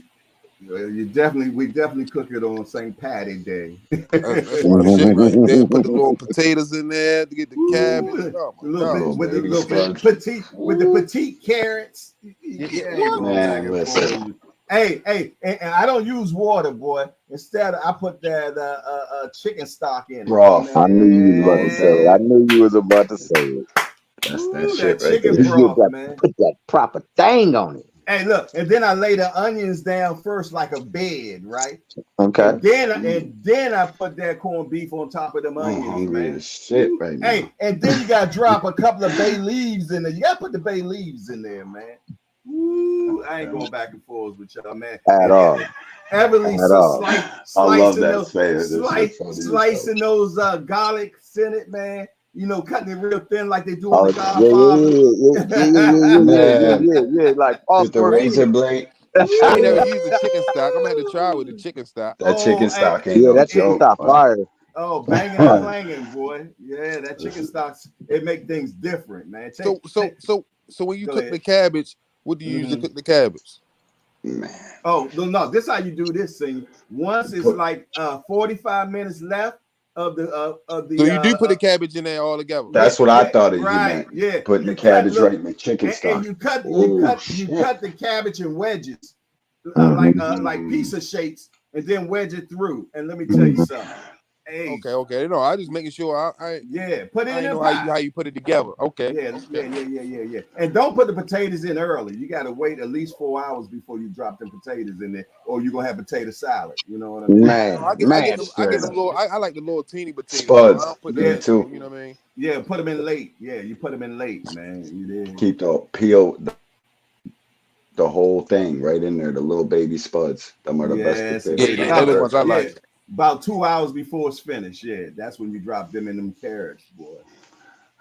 Yeah, we definitely cook it on St. Patty Day. Shit right there. Put the little potatoes in there to get the cabbage. Oh my God. With the petite carrots. Man, listen. Hey, and I don't use water, boy. Instead, I put that chicken stock in it. Broth. I knew you was about to say it. That's that shit right chicken there. broth, man. Put that proper thing on it. Hey, look, and then I lay the onions down first like a bed, right? Okay. And then I put that corned beef on top of them onions, hungry man. as shit right now. Hey, and then you gotta drop a couple of bay leaves in there. You gotta put the bay leaves in there, man. Ooh, I ain't going back and forth with y'all, man. At all. Heavily slicing those garlics in it, man. You know, cutting it real thin like they do on the Godfather. Yeah, like with the razor blade. I ain't never used the chicken stock. I'm gonna have to try with the chicken stock. That chicken stock ain't no that chicken stock fire. Oh, banging and clanging, boy. Yeah, that chicken stock, it make things different, man. So when you cook the cabbage, what do you use to cook the cabbage? Man. Oh, no, this is how you do this thing. Once it's like 45 minutes left of the So you do put the cabbage in there all together. That's what I thought you right, meant. Yeah. Putting the cabbage right in the chicken stock. And you cut the cabbage in wedges, like pizza shapes, and then wedge it through. And let me tell you something. Hey. Okay. No, I just making sure put it in the pot. How you put it together. Okay. Yeah. And don't put the potatoes in early. You got to wait at least 4 hours before you drop the potatoes in there, or you're gonna have potato salad. You know what I mean? I like the little teeny potatoes. Spuds. I put them too. You know what I mean? Yeah, put them in late. Yeah, you put them in late, man. You did. Keep the whole thing right in there. The little baby spuds. Them are the best potatoes. Yeah, the ones I like. About 2 hours before it's finished, that's when you drop them in them carrots, boy.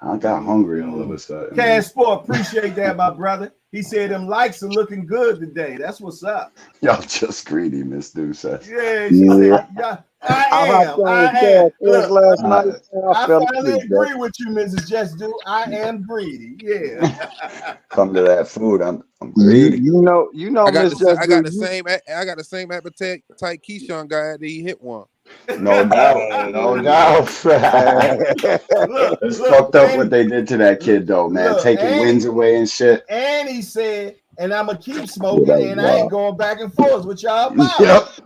I got hungry all of a sudden. Cash Sport, appreciate that, my brother. He said them likes are looking good today. That's what's up. Y'all just greedy, Miss Deuce. Yeah, she said, yeah, I am. Look, last night. I finally agree with you, Mrs. Just Do. I am greedy. Yeah. Come to that food. I'm greedy. You know, I got Miss Just I got the same appetite Keyshawn guy had. He hit one. No doubt. No doubt. It's fucked up what they did to that kid, though, man. Look, taking wins away and shit. And he said, and I'm going to keep smoking, and I ain't going back and forth with y'all about.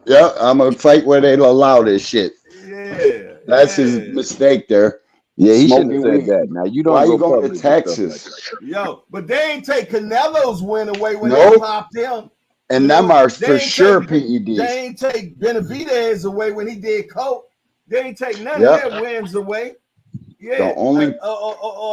Yep. I'm going to fight where they allow this shit. Yeah. That's his mistake there. Yeah, he shouldn't have said that. Now, you don't Why you going to Texas? Yo, but they ain't take Canelo's win away when they popped him. And them are for sure PEDs. They ain't take Benavidez away when he did coke. They ain't take none of their wins away. Yeah. The only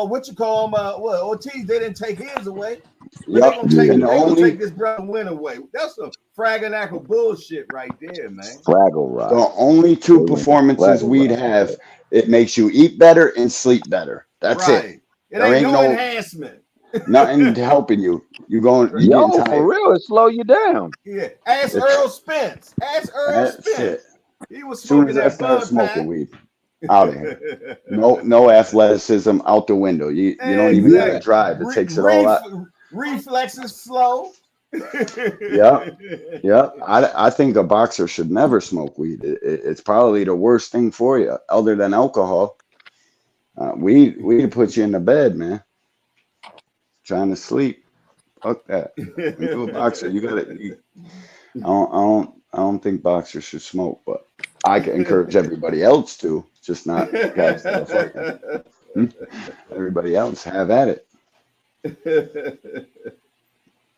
what you call him? Ortiz? They didn't take his away. Yep. They gonna take this brother win away. That's some fragganackle bullshit right there, man. Fraggle rock. The only two performances we'd have, it makes you eat better and sleep better. That's it. It ain't no enhancement. Nothing helping you. You going? Yo, for real, it slow you down. Yeah. Ask Earl Spence. He was smoking that bud smoking weed. Out of here. No athleticism out the window. You don't even got to drive. It takes it all out. Reflexes slow. Yeah. I think a boxer should never smoke weed. It's probably the worst thing for you, other than alcohol. Weed put you in the bed, man. Trying to sleep. Fuck that. Into a boxer, you gotta. I don't think boxers should smoke, but I can encourage everybody else to, just not guys that are fighting. Everybody else, have at it.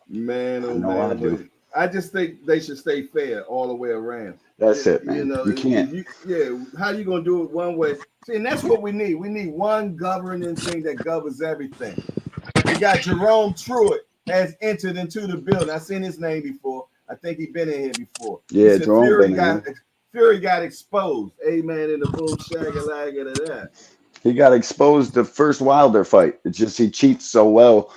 Man, oh man, I just think they should stay fair all the way around. That's it, man. You can't. How you gonna do it one way? See, and that's what we need. We need one governing thing that governs everything. We got Jerome Truitt has entered into the building. I've seen his name before. I think he's been in here before. Yeah, Jerome Fury got exposed. Amen. In the boom shagga of that. He got exposed the first Wilder fight. It's just he cheats so well,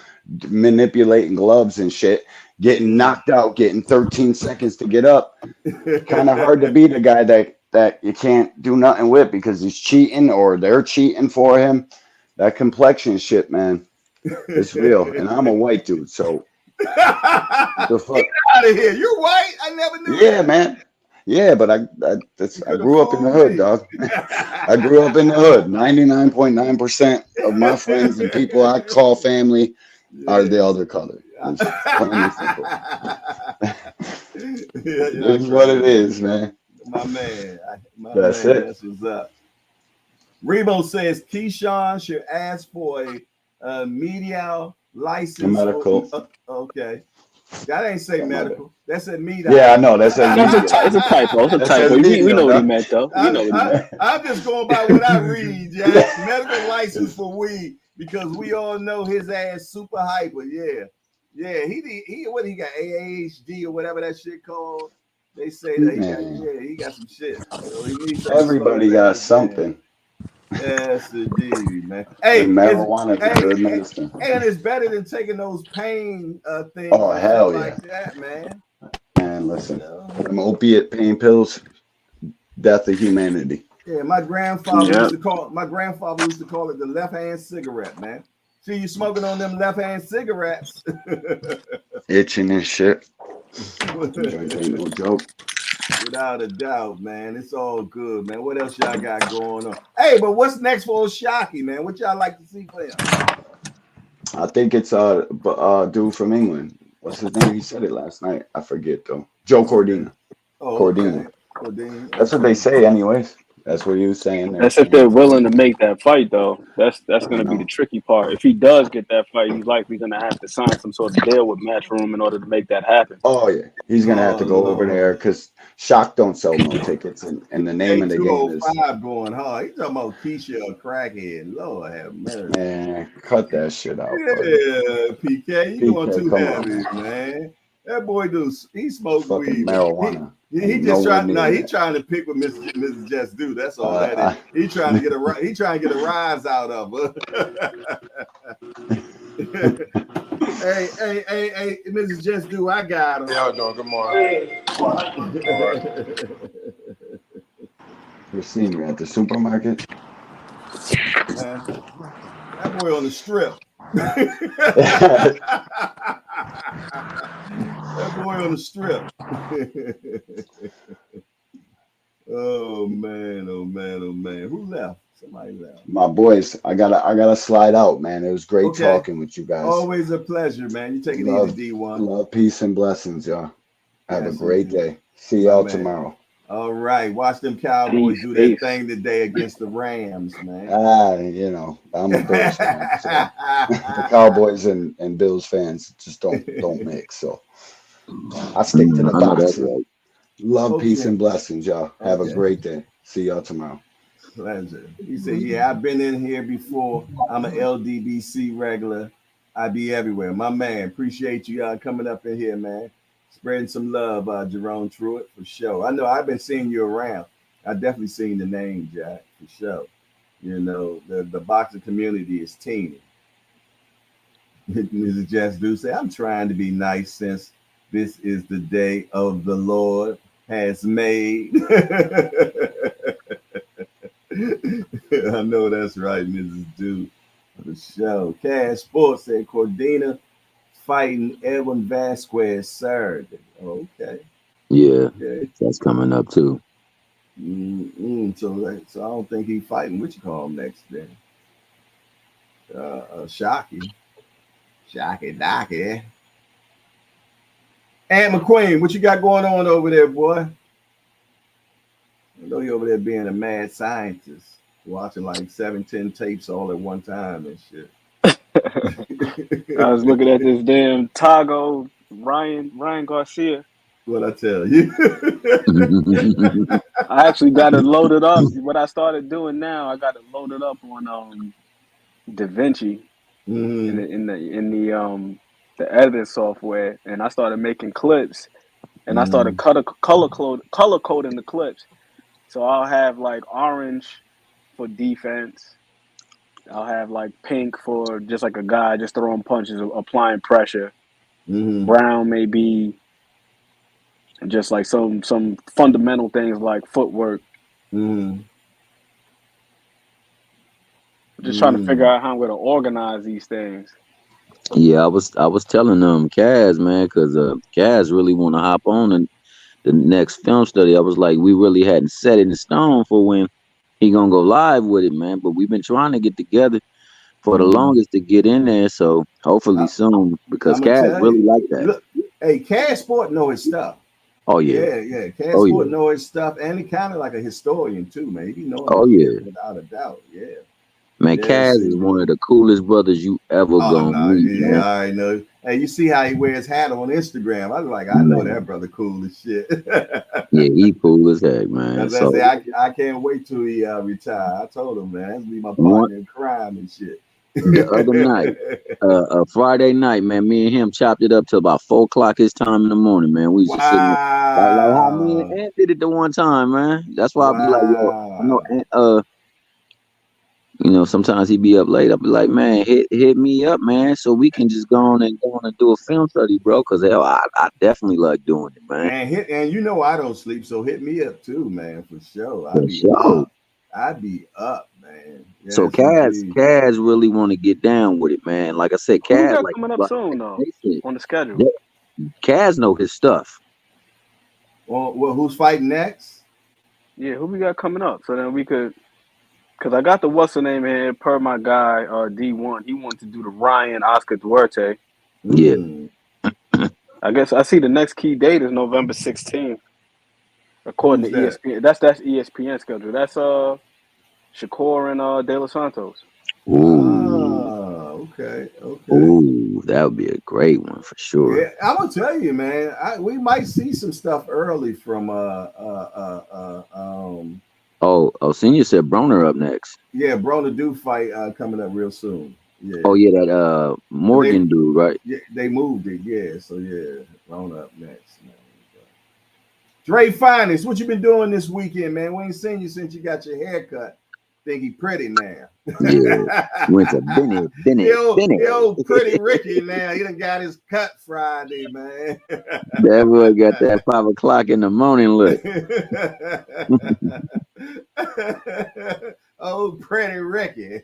manipulating gloves and shit, getting knocked out, getting 13 seconds to get up. Kind of hard to beat a guy that you can't do nothing with because he's cheating or they're cheating for him. That complexion shit, man. It's real, and I'm a white dude, so the fuck? Get out of here! You're white. I never knew. Yeah, man. Yeah, but I grew up in the hood, dog. I grew up in the hood. 99.9% of my friends and people I call family are the other color. It's It's what it is, man. My man. That's it. That's what's up. Rebo says Keyshawn should ask for a medial license. Medical. Okay. That ain't say medical. That said medial. Yeah, I know. It's a typo. It's a typo. We know what he meant, though. I'm just going by what I read, yeah. Medical license for weed, because we all know his ass super hyper. Yeah. Yeah, he what he got, ADHD or whatever that shit called. They say that he got some shit. So he needs everybody got something. Yes, indeed, man. Hey, marijuana is good medicine. And it's better than taking those pain things. Oh, hell yeah. Like that, man. Man, listen. Them opiate pain pills, death of humanity. Yeah, my grandfather used to call it the left-hand cigarette, man. See you smoking on them left-hand cigarettes. Itching and shit. Ain't no joke. Without a doubt, man. It's all good, man. What else y'all got going on? Hey, but what's next for Shocky, man? What y'all like to see for him? I think it's a dude from England. What's his name? He said it last night. I forget though. Joe Cordina. Oh, Cordina. Okay. That's what they say, anyways. That's what he was saying. That's if they're willing to make that fight, though. That's going to be the tricky part. If he does get that fight, he's likely going to have to sign some sort of deal with Matchroom in order to make that happen. Oh yeah, he's going to have to go over there because Shock don't sell no tickets, and the name of the game is going hard. He's talking about Keisha a crackhead. Lord have mercy. Man, cut that shit out. Yeah, PK, you going too heavy, man. That boy he smokes weed. Marijuana. He just trying. No, he trying to pick what Mrs. Just do. That's all that is. He trying to get a rise out of her. hey, Mrs. Just do. I got him. Yeah, no, good morning. We're seeing you at the supermarket. That boy on the strip. That boy on the strip. Oh man. Who left? Somebody left. My boys, I gotta slide out, man. It was great talking with you guys. Always a pleasure, man. You take it easy, D1. Love, peace, and blessings, y'all. Have a great day. See y'all tomorrow. All right. Watch them Cowboys do their thing today against the Rams, man. You know, I'm a Bills fan. So the Cowboys and Bills fans just don't mix. So I stick to the boxing. Love, peace, and blessings, y'all. Have a great day. See y'all tomorrow. Pleasure. He said, yeah, I've been in here before. I'm an LDBC regular. I be everywhere. My man, appreciate you coming up in here, man. Spreading some love, Jerome Truitt, for sure. I know I've been seeing you around. I definitely seen the name, Jack, for sure. You know, the boxing community is teeming. Mrs. Just do say, I'm trying to be nice since this is the day of the Lord has made. I know that's right, Mrs. Do. For sure. Cash Sports said Cordina fighting Edwin Vasquez Saturday. Okay. Yeah, that's coming up too. So I don't think he's fighting what you call him next then. Shocky Docky. Aunt McQueen, what you got going on over there, boy? I know you over there being a mad scientist, watching like 7-10 tapes all at one time and shit. I was looking at this damn Tago Ryan Garcia. What I tell you? I actually got it loaded up. What I started doing now, I got it loaded up on DaVinci in the editing software, and I started making clips, and I started color coding the clips. So I'll have like orange for defense. I'll have like pink for just like a guy just throwing punches, applying pressure. Brown may be just like some fundamental things like footwork. Just trying to figure out how I'm going to organize these things. Yeah, I was telling them Kaz, man, because Kaz really want to hop on and the next film study. I was like, we really hadn't set it in stone for when he gonna go live with it, man. But we've been trying to get together for the longest to get in there. So hopefully soon, because Kaz really like that. Look, hey, Kaz Sport know his stuff. Oh yeah, yeah. Kaz Sport know his stuff, and he kind of like a historian too, man. He know. Without a doubt, yeah. Man, Kaz is one of the coolest brothers you ever gonna meet. Yeah, I know. Hey, you see how he wears hat on Instagram? I was like, I know that brother cool as shit. Yeah, he cool as heck, man. So, I can't wait till he retire. I told him, man, that's be my partner in crime and shit. The other night, Friday night, man, me and him chopped it up till about 4 o'clock his time in the morning, man. We was just sitting there, like how me and Ant did it the one time, man. That's why I be like, yo, I know Ant, you know, sometimes he be up late. I'll be like, man, hit me up, man, so we can just go on and do a film study, bro. Because I definitely like doing it, man. And you know I don't sleep, so hit me up too, man, for sure. I'd be up, man. Yes, so Kaz really want to get down with it, man. Like I said, Kaz like coming up soon though on the schedule. Kaz know his stuff. Well, who's fighting next? Yeah, who we got coming up? So then we could. Because I got the what's the name here per my guy D1. He wanted to do the Ryan Oscar Duarte. Yeah. I guess I see the next key date is November 16th. According to ESPN. That's ESPN schedule. That's Shakur and De Los Santos. Ooh. Okay. Ooh, that would be a great one for sure. Yeah, I'm gonna tell you, man. We might see some stuff early from Oh, Senior said Broner up next. Yeah, Broner do fight coming up real soon. Yeah. Oh yeah, that Morgan dude, right? Yeah, they moved it. Yeah. So yeah, on up next, man. Dre Finest, what you been doing this weekend, man? We ain't seen you since you got your haircut. Think he pretty now. Yeah. Went to Bennett. Yo, pretty Ricky now. He done got his cut Friday, man. That boy got that 5 o'clock in the morning look. Oh, pretty Ricky.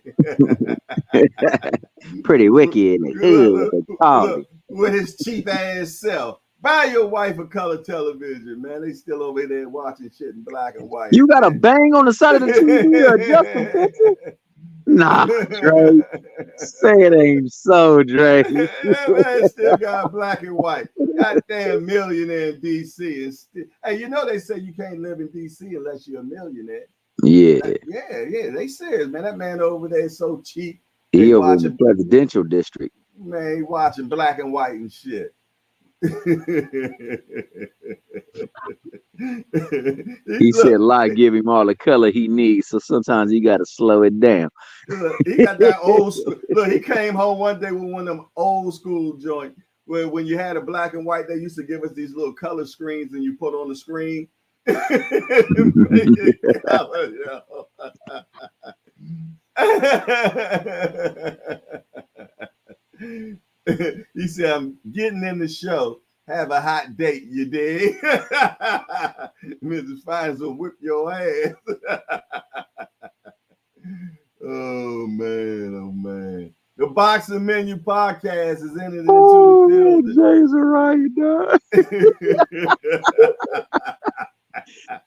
Pretty wicked in the hood with the look, with his cheap ass self. Buy your wife a color television, man. They still over there watching shit in black and white. You got a bang on the side of the TV or adjust the picture? Nah, Dre. Say it ain't so, Dre. Man, still got black and white. Goddamn millionaire in DC. Hey, you know they say you can't live in DC unless you're a millionaire. Yeah. Yeah. They serious, man. That man over there is so cheap. He over in the presidential district. Man, he watching black and white and shit. He said lie give him all the color he needs, so sometimes he got to slow it down. Look, he got that old school. Look, he came home one day with one of them old school joints where when you had a black and white, they used to give us these little color screens and you put on the screen. He said, I'm getting in the show. Have a hot date, you dig? Mrs. Fines will whip your ass. Oh, man. The Boxing Menu podcast is entered into the building. Jay's right,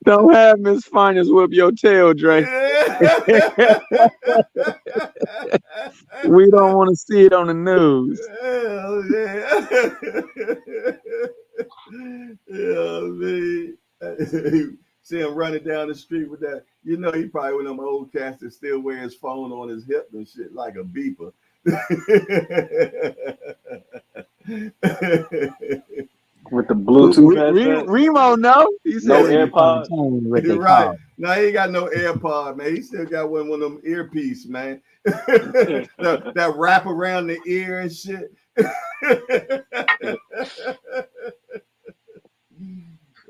Don't have Miss Finest whip your tail, Dre. We don't want to see it on the news. Hell yeah. Man. See him running down the street with that. You know, he probably one of them old cats that still wear his phone on his hip and shit like a beeper. With the Bluetooth Remo, no? He said no AirPods. Right. No, he ain't got no AirPod, man. He still got one of them earpiece, man. that wrap around the ear and shit.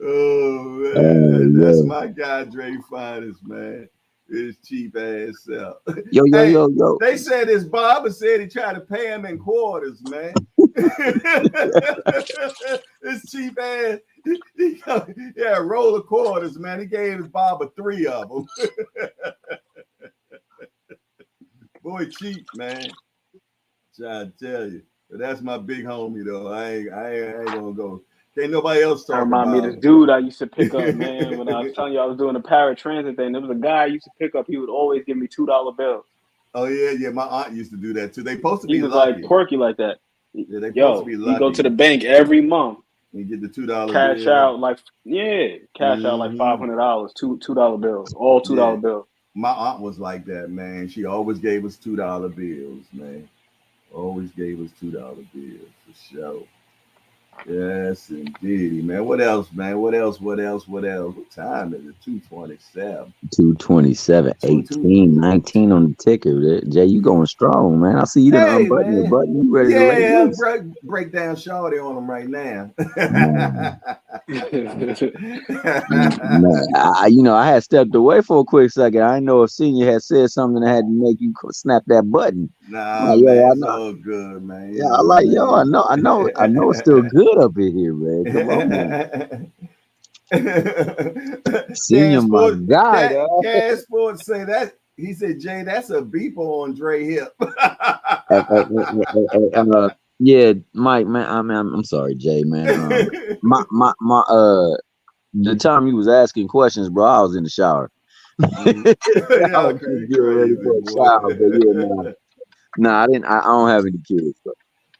Oh, man. That's my guy, Dre Finest, man. His cheap ass self. Yo. They said his barber said he tried to pay him in quarters, man. His cheap ass. Yeah, roll of quarters, man. He gave his barber 3 of them. Boy, cheap, man. Trying to tell you. But that's my big homie, though. I ain't gonna go. Can't nobody else talk about. Remind me of this dude I used to pick up, man. When I was telling you I was doing the paratransit thing, there was a guy I used to pick up. He would always give me $2 bills. Oh yeah. My aunt used to do that too. They supposed to be. He was lucky. like quirky like that. Yeah, they supposed to be lucky. You go to the bank every month. You get the $2 cash out like out like $500, $2 bills, all $2 bills. My aunt was like that, man. She always gave us $2 bills, man. Always gave us $2 bills for sure. Yes, indeed, man. What else, man? What else? What time is it? 2:27. 2:27, 18, 19 on the ticker. Jay, you going strong, man. I see you done unbutton your button. You ready to break down shorty on them right now. I had stepped away for a quick second. I didn't know if Senior had said something that had to make you snap that button. Nah, man, it's all good, man. Yeah, I know it's still good up in here, man. Come on, man. Senior, my guy. Gas Sports say that. He said, Jay, that's a beeper on Dre hip. Yeah, Mike, man. I'm sorry, Jay, man. The time you was asking questions, bro, I was in the shower. I was just getting ready for a shower, but I didn't. I don't have any kids, so.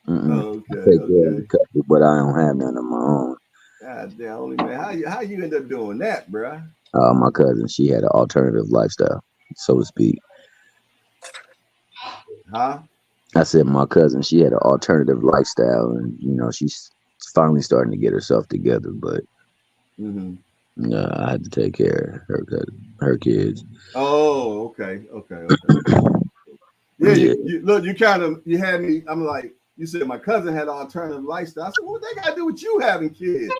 Okay, I take care of the couple, but I don't have none of my own. God damn, man. How you end up doing that, bro? My cousin, she had an alternative lifestyle, so to speak. Huh? I said my cousin, she had an alternative lifestyle, and she's finally starting to get herself together. But I had to take care of her kids. Oh, okay. Yeah, you had me. I'm like, you said my cousin had an alternative lifestyle. I said, what they got to do with you having kids?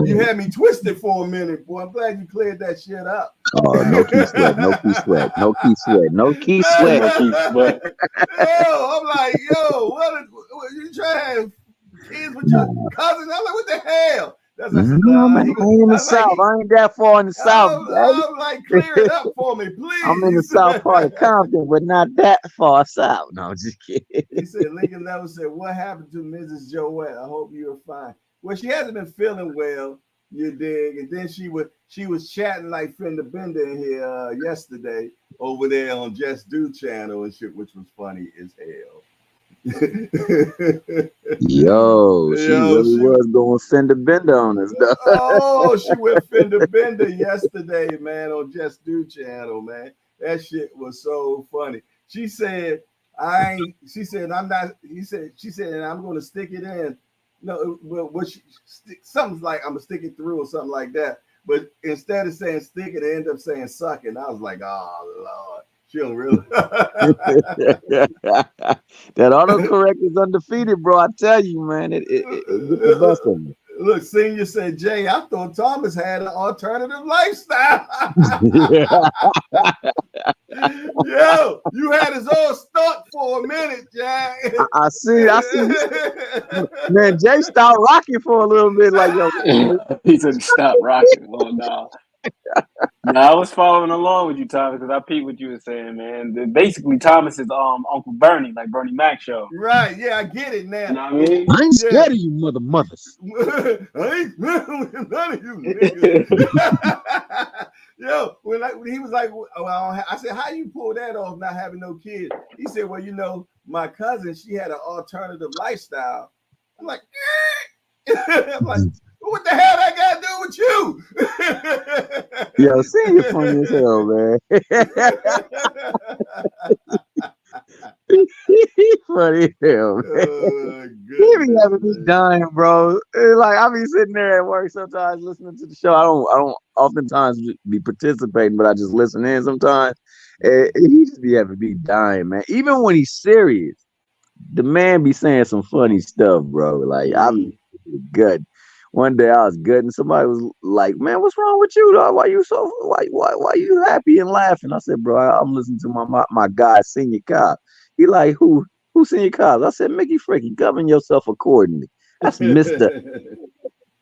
You had me twisted for a minute, boy. I'm glad you cleared that shit up. Oh, no key sweat, no key sweat, no key sweat, no key sweat. No key sweat. Yo, I'm like, what you trying to have kids with your cousin? I'm like, what the hell? That's I said, I ain't in the South. I ain't that far in the South. I'm like, clear it up for me, please. I'm in the South part of Compton, but not that far south. No, I'm just kidding. He said, Lincoln Level said, what happened to Mrs. Joette? I hope you're fine. Well, she hasn't been feeling well, you dig. And then she was chatting like Fender Bender in here yesterday over there on Just Do channel and shit, which was funny as hell. She really was going Fender Bender on us, though. Oh, she went Fender Bender yesterday, man, on Just Do channel, man. That shit was so funny. She said, and I'm going to stick it in. No, well, something's like, I'm going to stick it through or something like that. But instead of saying stick it, I ended up saying suck it. And I was like, oh, Lord. She don't really. That autocorrect is undefeated, bro. I tell you, man. It gets the best of me. Look, Senior said, Jay, I thought Thomas had an alternative lifestyle. Yo, you had his own stuck for a minute, Jay. I see. Man, Jay stopped rocking for a little bit. Like, yo, he said, stop rocking. Well, no. No, I was following along with you, Thomas, because I peeped what you were saying, man. Basically, Thomas is Uncle Bernie, like Bernie Mac show. Right, yeah, I get it now. You know what I mean? I ain't scared of you, mothers. I ain't none of you niggas. Yo, when he was like, well, I said, how you pull that off not having no kids? He said, well, my cousin, she had an alternative lifestyle. I'm like, I'm like, what the hell that got to do with you? Yo, Senior funny as hell, man. Funny as hell, man. He be having me dying, bro. Like, I be sitting there at work sometimes listening to the show. I don't oftentimes be participating, but I just listen in sometimes. And he just be having me dying, man. Even when he's serious, the man be saying some funny stuff, bro. Like, I'm good. One day I was good, and somebody was like, "Man, what's wrong with you, dog? Why you you happy and laughing?" I said, "Bro, I'm listening to my guy, Senior Cobb." He like, "Who Senior Cobb?" I said, "Mickey Freaky, govern yourself accordingly." That's Mr.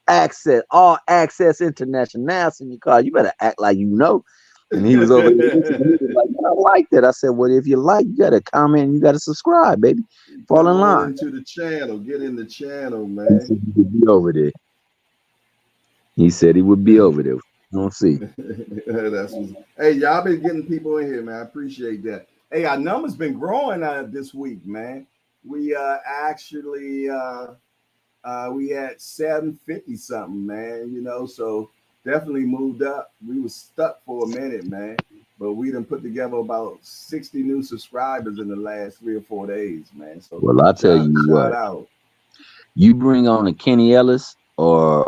Access, All Access International, Senior Cobb. You better act like you know. And he was over there. He was like, I like that. I said, well, if you like, you got to comment and you got to subscribe, baby. Fall in line. Into the channel. Get in the channel, man. He would be over there. He said he would be over there. Don't see. Hey, y'all been getting people in here, man. I appreciate that. Hey, our numbers been growing this week, man. We actually we had 750 something, man. So definitely moved up. We was stuck for a minute, man. But we done put together about 60 new subscribers in the last 3 or 4 days, man. So well, I tell you what, you bring on a Kenny Ellis or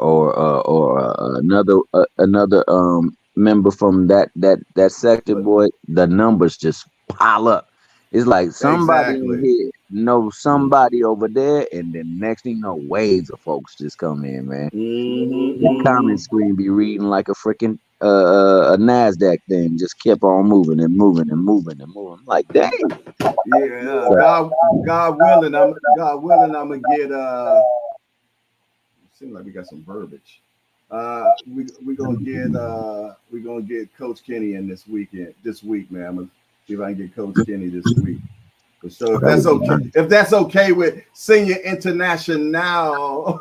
another member from that sector, boy, the numbers just pile up. It's like somebody in here knows somebody over there, and then next thing you know, waves of folks just come in, man. The comment screen be reading like a freaking a NASDAQ thing, just kept on moving and moving and moving and moving. I'm like, dang. Yeah, God willing, I'm gonna get seems like we got some verbiage. We're gonna get Coach Kenny in this week, man. I'm gonna see if I can get Coach Kenny this week. So if that's okay with Senior International.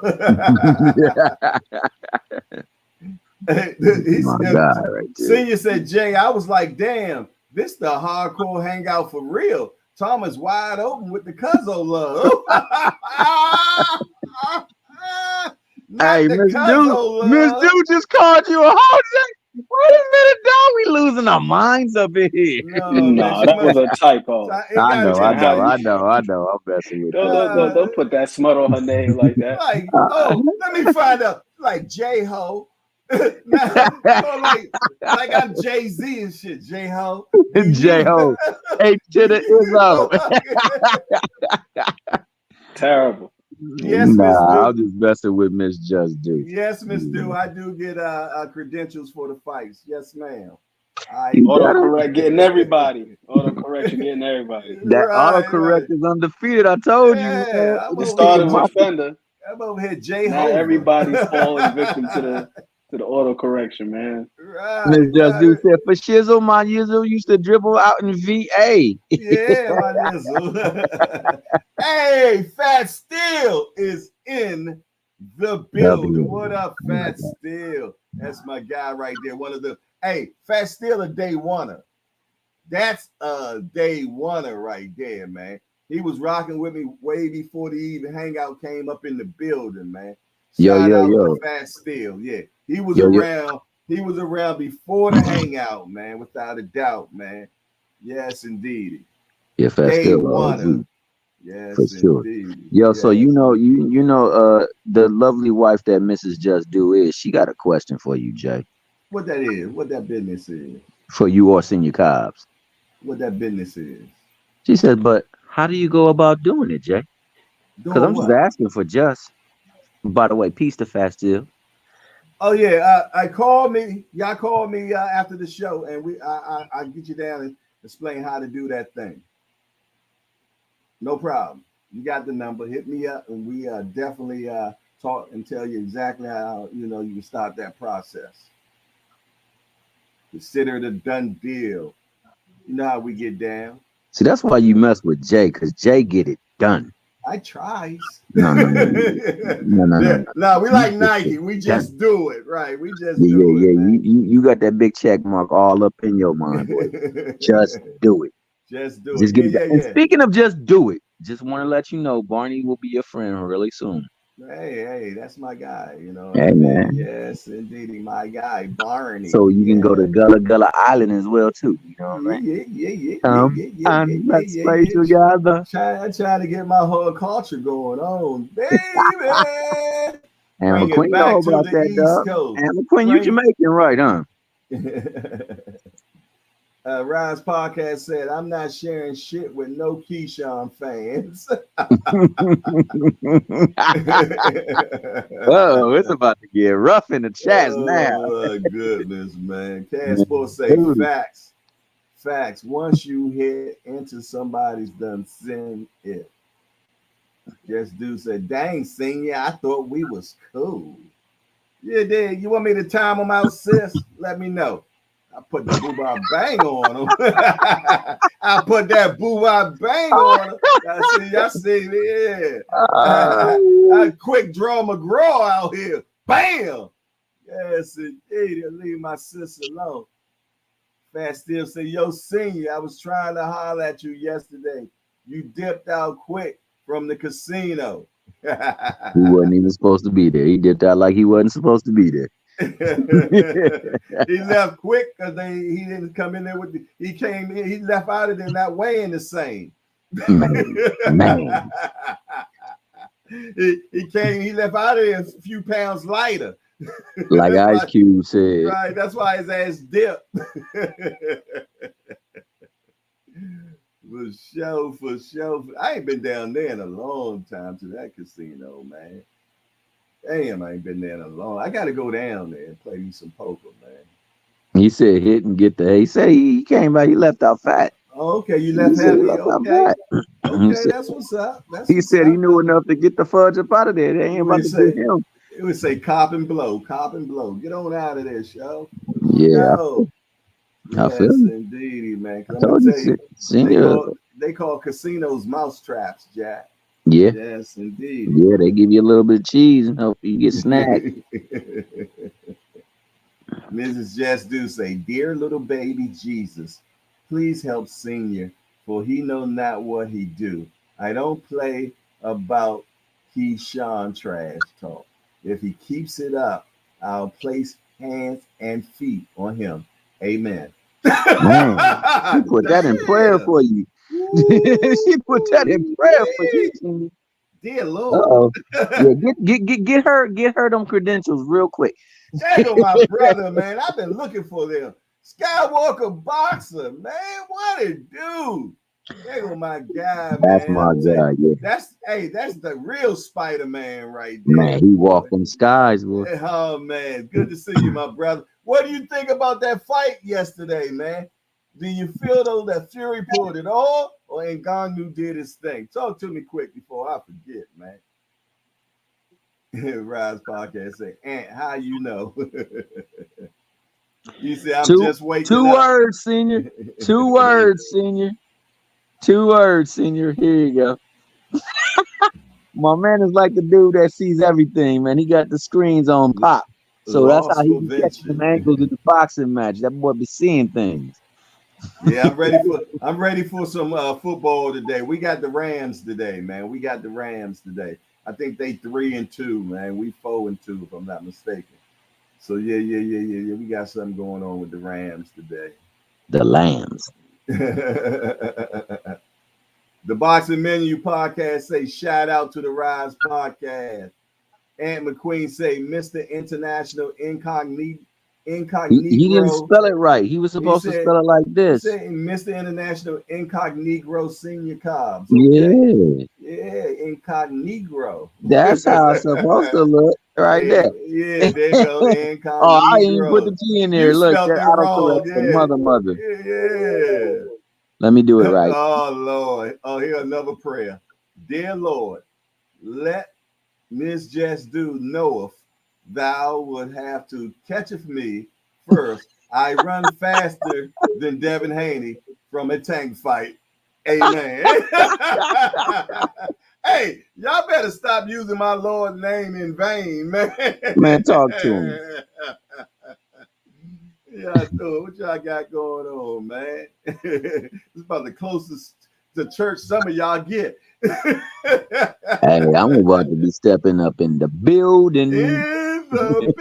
Senior said, Jay, I was like, damn, this the hardcore hangout for real. Thomas wide open with the Cuzzo love. Hey, Miss Dude just called you a hoe. Wait a minute, dog. We losing our minds up in here. No, that was a typo. I know. I'm messing with you. Don't put that smut on her name like that. Let me find out. Like J-Ho. like I'm Jay-Z and shit. J-Ho. J-Ho. H to the Izzo. Terrible. Yes, Miss nah, I'm just messing with Miss Just Do. Yes, Miss Do. I do get credentials for the fights. Yes, ma'am. Autocorrect getting everybody. Autocorrection getting everybody. That autocorrect is undefeated. I told you. It started with Fender. I'm over here, J. Now everybody's falling victim to the autocorrection, man. Miss Just Do said, for shizzle, my yizzle used to dribble out in VA. Yeah, my yizzle. Hey, Fat Steel is in the building. What up, Fat Steel? That's my guy right there. One of the Fat Steel, a day oneer. That's a day oneer right there, man. He was rocking with me way before the even hangout came up in the building, man. Shout out to Fat Steel. Yeah, he was around. He was around before the hangout, man, without a doubt, man. Yes, indeed. Yeah, Fat Steel. One. Yes, for sure. Indeed. Yo, yes. So you know the lovely wife that Mrs. Just Do is. She got a question for you, Jay. What that is? What that business is? For you or Senior Cobbs. What that business is? She said, but how do you go about doing it, Jay? Because I'm just asking for just. By the way, peace to Fat Steel. Oh yeah, I called me. Y'all called me after the show, and I get you down and explain how to do that thing. No problem. You got the number. Hit me up, and we definitely talk and tell you exactly how you can start that process. Consider it a done deal. You know how we get down. See, that's why you mess with Jay, because Jay get it done. I tries. No. No, we like Nike. We just do it, right? We just do it. Yeah. You got that big check mark all up in your mind, boy. Just do it. Just do just it. Get it. And speaking of just do it, just want to let you know, Barney will be your friend really soon. Hey, that's my guy. Hey, man. Yes, indeed, my guy, Barney. So you can go to Gullah Island as well too. You know what I mean? Yeah. Let's play together. Trying to get my whole culture going on, baby. And McQueen know about that, dog. And McQueen, you Jamaican, right, huh? Ryan's podcast said, I'm not sharing shit with no Keyshawn fans. Whoa, it's about to get rough in the chats now. Oh, goodness, man. Cash Sports say facts. Facts. Once you hit into somebody's done send it. Just do say, dang, senior, I thought we was cool. Yeah, dude. You want me to time them out, sis? Let me know. I put the boo-bop bang on him. I put that boo-bop bang on him. I see, yeah. I quick draw McGraw out here. Bam! Yes, indeed. Leave my sister alone. Fat Steel say, yo, senior, I was trying to holler at you yesterday. You dipped out quick from the casino. He wasn't even supposed to be there. He dipped out like he wasn't supposed to be there. He left quick because he didn't come in there with he came in, he left out of there not weighing the same. Man. he left out of there a few pounds lighter. Like Ice Cube said. Right, that's why his ass dipped. For sure. I ain't been down there in a long time to that casino, man. Damn, I ain't been there in a long. I got to go down there and play me some poker, man. He said hit and get the. He said he came back. He left out fat. Oh, okay, you left heavy. Okay, that's what's up. He said he knew enough to get the fudge up out of there. They ain't about to get him. It would say cop and blow. Get on out of there, show. Yeah, I feel indeed, man. I'm gonna tell you, they call casinos mouse traps, Jack. Yeah. Yes, indeed. Yeah, they give you a little bit of cheese and hope you get snagged. Mrs. Just Do say, dear little baby Jesus, please help senior, for he know not what he do. I don't play about Keyshawn trash talk. If he keeps it up, I'll place hands and feet on him. Amen. Man, she put that in prayer for you. She put that in prayer for you. Dear Lord. Yeah, get her them credentials real quick. There go my brother, man. I've been looking for them. Skywalker Boxer, man. What a dude. There go my guy, man. That's my guy, yeah. That's the real Spider-Man right there. Man, he walked in skies, boy. Oh, man. Good to see you, my brother. What do you think about that fight yesterday, man? Do you feel though that Fury pulled it off or Ngannou did his thing? Talk to me quick before I forget, man. Rise podcast say, Aunt, how you know? You say I'm just waking two up. Words, senior. 2 words, senior. 2 words, senior. Here you go. My man is like the dude that sees everything, man. He got the screens on pop. So that's how he be catching them angles in the boxing match. That boy be seeing things. Yeah, I'm ready for some football today. We got the Rams today, man. We got the Rams today. I think they 3-2, man. We 4-2, if I'm not mistaken. So yeah. We got something going on with the Rams today. The Lambs. The Boxing Menu podcast say shout out to the Rise podcast. Aunt McQueen say Mr. International Incognito. He didn't spell it right. He was supposed to spell it like this. Saying Mr. International Incognito Senior Cobbs. Okay? Yeah, Incognito. That's how it's supposed to look right there. Yeah, there you go. Incognito. Oh, I ain't put the G in there. You Look, spelled it wrong. Yeah. Mother. Yeah. Let me do it right. Oh, Lord. Oh, here another prayer. Dear Lord, let Miss Just Do knoweth thou would have to catcheth me first. I run faster than Devin Haney from a tank fight. Amen. Hey, y'all better stop using my Lord's name in vain, man. Man, talk to him. Yeah, what y'all got going on, man? It's about the closest to church some of y'all get. Hey, I'm about to be stepping up in the building. In the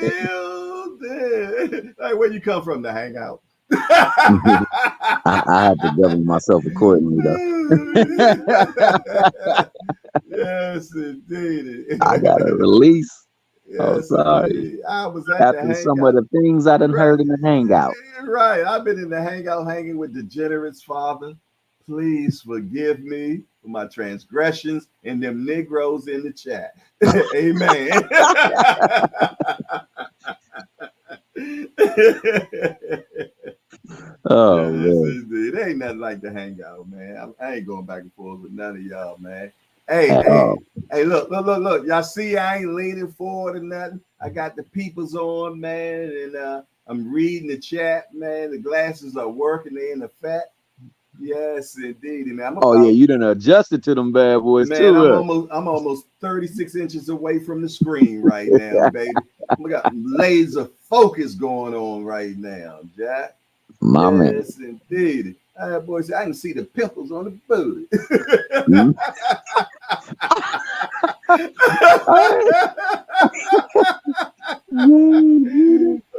building. Hey, where you come from to hang out? I have to govern myself accordingly, though. Yes, indeed. I got a release. Yes, oh, sorry. Indeed. I was at after some of the things I done heard in the hangout. Right. I've been in the hangout hanging with degenerates, Father. Please forgive me for my transgressions and them Negroes in the chat. Amen. Oh, yes, man. Indeed. It ain't nothing like the hangout, man. I ain't going back and forth with none of y'all, man. Hey, look. Y'all see I ain't leaning forward or nothing. I got the peoples on, man, and I'm reading the chat, man. The glasses are working. They in effect. Yes, indeed, man. You done adjusted to them bad boys, man, too. I'm almost 36 inches away from the screen right now, baby. We got laser focus going on right now, Jack. My man. Yes, indeed. Boys, I can see the pimples on the booty.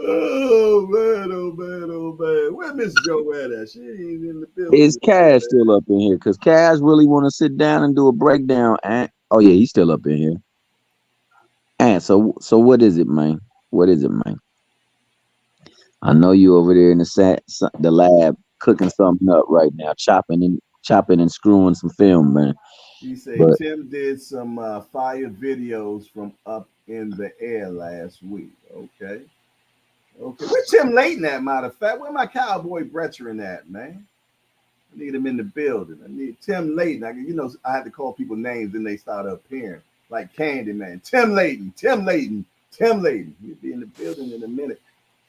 Oh man. Where Miss Joanne at? She ain't in the building. Is Cash still up in here? Because Cash really want to sit down and do a breakdown. And he's still up in here. And so what is it, man? What is it, man? I know you over there in the lab cooking something up right now, chopping and screwing some film, man. He said Tim did some fire videos from up in the air last week. Okay. Where's Tim Layton at, matter of fact? Where my cowboy brethren at, man? I need him in the building. I need Tim Layton. I had to call people names and they start appearing. Like Candyman. Tim Layton. He'll be in the building in a minute.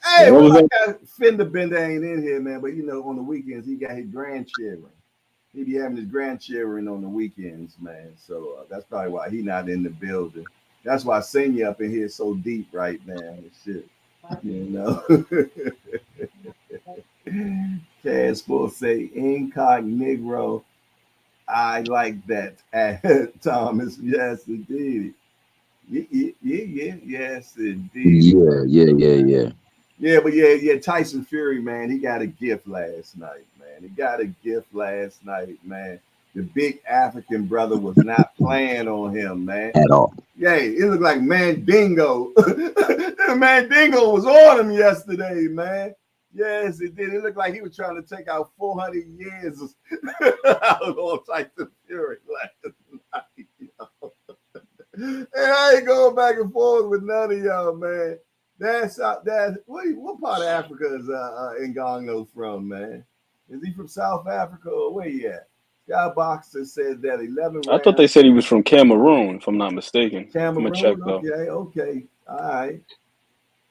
Hey, my guy Fender Bender ain't in here, man. But on the weekends he got his grandchildren. He be having his grandchildren on the weekends, man. So that's probably why he not in the building. That's why Senior up in here so deep right now and shit. Cash Sports say incognito. I like that. Thomas, yes indeed. Yes indeed. Yeah. Tyson Fury, man, he got a gift last night, man. the big African brother was not playing on him, man. At all. Yeah, it looked like Mandingo. Mandingo was on him yesterday, man. Yes, it did. It looked like he was trying to take out 400 years out on Tyson Fury last night. And I ain't going back and forth with none of y'all, man. That's what part of Africa is Ngannou from, man? Is he from South Africa or where he at? Guy Boxer said that 11 I thought they said he was from Cameroon, if I'm not mistaken. Cameroon, I'm gonna check though. Okay, all right.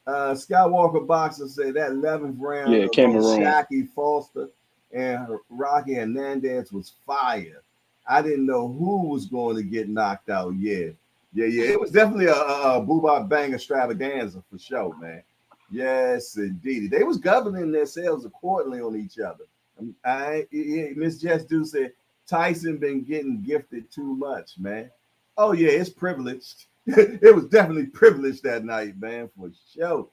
Skywalker Boxer said that 11th round of Cameroon. Shakur Foster and Rocky Hernandez was fire. I didn't know who was going to get knocked out. Yeah. It was definitely a Boobah Bang extravaganza for sure, man. Yes, indeed. They was governing themselves accordingly on each other. Miss Jess Do said Tyson been getting gifted too much, man. Oh yeah, it's privileged. It was definitely privileged that night, man, for sure.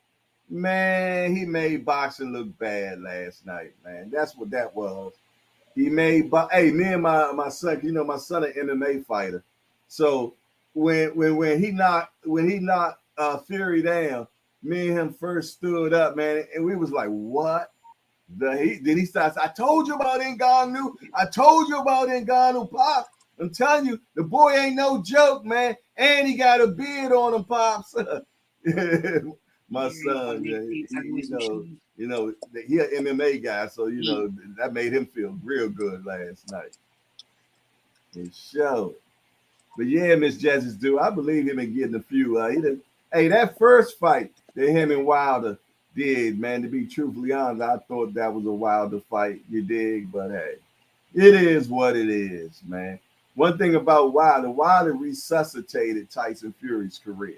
Man, he made boxing look bad last night, man. That's what that was. He made, me and my son, my son an MMA fighter. So when he knocked Fury down, me and him first stood up, man, and we was like, what? Then he starts, I told you about Ngannou. Pop. I'm telling you, the boy ain't no joke, man. And he got a beard on him, Pops. My son, he an MMA guy, so that made him feel real good last night. It showed. But yeah, Miss Jess's do. I believe him in getting a few. That first fight that him and Wilder did, man, to be truthfully honest, I thought that was a Wilder fight, you dig? But hey, it is what it is, man. One thing about Wilder resuscitated Tyson Fury's career.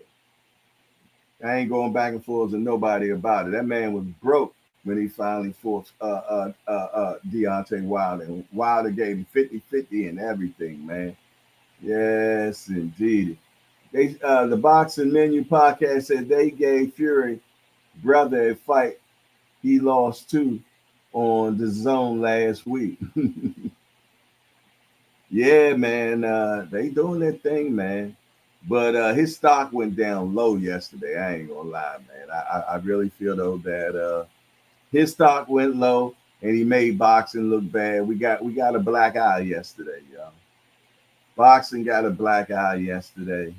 I ain't going back and forth with nobody about it. That man was broke when he finally fought Deontay Wilder. And Wilder gave him 50-50 and everything, man. Yes, indeed. The Boxing Menu podcast said they gave Fury brother a fight he lost to on the Zone last week. Yeah, man, they doing their thing, man. But his stock went down low yesterday. I ain't gonna lie, man. I really feel though that his stock went low and he made boxing look bad. We got a black eye yesterday, y'all. Boxing got a black eye yesterday,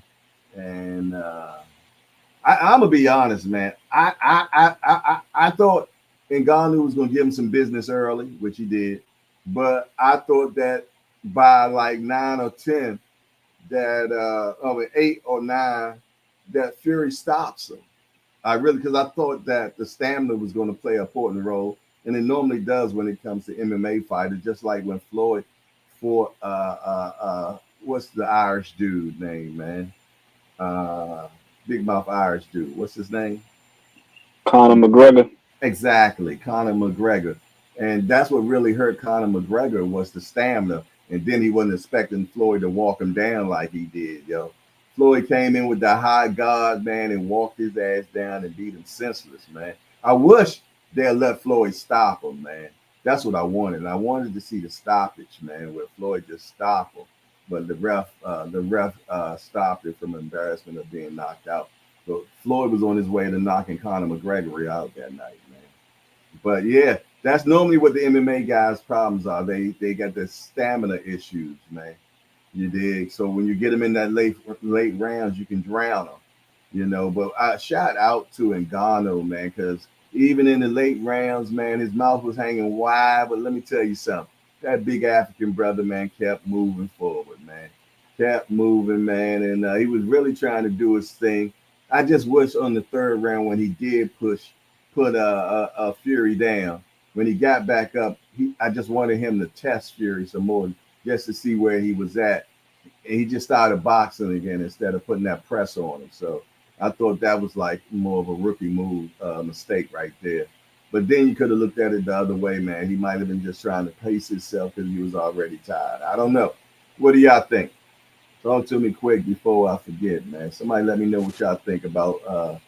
and I'm gonna be honest, man. I thought Ngannou was gonna give him some business early, which he did, but I thought that by like 9 or 10, that 8 or 9, that Fury stops him. Because I thought that the stamina was going to play an important role, and it normally does when it comes to MMA fighters. Just like when Floyd fought what's the Irish dude name, man? Big mouth Irish dude. What's his name? Conor McGregor. Exactly, Conor McGregor. And that's what really hurt Conor McGregor was the stamina. And then he wasn't expecting Floyd to walk him down like he did, yo. Floyd came in with the high guard, man, and walked his ass down and beat him senseless, man. I wish they'd let Floyd stop him, man. That's what I wanted. I wanted to see the stoppage, man, where Floyd just stopped him. But the ref stopped it from embarrassment of being knocked out. So Floyd was on his way to knocking Conor McGregor out that night, man. But yeah, that's normally what the MMA guys' problems are. They got the stamina issues, man. You dig? So when you get them in that late rounds, you can drown them, But I shout out to Ngannou, man, because even in the late rounds, man, his mouth was hanging wide. But let me tell you something. That big African brother, man, kept moving forward, man. Kept moving, man. And he was really trying to do his thing. I just wish on the third round when he did put a Fury down, when he got back up, I just wanted him to test Fury some more just to see where he was at. And he just started boxing again instead of putting that press on him. So I thought that was like more of a rookie mistake right there. But then you could have looked at it the other way, man. He might have been just trying to pace himself because he was already tired. I don't know. What do y'all think? Talk to me quick before I forget, man. Somebody let me know what y'all think about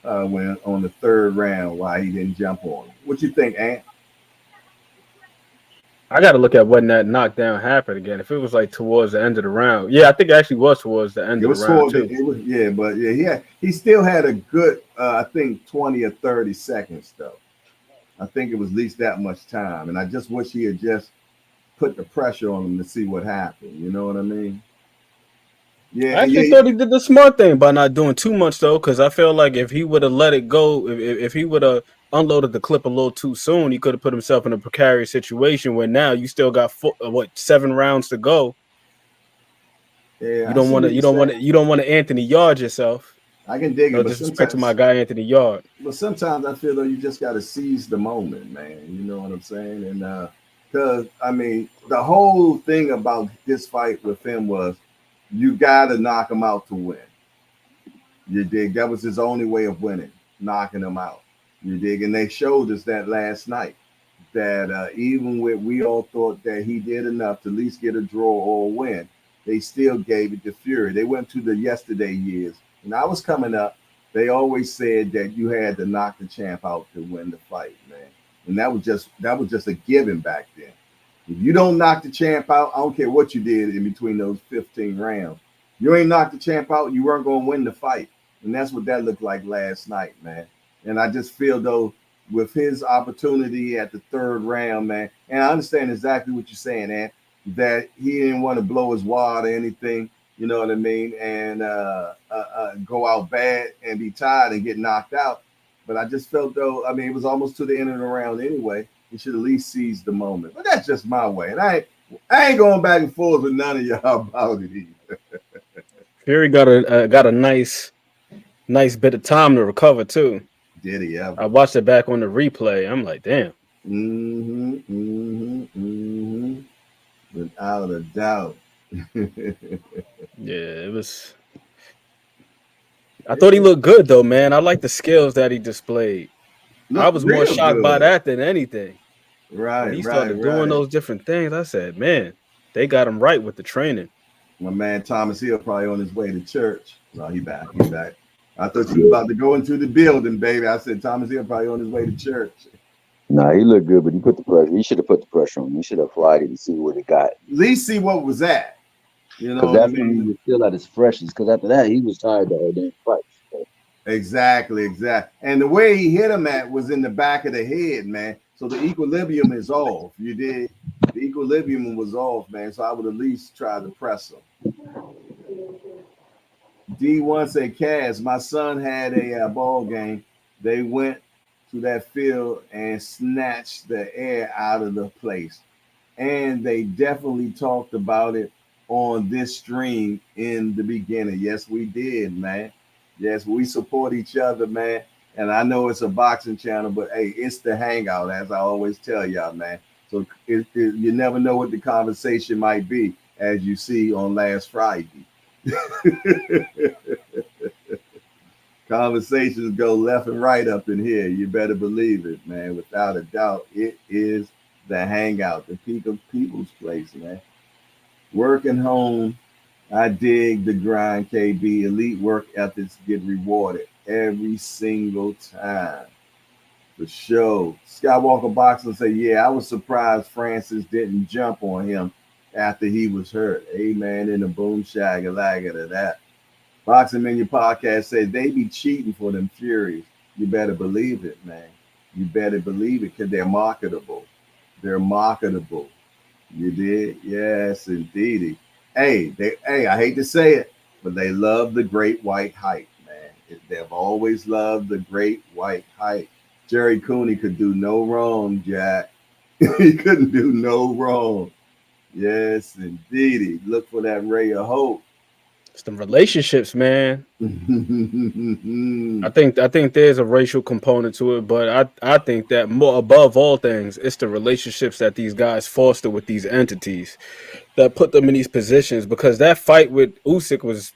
when on the third round, why he didn't jump on him. What you think, Ant? I got to look at when that knockdown happened again. If it was like towards the end of the round, yeah, I think it actually was towards the end It of the was round towards too. it was but he still had a good I think 20 or 30 seconds though. I think it was at least that much time, and I just wish he had just put the pressure on him to see what happened. You know what I mean? Yeah, I actually yeah, thought he did the smart thing by not doing too much though, because I feel like if he would have let it go, if he would have unloaded the clip a little too soon, he could have put himself in a precarious situation where now you still got 7 rounds to go. yeah. You I don't see want what to. you're You don't want saying. to. You don't want to Anthony Yard yourself. I can dig No it, but disrespect to my guy Anthony Yard. sometimes I feel though you just got to seize the moment, man. You know what I'm saying? And because I mean, the whole thing about this fight with him was you got to knock him out to win. You dig? That was his only way of winning, knocking him out. You dig? And they showed us that last night. That even with we all thought that he did enough to at least get a draw or a win, they still gave it to Fury. They went to the yesterday years. When I was coming up, they always said that you had to knock the champ out to win the fight, man. And that was just a given back then. If you don't knock the champ out, I don't care what you did in between those 15 rounds. You ain't knocked the champ out, you weren't going to win the fight. And that's what that looked like last night, man. And I just feel though with his opportunity at the third round, man, and I understand exactly what you're saying, man, that he didn't want to blow his wad or anything, you know what I mean, and go out bad and be tired and get knocked out. But I just felt though, I mean, it was almost to the end of the round anyway. He should at least seize the moment. But that's just my way, and I ain't going back and forth with none of y'all about it either. Fury got a nice bit of time to recover too. Did he ever? I watched it back on the replay. I'm like, damn. Without a doubt. Yeah, it was. I thought he looked good though, man. I like the skills that he displayed. I Looked was more real shocked by good. that than anything. When Right, he right, started doing right. those different things, I said, man, they got him right with the training. My man Thomas Hill probably on his way to church. No, he back. He back. I thought you were about to go into the building, baby. I said Thomas Hill probably on his way to church. Nah, he looked good, but he put the pressure. He should have put the pressure on him. He should have flied it and see what he got. At least see what was that. You know Because what I that's when he mean? was still at his freshest. Because after that, he was tired the whole damn fight. So. Exactly. And the way he hit him at was in the back of the head, man. So the equilibrium is off. You did. The equilibrium was off, man. So I would at least try to press him. D1 said, Cass, my son had a ball game. They went to that field and snatched the air out of the place. And they definitely talked about it on this stream in the beginning. Yes, we did, man. Yes, we support each other, man. And I know it's a boxing channel, but hey, it's the hangout, as I always tell y'all, man. So you never know what the conversation might be, as you see on last Friday. Conversations go left and right up in here. You better believe it, man. Without a doubt, it is the hangout, the peak of people's place, man. Working home, I dig the grind, KB. Elite work ethics get rewarded every single time. For sure. Skywalker Boxing say, yeah, I was surprised Francis didn't jump on him after he was hurt. Amen in the boom shagga lagga to that. Boxing Menu Podcast says they be cheating for them Furies. You better believe it, man. You better believe it because they're marketable. They're marketable. You did? Yes, indeedy. Hey, I hate to say it, but they love the great white hype, man. They've always loved the great white hype. Jerry Cooney could do no wrong, Jack. He couldn't do no wrong. Yes, indeedy. Look for that ray of hope. It's the relationships, man. I think there's a racial component to it, but I think that more above all things, it's the relationships that these guys foster with these entities that put them in these positions. Because that fight with Usyk was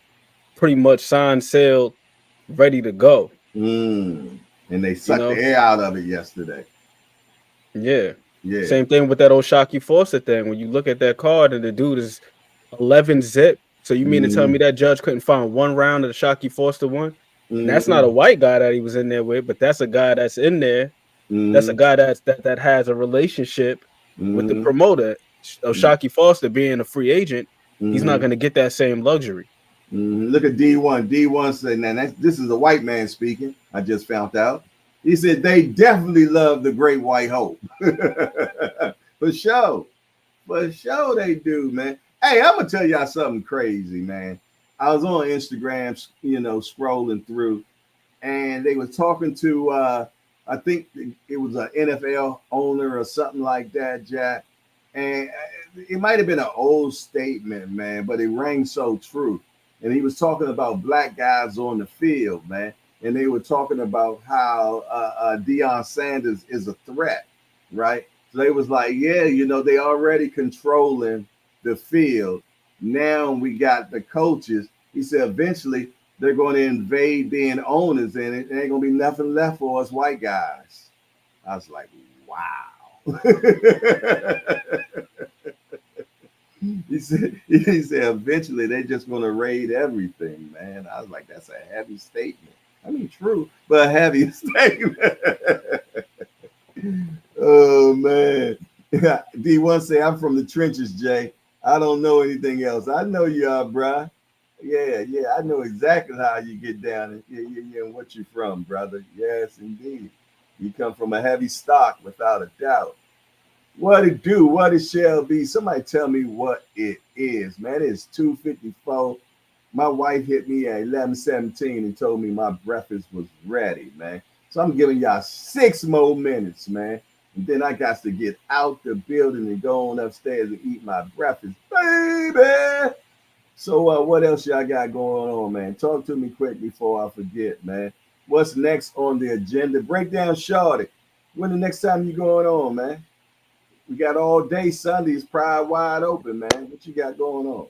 pretty much signed, sealed, ready to go. And they sucked the air out of it yesterday. Yeah. Yeah. Same thing with that old Shakur Foster thing. When you look at that card and the dude is 11 zip. So you mean to tell me that judge couldn't find one round of the Shakur Foster one? And that's not a white guy that he was in there with, but that's a guy that's in there. That's a guy that has a relationship with the promoter of Shakur Foster being a free agent, he's not going to get that same luxury. Look at D1. D1 said, "Now this is a white man speaking. I just found out." He said they definitely love the Great White Hope. For sure they do, man. Hey, I'm gonna tell y'all something crazy, man. I was on Instagram, scrolling through, and they was talking to I think it was an NFL owner or something like that, Jack. And it might have been an old statement, man, but it rang so true. And he was talking about black guys on the field, man. And they were talking about how Deion Sanders is a threat, right? So they was like, yeah, they already controlling the field. Now we got the coaches. He said eventually they're going to invade being owners, and it ain't going to be nothing left for us white guys. I was like, wow. He said eventually they're just going to raid everything, man. I was like, that's a heavy statement. I mean, true, but a heavy statement. Oh, man. D1 say, I'm from the trenches, Jay. I don't know anything else. I know you are, bruh. Yeah, I know exactly how you get down and what you're from, brother. Yes, indeed. You come from a heavy stock, without a doubt. What it do? What it shall be? Somebody tell me what it is, man. It's 2:54. My wife hit me at 11:17 and told me my breakfast was ready, man. So I'm giving y'all 6 more minutes, man. And then I got to get out the building and go on upstairs and eat my breakfast, baby. So what else y'all got going on, man? Talk to me quick before I forget, man. What's next on the agenda? Breakdown Shorty. When the next time you going on, man? We got all day Sundays prior wide open, man. What you got going on?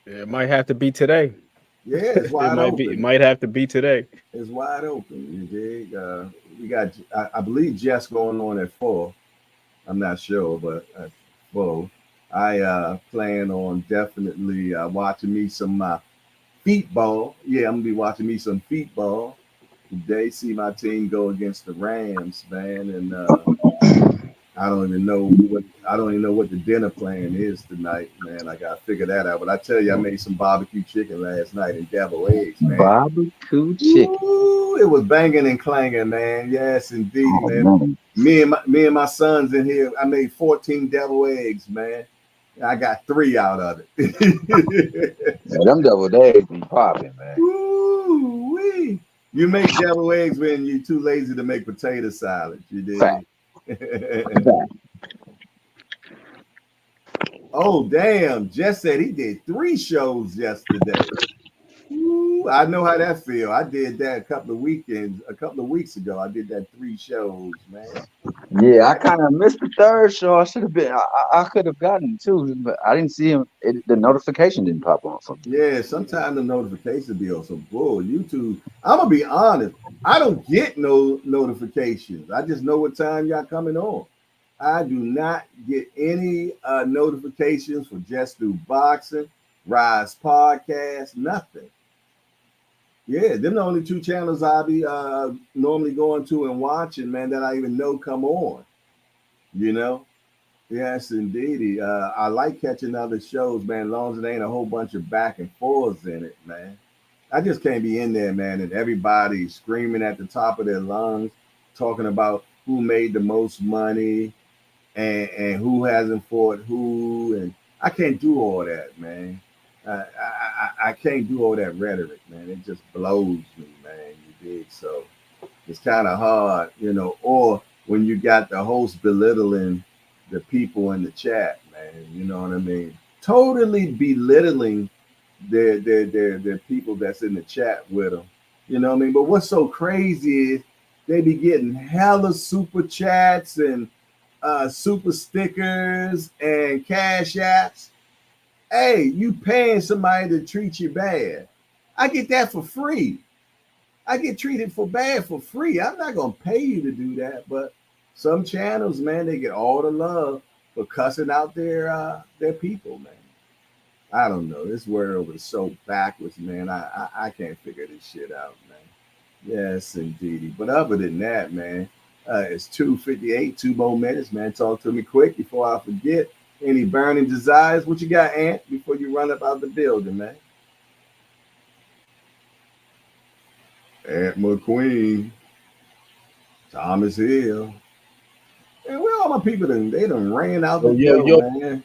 Yeah, it might have to be today. Yeah, it's wide open. It might have to be today. It's wide open. You dig? We got, I believe, Jess going on at 4. I'm not sure, but at 4. I plan on definitely watching me some feet ball. Yeah, I'm gonna be watching me some feet ball today. See my team go against the Rams, man, and I don't even know what the dinner plan is tonight, man. I gotta figure that out. But I tell you, I made some barbecue chicken last night and deviled eggs, man. Barbecue chicken. Ooh, it was banging and clanging, man. Yes, indeed, man. Me and my sons in here. I made 14 deviled eggs, man. I got 3 out of it. Yeah, them deviled eggs be popping, man. Ooh-wee. You make deviled eggs when you're too lazy to make potato salad. You did. Fact. Oh, damn. Jess said he did 3 shows yesterday. Ooh, I know how that feel. I did that a couple of weeks ago. I did that 3 shows, man. Yeah, I kind of missed the 3rd show. I should have been. I could have gotten 2, but I didn't see him. The notification didn't pop on for me. Yeah, sometimes the notification be on some bull. YouTube. I'm gonna be honest. I don't get no notifications. I just know what time y'all coming on. I do not get any notifications for Just Do Boxing, Rise Podcast, nothing. Yeah, them the only 2 channels I be normally going to and watching, man, that I even know come on. Yes, indeed. I like catching other shows, man, as long as it ain't a whole bunch of back and forths in it, man. I just can't be in there, man, and everybody screaming at the top of their lungs, talking about who made the most money and who hasn't fought who, and I can't do all that, man. I can't do all that rhetoric, man. It just blows me, man. You dig? So it's kind of hard, or when you got the host belittling the people in the chat, man. You know what I mean? Totally belittling their people that's in the chat with them. You know what I mean? But what's so crazy is they be getting hella super chats and super stickers and cash apps. Hey, you paying somebody to treat you bad. I get that for free. I get treated bad for free. I'm not gonna pay you to do that, but some channels, man, they get all the love for cussing out their people, man. I don't know. This world is so backwards, man. I can't figure this shit out, man. Yes, indeed. But other than that, man, It's 2:58, 2 more minutes, man. Talk to me quick before I forget. Any burning desires? What you got, Ant, before you run up out the building, man? Ant McQueen, Thomas Hill. And where all my people they done ran out the door, man.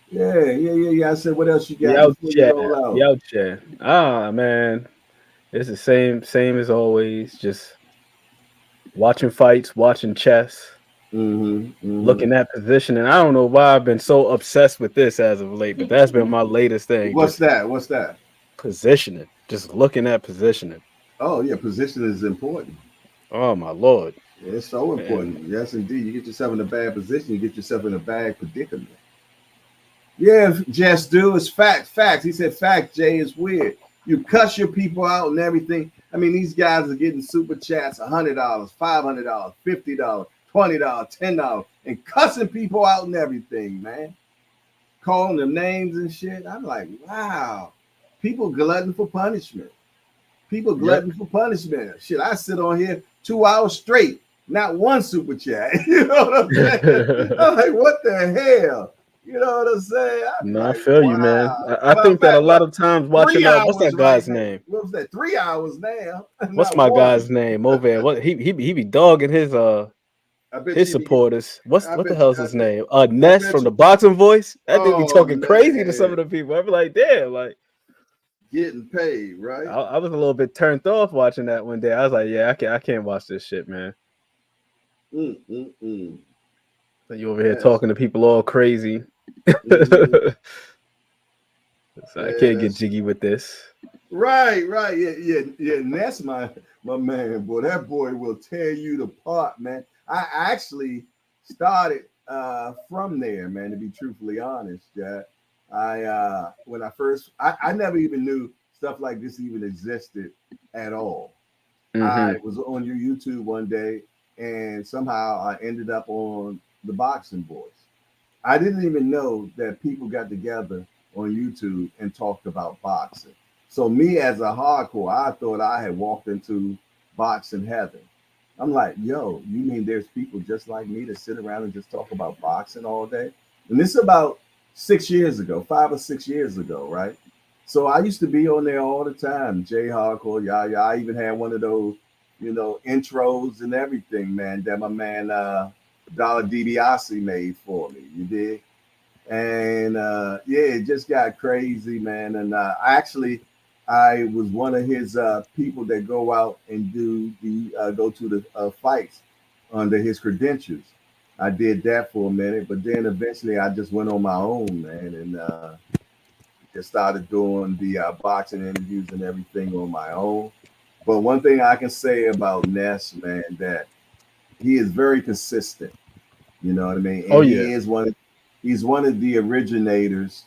Yeah. I said, what else you got before you roll out? Yo, chat. Ah, man. It's the same as always. Just watching fights, watching chess, looking at position. And I don't know why I've been so obsessed with this as of late, but that's been my latest thing. What's that? Positioning. Just looking at positioning. Oh, yeah. Position is important. Oh, my Lord. Yeah, it's so important. Man. Yes, indeed. You get yourself in a bad position, you get yourself in a bad predicament. Yeah, Jess do. It's facts. He said fact, Jay, is weird. You cuss your people out and everything. I mean, these guys are getting super chats, $100, $500, $50, $20, $10, and cussing people out and everything, man. Calling them names and shit. I'm like, wow. People glutton for punishment. For punishment. Shit, I sit on here 2 hours straight, not one super chat. You know what I'm saying? I'm like, what the hell? You know what I'm saying? I feel you, man. I think that a lot of times watching what's that guy's name? What was that? 3 hours now. What's my guy's name over there? What he be dogging his supporters. What the hell's his name? Ness from the Boxing Voice. That dude be talking crazy to some of the people. I be like, damn, like getting paid, right? I was a little bit turned off watching that one day. I was like, yeah, I can't watch this shit, man. So you over here talking to people all crazy. So I can't get jiggy with this. Right. Yeah. And that's my man, boy. That boy will tear you apart, man. I actually started from there, man, to be truthfully honest, Jack. When I first, I never even knew stuff like this even existed at all. I was on your YouTube one day, and somehow I ended up on the Boxing Voice. I didn't even know that people got together on YouTube and talked about boxing. So me as a hardcore, I thought I had walked into boxing heaven. I'm like, yo, you mean there's people just like me that sit around and just talk about boxing all day? And this is about 6 years ago, 5 or 6 years ago, right? So I used to be on there all the time, J Hardcore, yeah. I even had one of those, intros and everything, man, that my man Dollar DiBiase made for me. You did? And it just got crazy, man. And I was one of his people that go out and go to the fights under his credentials. I did that for a minute, but then eventually I just went on my own, man, and just started doing the boxing interviews and everything on my own. But one thing I can say about Ness, man, that he is very consistent. You know what I mean? And he's one of the originators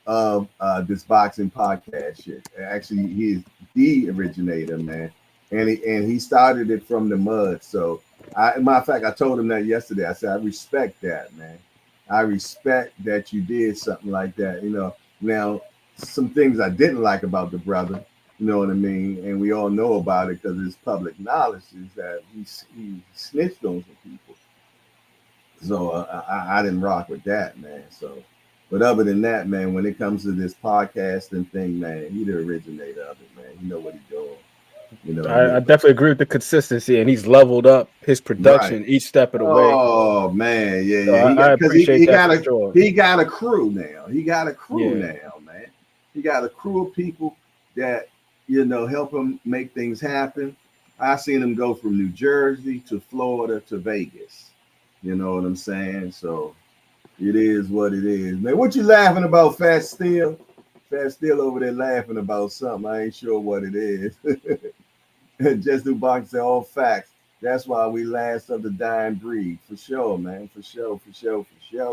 of this boxing podcast shit. Actually, he is the originator, man. And he started it from the mud. So matter of fact, I told him that yesterday. I said, I respect that, man. I respect that you did something like that. Now some things I didn't like about the brother, you know what I mean? And we all know about it because it's public knowledge is that he snitched on some people. So I didn't rock with that, man. So, but other than that, man, when it comes to this podcasting thing, man, he the originator of it, man. You know what he's doing. I definitely agree with the consistency, and he's leveled up his production each step of the way. Oh man, yeah. So I appreciate that. He got a crew now. He got a crew now, man. He got a crew of people that help him make things happen. I seen him go from New Jersey to Florida to Vegas. You know what I'm saying? So it is what it is, man. What you laughing about, Fat Steel? Fat Steel over there laughing about something. I ain't sure what it is. Just do boxing, all facts. That's why we last of the dying breed. For sure, man. For sure,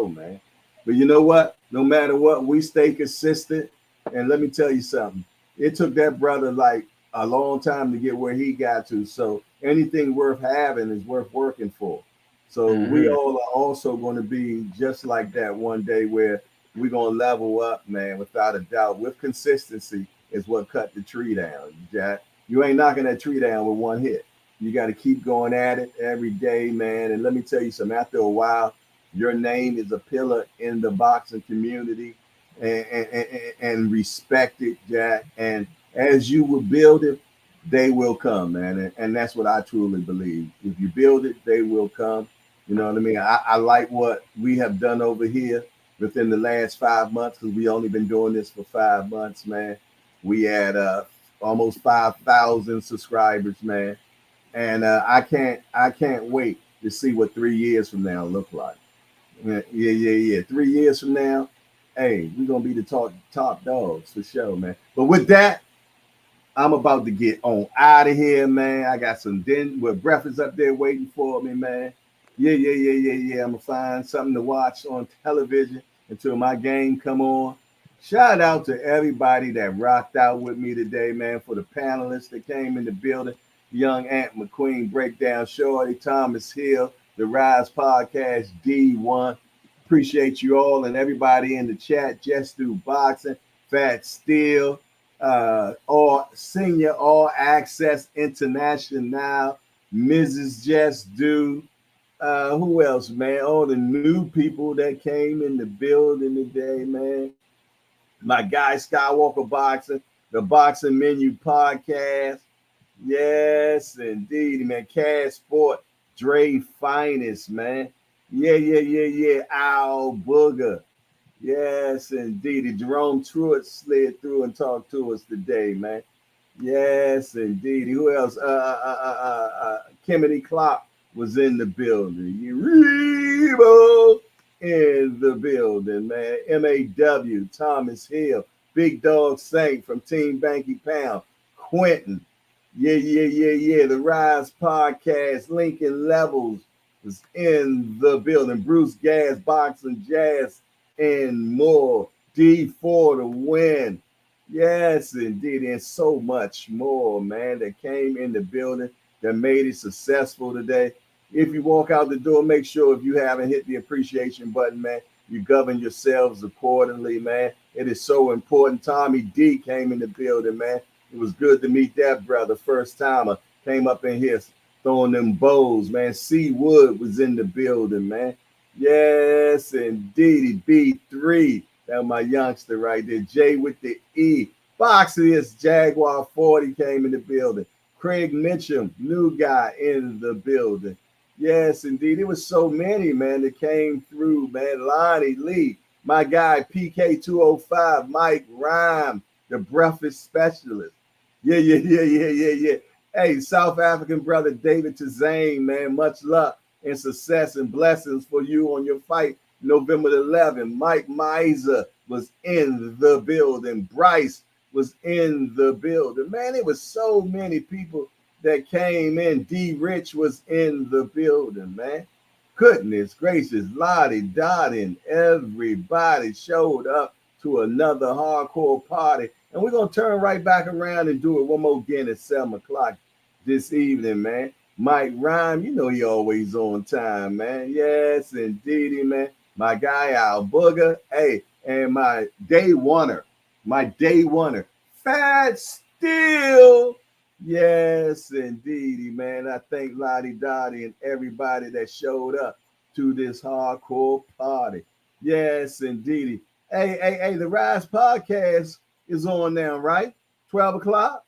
man. But you know what? No matter what, we stay consistent. And let me tell you something. It took that brother like a long time to get where he got to. So anything worth having is worth working for. So we all are also going to be just like that one day where we're going to level up, man, without a doubt. With consistency is what cut the tree down, Jack. You ain't knocking that tree down with one hit. You got to keep going at it every day, man. And let me tell you something. After a while, your name is a pillar in the boxing community, and respect it, Jack. And as you will build it, they will come, man. And that's what I truly believe. If you build it, they will come. You know what I mean? I like what we have done over here within the last 5 months, because we only been doing this for 5 months, man. We had almost 5,000 subscribers, man. And I can't wait to see what 3 years from now look like. Yeah. 3 years from now, hey, we're gonna be the top dogs for sure, man. But with that, I'm about to get on out of here, man. I got some breakfast up there waiting for me, man. Yeah. I'm gonna find something to watch on television until my game come on. Shout out to everybody that rocked out with me today, man. For the panelists that came in the building, Young Ant McQueen, Breakdown Shorty, Thomas Hill, the Rise Podcast, D1. Appreciate you all and everybody in the chat. Just Do Boxing, Fat Steel, all senior, all access international, Mrs. Just Do. Who else, man? All the new people that came in the building today, man. My guy Skywalker Boxing, the Boxing Menu Podcast. Yes, indeed, man. Cash Sport, Dre Finest, man. Yeah. Al Booger. Yes, indeed. Jerome Truitt slid through and talked to us today, man. Yes, indeed. Who else? Kimberly Clark was in the building. Rebo in the building, man. MAW, Thomas Hill, Big Dog Saint from Team Banky Pound, Quentin. Yeah. The Rise Podcast, Lincoln Levels was in the building. Bruce Gas, Boxing Jazz, and more. D4 to win. Yes, indeed. And so much more, man, that came in the building that made it successful today. If you walk out the door, make sure if you haven't hit the appreciation button, man, you govern yourselves accordingly, man. It is so important. Tommy D came in the building, man. It was good to meet that brother. First timer came up in here throwing them bows, man. C Wood was in the building, man. Yes, indeed. B3. That was my youngster right there. J with the E. Boxiest Jaguar 40 came in the building. Craig Mitchum, new guy in the building. Yes, indeed. It was so many, man, that came through, man. Lonnie Lee, my guy PK205, Mike Rhyme, the breakfast specialist. Yeah. Hey, South African brother David Tazane, man, much luck and success and blessings for you on your fight November 11th. Mike Miser was in the building. Bryce was in the building. Man, it was so many people that came in. D Rich was in the building, man. Goodness gracious, Lottie Dottie and everybody showed up to another hardcore party. And we're going to turn right back around and do it one more again at 7 o'clock this evening, man. Mike Rhyme, you know he always on time, man. Yes, indeedy, man. My guy Al Booger, hey, and my day oneer, Fat Steel. Yes, indeedy, man. I thank Lottie Dottie and everybody that showed up to this hardcore party. Yes, indeedy. Hey, the Rise Podcast is on now, right? 12 o'clock?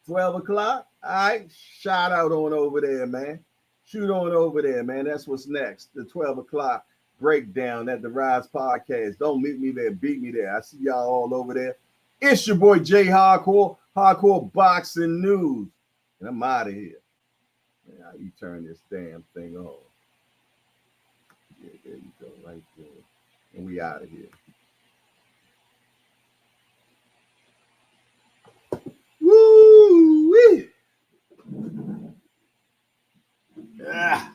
12 o'clock? All right, shout out on over there, man. Shoot on over there, man. That's what's next. The 12 o'clock breakdown at the Rise Podcast. Don't meet me there, beat me there. I see y'all all over there. It's your boy Jay Hardcore, Hardcore Boxing News. And I'm out of here. Man, how you turn this damn thing on? Yeah, there you go, right there. And we out of here. Woo-wee! Ah.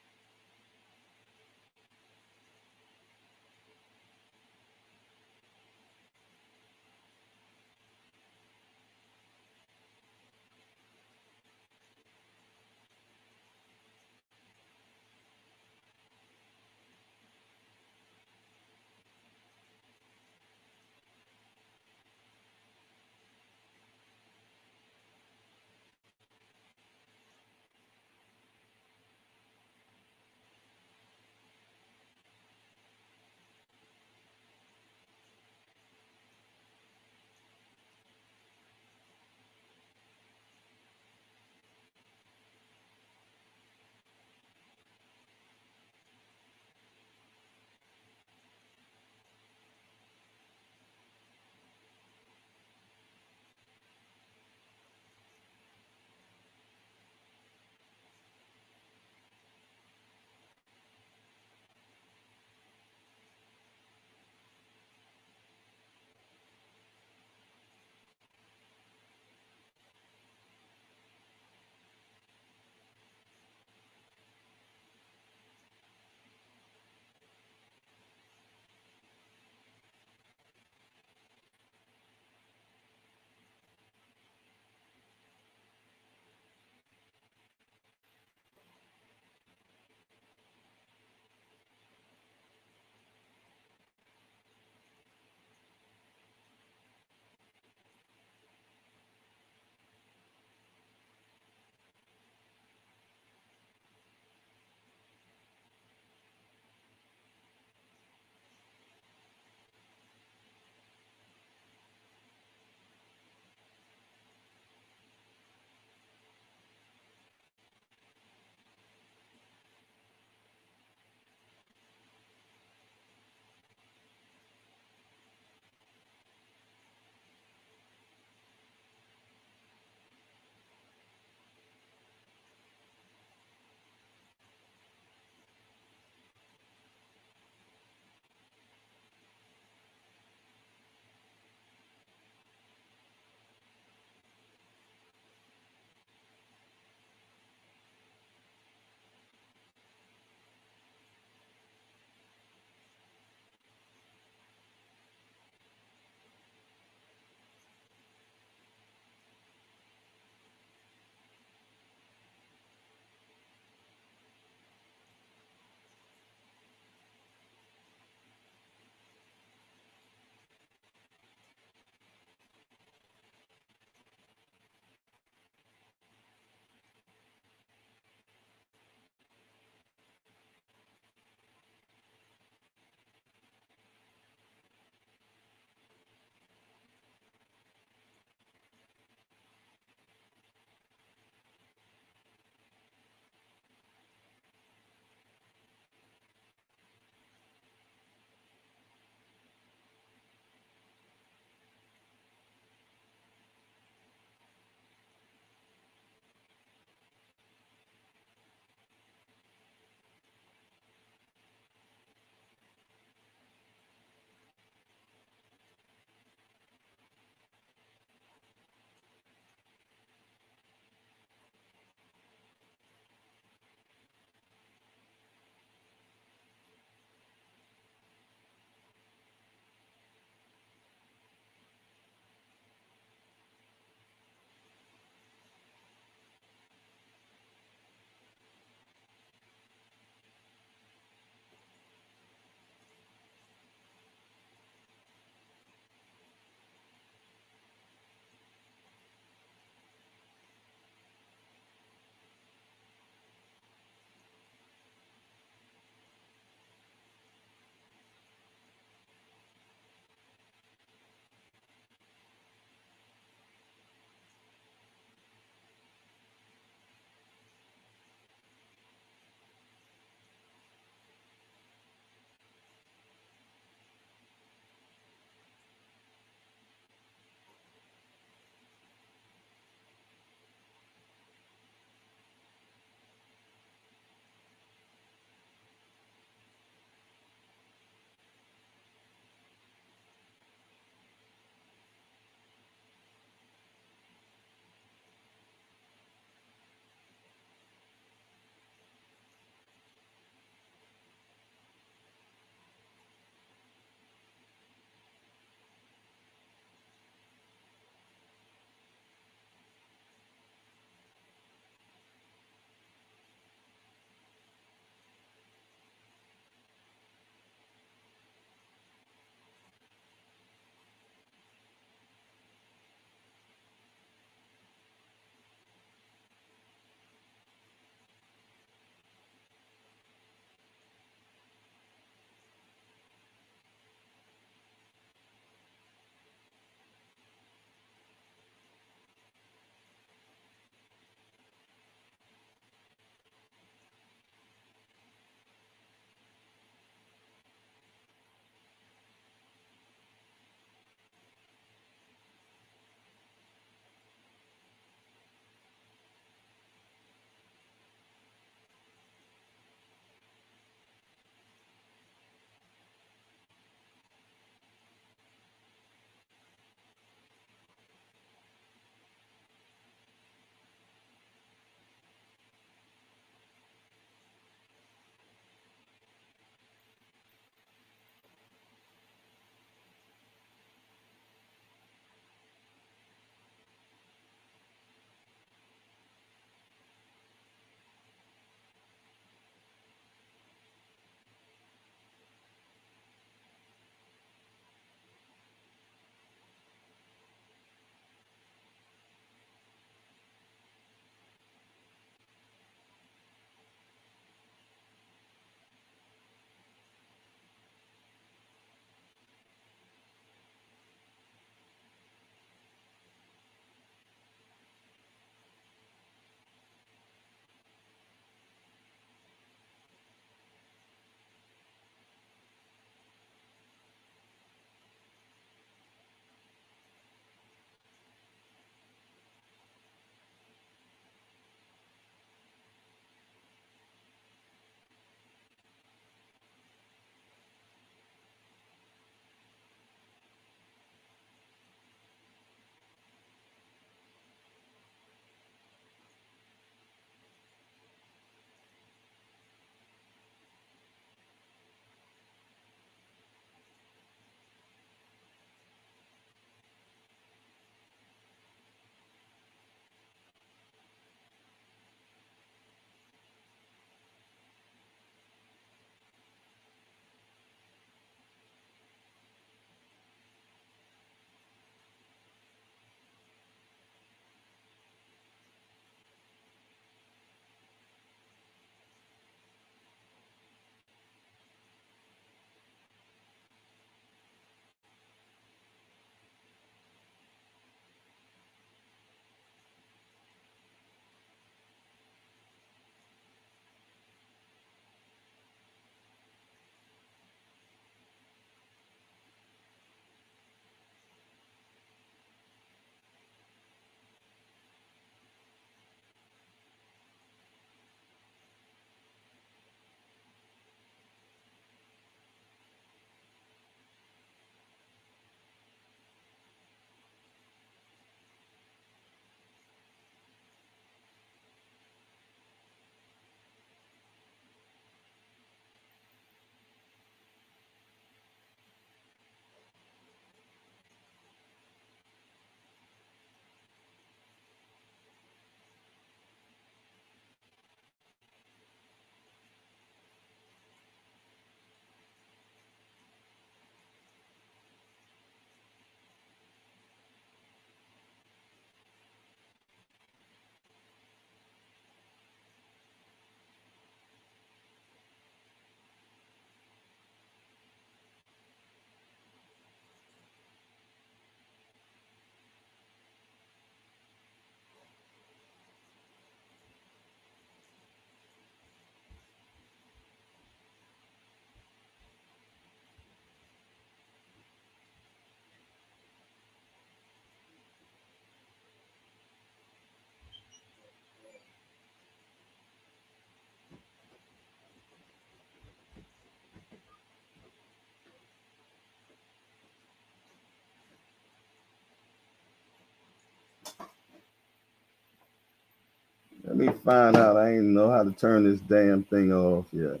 me find out. I ain't know how to turn this damn thing off yet.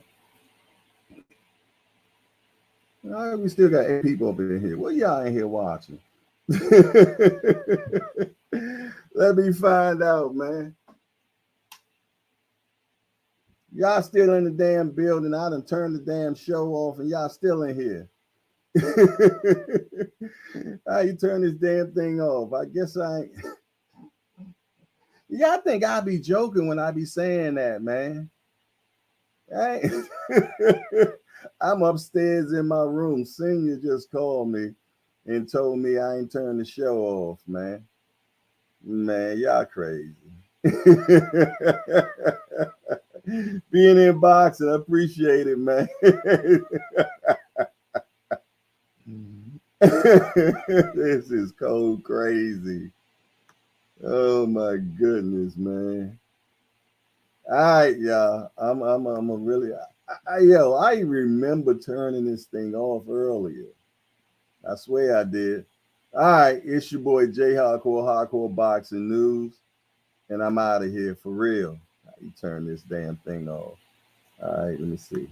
All right, we still got 8 people up in here. What y'all in here watching? Let me find out, man. Y'all still in the damn building. I done turned the damn show off and y'all still in here. How you turn this damn thing off? I guess I ain't. Y'all think I be joking when I be saying that, man. I'm upstairs in my room. Senior just called me and told me I ain't turned the show off, man. Man, y'all crazy. Being in boxing, I appreciate it, man. This is cold crazy. Oh my goodness, man. All right, y'all. I'm a really I remember turning this thing off earlier. I swear I did. All right, it's your boy J Hardcore Boxing News, and I'm out of here for real. How you turn this damn thing off? All right, let me see.